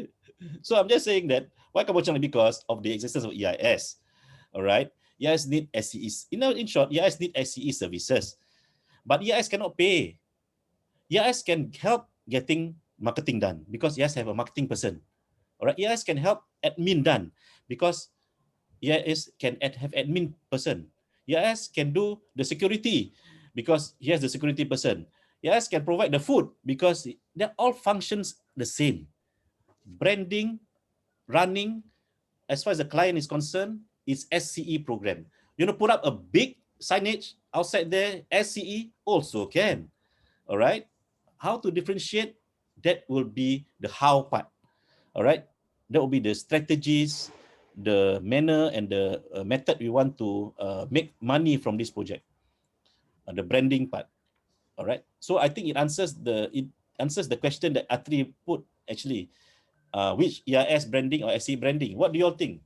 So I'm just saying that why Kampung Chenang? Because of the existence of EIS. All right. EIS need SCE. In short, EIS need SCE services. But EIS cannot pay. EIS can help getting marketing done because EIS have a marketing person. All right. EIS can help admin done because EIS can have admin person. EIS can do the security because he has the security person. EIS can provide the food because they all functions the same. Branding, running, as far as the client is concerned, it's SCE program. You know, put up a big signage outside there, SCE also can. All right. How to differentiate? That will be the how part. All right. That will be the strategies, the manner, and the method we want to make money from this project. The branding part. All right. So I think it answers the question that Atri put actually. Which EIS branding or SCE branding? What do you all think?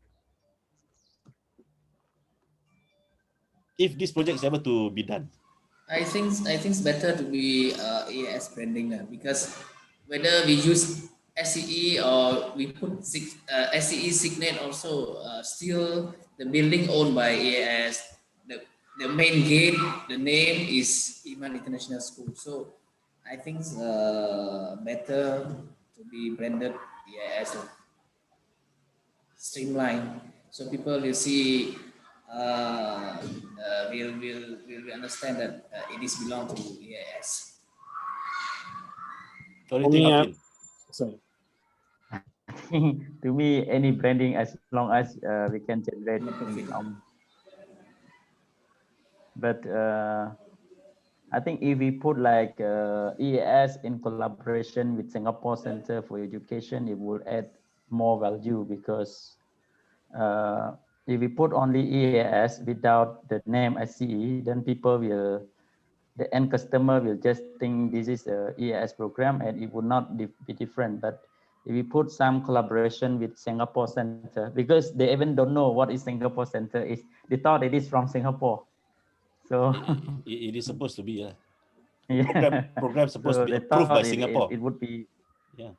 If this project is able to be done,
I think it's better to be EIS branding because whether we use SCE or we put SCE Signet also, still the building owned by EIS. The main gate, the name is Iman International School. So I think it's better to be branded EIS, streamline, so people will see, will understand that it is belong to EIS.
what do you think, Alvin?
Sorry.
To me, any branding as long as we can generate income. But I think if we put like EIS in collaboration with Singapore Center for Education, it will add more value because if we put only EIS without the name SCE, then the end customer will just think this is a EIS program and it would not be different. But we put some collaboration with Singapore Center, because they even don't know what is Singapore Center is. They thought it is from Singapore. So
It is supposed to be
yeah.
program supposed to
So
be
they
approved by
thought
Singapore.
it would be.
Yeah.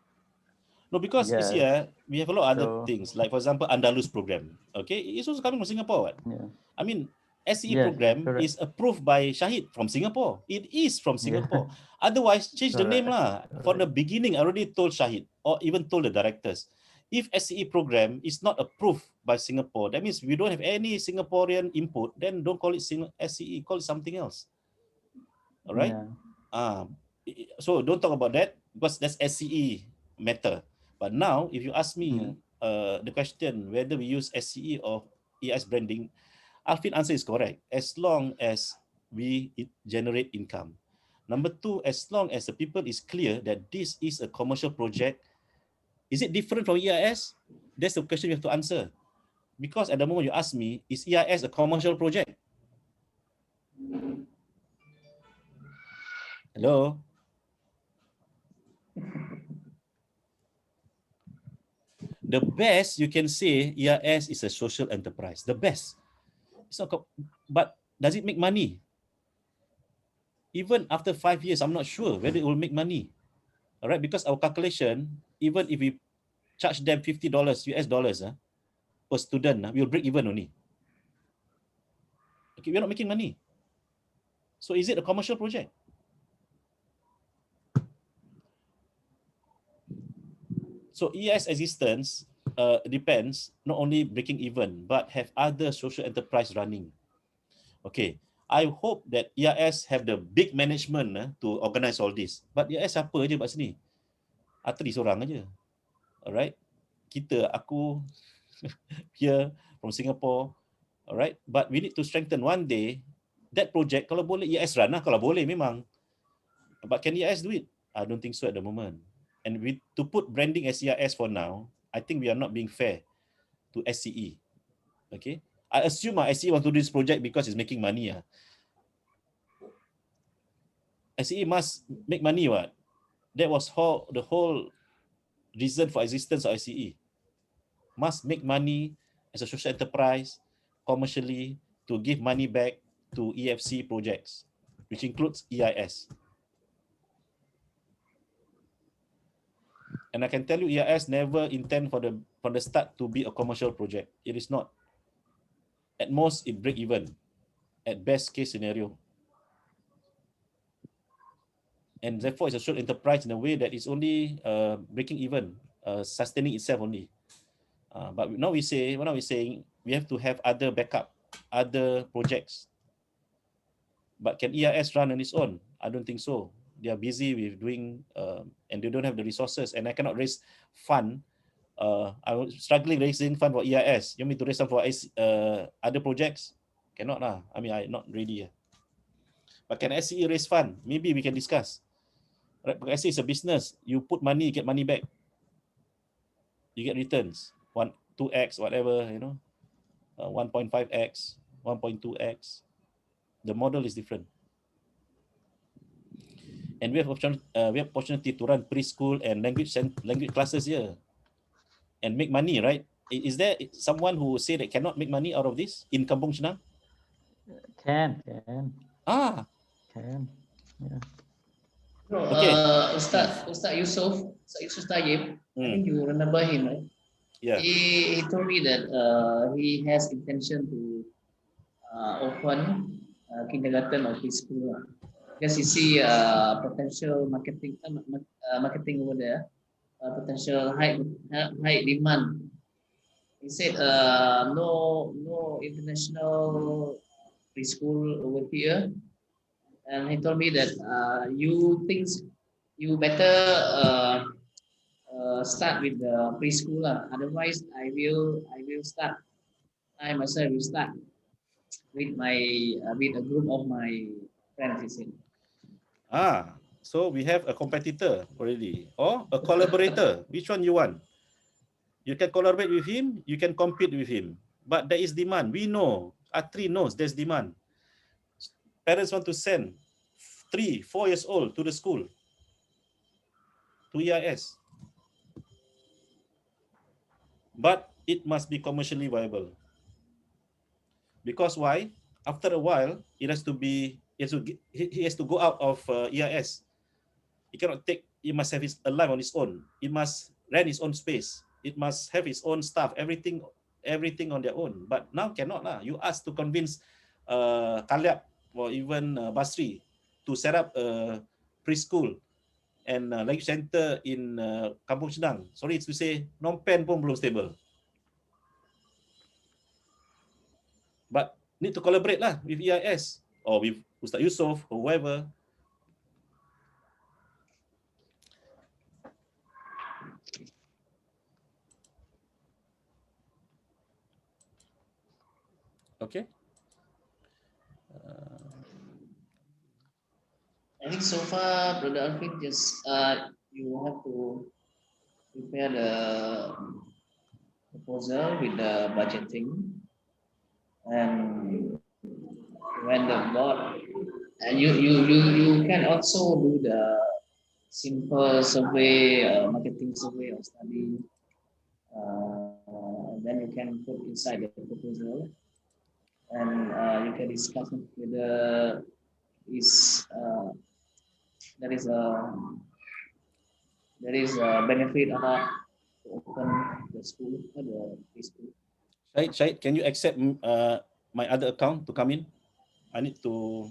No, because you see,
Yes.
we have a lot of other
So
things, like for example, Andalus program. Okay, it's also coming from Singapore. What?
yeah.
I mean, SCE
Yes,
program
correct.
is approved by Shahid from Singapore. It is from
Yeah.
Singapore. Otherwise, change the name
Correct.
lah. From the beginning, I already told Shahid, or even told the directors, if SCE program is not approved by Singapore, that means we don't have any Singaporean input, then don't call it SCE, call it something else. All right?
Yeah.
So don't talk about that, because that's SCE matter. But now, if you ask me the question whether we use SCE or EIS branding, Alvin answer is correct. As long as we generate income. Number two, as long as the people is clear that this is a commercial project. Is it different from EIS? That's the question you have to answer. Because at the moment you ask me, is EIS a commercial project? Hello? The best you can say EIS is a social enterprise. The best. It's not, but does it make money? Even after 5 years, I'm not sure whether it will make money. All right, because our calculation, even if we charge them $50 US dollars per student, we will break even only. Okay, we're not making money. So is it a commercial project? So EIS existence depends not only breaking even, but have other social enterprise running. Okay, I hope that EIS have the big management to organize all this. But EIS apa je kat sini? Atri seorang aja. Alright, aku here from Singapore. Alright, but we need to strengthen one day that project. Kalau boleh EIS run lah, kalau boleh memang. But can EIS do it? I don't think so at the moment. And to put branding as EIS for now, I think we are not being fair to SCE. Okay, I assume SCE want to do this project because it's making money. SCE must make money, what? That was the whole reason for existence of SCE. Must make money as a social enterprise, commercially, to give money back to EFC projects, which includes EIS. And I can tell you, EIS never intend from the start to be a commercial project. It is not. At most, it break even. At best case scenario. And therefore, it's a social enterprise in a way that it's only breaking even, sustaining itself only. But now we're saying we have to have other backup, other projects. But can EIS run on its own? I don't think so. They are busy with doing, and they don't have the resources. And I cannot raise fund. I was struggling raising fund for EIS. You want me to raise some for other projects? Cannot lah. I mean, I'm not ready. But can SCE raise fund? Maybe we can discuss. Right? Because SCE is a business. You put money, you get money back. You get returns. 2x, whatever, 1.5x, 1.2x. The model is different. And we have opportunity to run preschool and language classes here and make money, right? Is there someone who say that cannot make money out of this in Kampung Chenang?
Can. Can. Yeah.
No,
Okay.
Ustaz Yusuf Tayyib, I think you remember him, right?
Yeah.
He told me that he has intention to open kindergarten or preschool because he see potential marketing over there, potential high demand. He said no international preschool over here, and he told me that you better start with the preschool. Otherwise, I will start. I myself will start with a group of my friends. He said.
So we have a competitor already or a collaborator. Which one you want? You can collaborate with him, you can compete with him. But there is demand. We know, Atri knows there's demand. Parents want to send 3-4 years old to the school, to EIS. but it must be commercially viable. Because why? After a while, it has to be, he has to go out of EIS. It cannot take, it must have a life on its own. It must rent its own space. It must have its own staff, everything on their own. But now cannot lah. You ask to convince Kaliap or even Basri to set up a preschool and language center in Kampung Chenang. Sorry to say, Phnom Penh pun belum stable. But need to collaborate lah with EIS or with Ustaz Yusof or whoever. Okay.
I think so far, Brother Alvin, just you have to prepare the proposal with the budgeting, and when the board, and you can also do the simple survey, marketing survey or study. Then you can put inside the proposal, and you can discuss whether there is a benefit or not to open the school or the preschool.
Syed, can you accept my other account to come in? I need to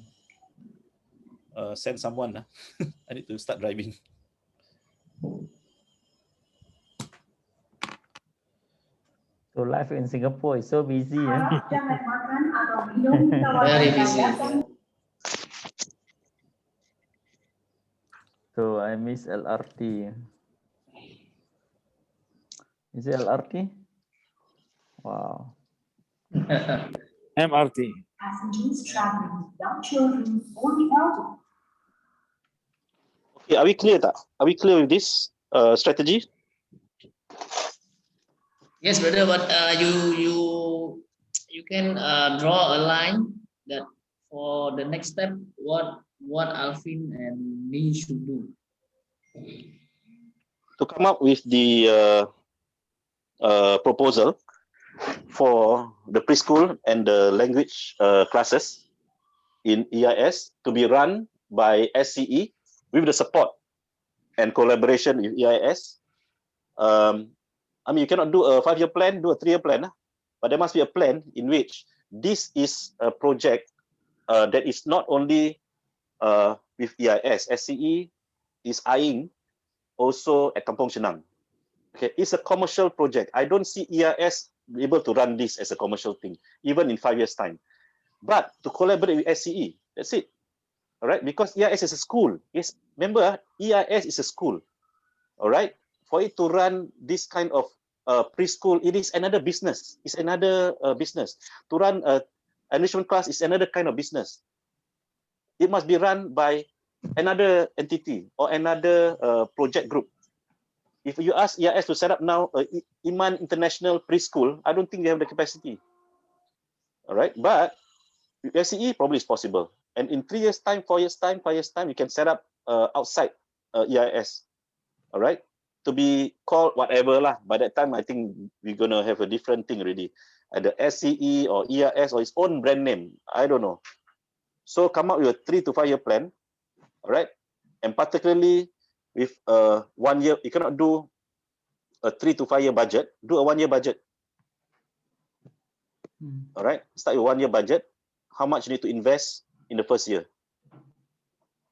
send someone. I need to start driving.
So life in Singapore is so busy.
Very busy.
So I miss LRT. Is it LRT? Wow.
MRT.
Passengers traveling with young children or the elderly.
Okay, are we clear? Are we clear with this strategy?
Yes, brother, but you can draw a line that for the next step, what Alvin and me should do.
To come up with the proposal for the preschool and the language classes in EIS to be run by SCE with the support and collaboration with EIS. I mean, you cannot do a 5-year plan, do a 3-year plan, but there must be a plan in which this is a project that is not only with EIS. SCE is eyeing also at Kampung Chenang. Okay, it's a commercial project. I don't see EIS be able to run this as a commercial thing, even in 5 years' time. But to collaborate with SCE, that's it. All right, because EIS is a school. Yes, remember, EIS is a school. All right, for it to run this kind of preschool, it is another business. It's another business. To run an enrichment class is another kind of business. It must be run by another entity or another project group. If you ask EIS to set up now Iman International Preschool, I don't think they have the capacity. All right, but with SCE probably is possible. And in 3 years' time, 4 years' time, 5 years' time, you can set up outside EIS. All right, to be called whatever lah. By that time, I think we're gonna have a different thing already. Either SCE or EIS or its own brand name. I don't know. So come up with a 3 to 5 year plan. All right, and particularly with 1 year, you cannot do a 3 to 5 year budget. Do a 1 year budget. All right, start with 1 year budget. How much you need to invest in the first year?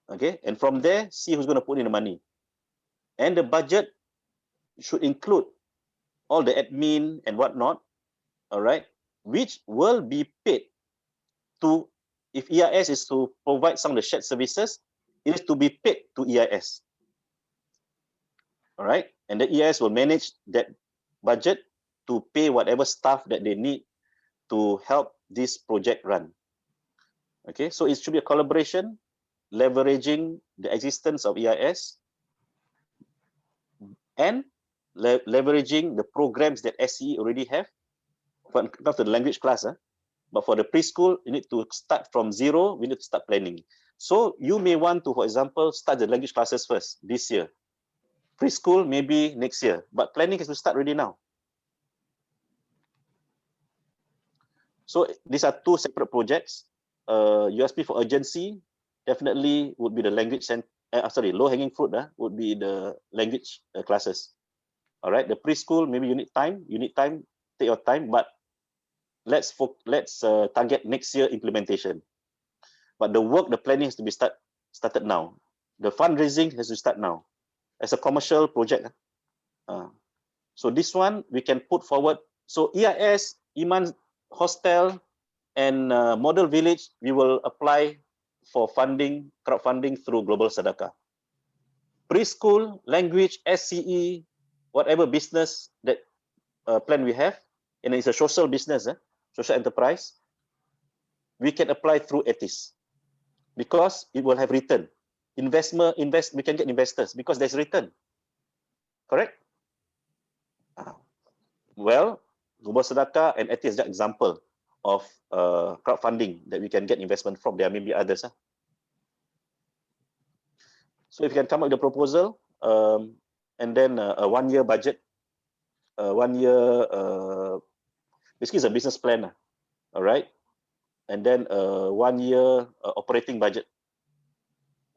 Okay, and from there, see who's going to put in the money. And the budget should include all the admin and whatnot. All right, which will be paid to, if EIS is to provide some of the shared services, it is to be paid to EIS. All right, and the EIS will manage that budget to pay whatever staff that they need to help this project run. Okay, so it should be a collaboration, leveraging the existence of EIS and leveraging the programs that SCE already have. Not the language class, but for the preschool, you need to start from zero. We need to start planning. So you may want to, for example, start the language classes first this year. Preschool maybe next year, but planning has to start already now. So these are two separate projects. USP for urgency definitely would be the language and low hanging fruit would be the language classes. All right, the preschool, maybe you need time, take your time, but let's target next year implementation. But the work, the planning has to be started now. The fundraising has to start now as a commercial project. So this one we can put forward. So EIS, Iman Hostel, and Model Village, we will apply for funding, crowdfunding through Global Sedekah. Preschool, language, SCE, whatever business that plan we have, and it's a social business, social enterprise, we can apply through ETIS because it will have return. We can get investors because there's return. Correct? Well, Global Sedekah and ETIS is an example of crowdfunding that we can get investment from. There may be others. So if you can come up with a proposal, and then a 1 year budget, 1 year, basically it's a business plan, all right? And then 1 year operating budget,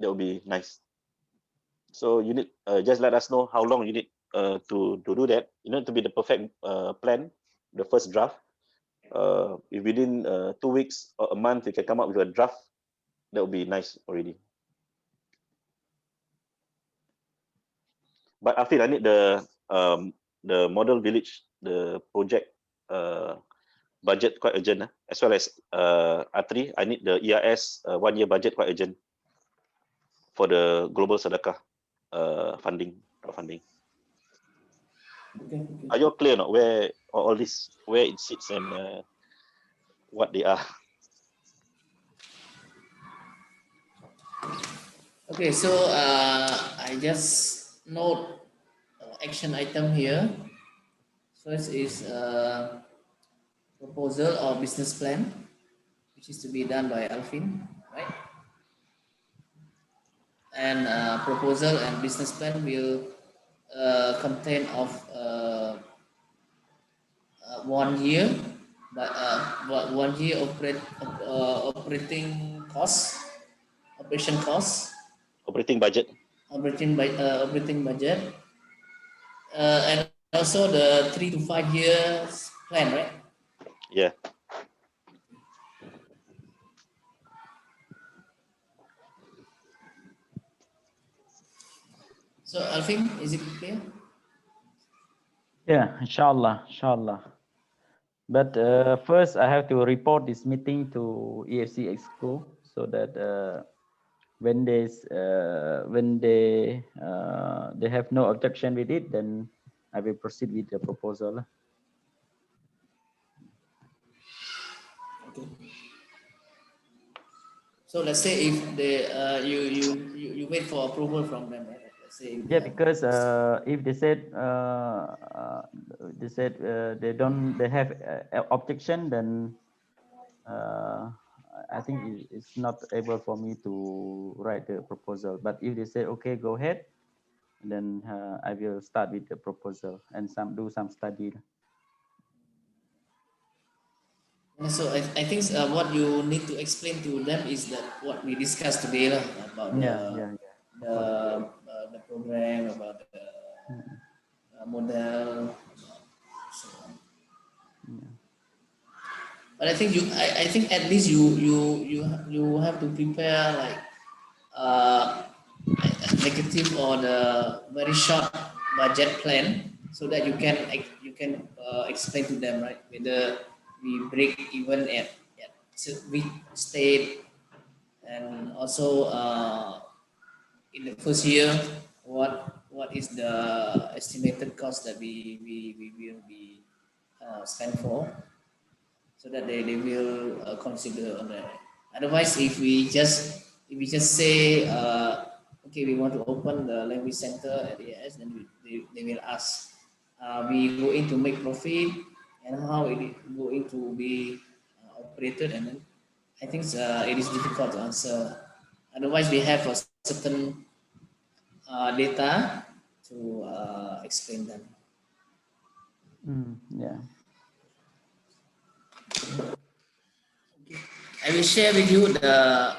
that would be nice. So you need, just let us know how long you need to do that. You know, to be the perfect plan, the first draft. If within 2 weeks or a month, you can come up with a draft, that would be nice already. But Afid, I need the model village, the project budget quite urgent, as well as Atri. I need the EIS 1 year budget quite urgent for the Global Sedekah funding.
Okay.
Are you clear not where all this, where it sits and what they are?
Okay, so I just note action item here. First is proposal or business plan, which is to be done by Alvin, right? And proposal and business plan will contain of 1 year, but 1 year operating costs, operation costs,
Operating budget.
operating budget, and also the 3 to 5 years plan, right?
Yeah.
So Alvin, is it clear?
Yeah, inshallah. But first, I have to report this meeting to EFC Exco so that when they have no objection with it, then I will proceed with the proposal.
Okay. So let's say if they you wait for approval from them, right? Let's say
Yeah, because if they said they have objection, then I think it's not able for me to write the proposal. But if they say okay, go ahead, then I will start with the proposal and do some study.
And so I think what you need to explain to them is that what we discussed today about the program, about the model, so on. But I think I think at least you have to prepare like negative or the very short budget plan so that you can explain to them, right, whether we break even at which state, and also in the first year what is the estimated cost that we will be spent for, so that they will consider on that. Otherwise, if we just say okay, we want to open the language center at EIS, then they will ask, we going to make profit and how it is going to be operated, and then I think it is difficult to answer. Otherwise, we have a certain data to explain them.
Yeah.
I will share with you the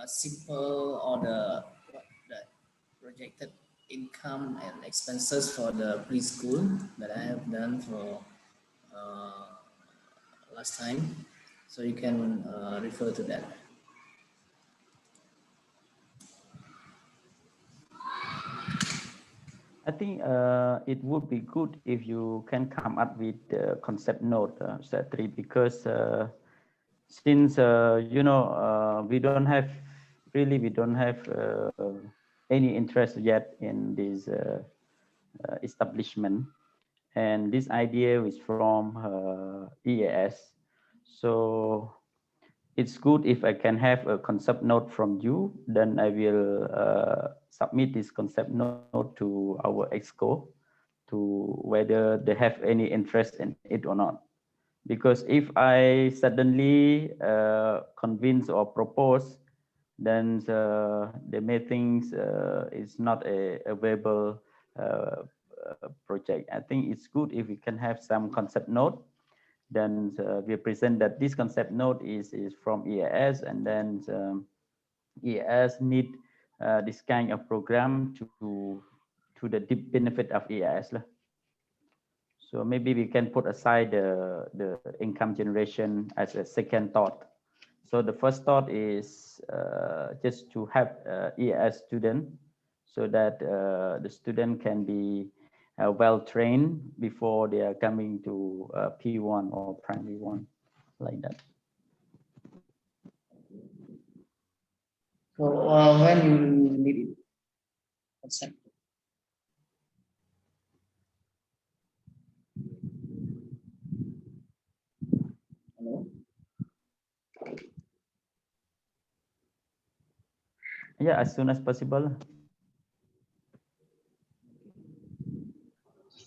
simple or the projected income and expenses for the preschool that I have done for last time, so you can refer to that.
I think it would be good if you can come up with the concept note, Step 3, because since we don't have any interest yet in this establishment, and this idea is from EIS, so it's good if I can have a concept note from you. Then I will submit this concept note to our EXCO to whether they have any interest in it or not. Because if I suddenly convince or propose, then they may think it's not a viable project. I think it's good if we can have some concept note. Then we present that this concept note is from EIS, and then EIS need this kind of program to the deep benefit of EIS. So maybe we can put aside the income generation as a second thought. So the first thought is just to have EIS student, so that the student can be well trained before they are coming to P1 or primary 1, like that.
So when you need it, concept. Hello.
Yeah, as soon as possible.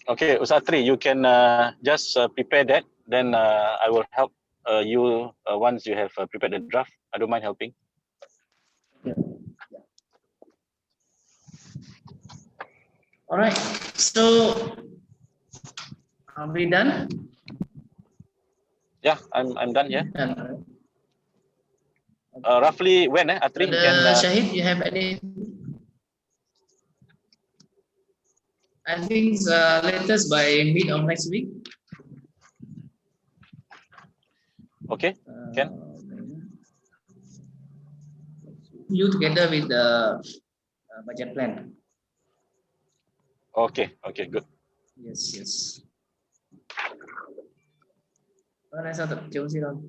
Okay, Usatri, you can just prepare that. Then I will help you once you have prepared the draft. I don't mind helping.
Yeah. All right. So are we done?
Yeah, I'm done here.
Done. Right?
Roughly when, Atri?
Shahid, you have any? I think latest by mid of next week.
Okay, can.
You together with the budget plan.
Okay, okay, good.
Yes, yes. Mana satu? Jom sih Ron.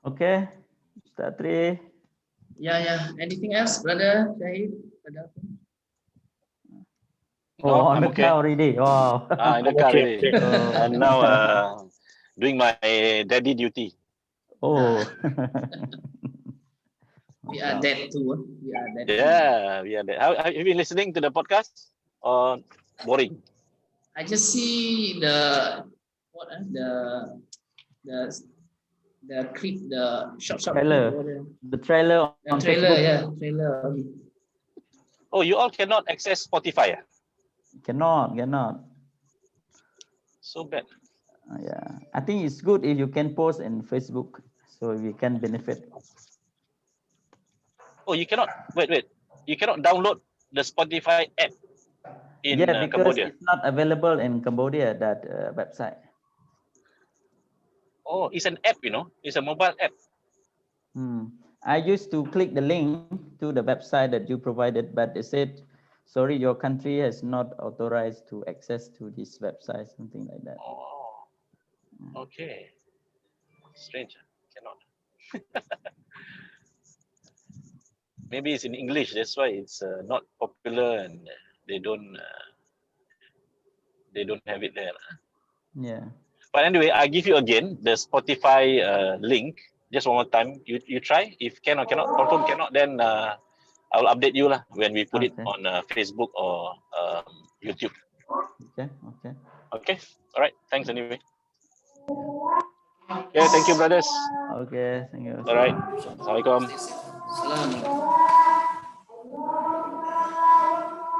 Okay, start 3.
Yeah. Anything else, brother Shahid? Brother?
Oh,
No,
on
I'm
the
okay.
car already. Wow.
In the car already.
Oh.
I'm now doing my daddy duty.
Oh.
We are dead too. We are dead.
Yeah, we are there. Have you been listening to the podcast or boring?
I just see the clip, the short
Trailer.
clip.
The trailer
The
on
trailer,
Facebook.
yeah, trailer.
Oh, you all cannot access Spotify?
Cannot.
So bad.
Yeah, I think it's good if you can post in Facebook, so we can benefit.
Oh, you cannot. Wait. You cannot download the Spotify app in
Yeah, because
Cambodia.
it's not available in Cambodia, that website.
Oh, it's an app, It's a mobile app.
I used to click the link to the website that you provided, but they said, sorry, your country has not authorized to access to this website, something like that.
Oh, okay. Strange. Cannot. Maybe it's in English. That's why it's not popular, and they don't have it there.
Yeah.
But anyway, I give you again the Spotify link. Just one more time. You try. If can or cannot, confirm cannot, then I will update you when we put it on Facebook or YouTube.
Okay.
Okay. All right. Thanks anyway. Okay. Thank you, brothers.
Okay. Thank you.
All right. Assalamualaikum.
Salam.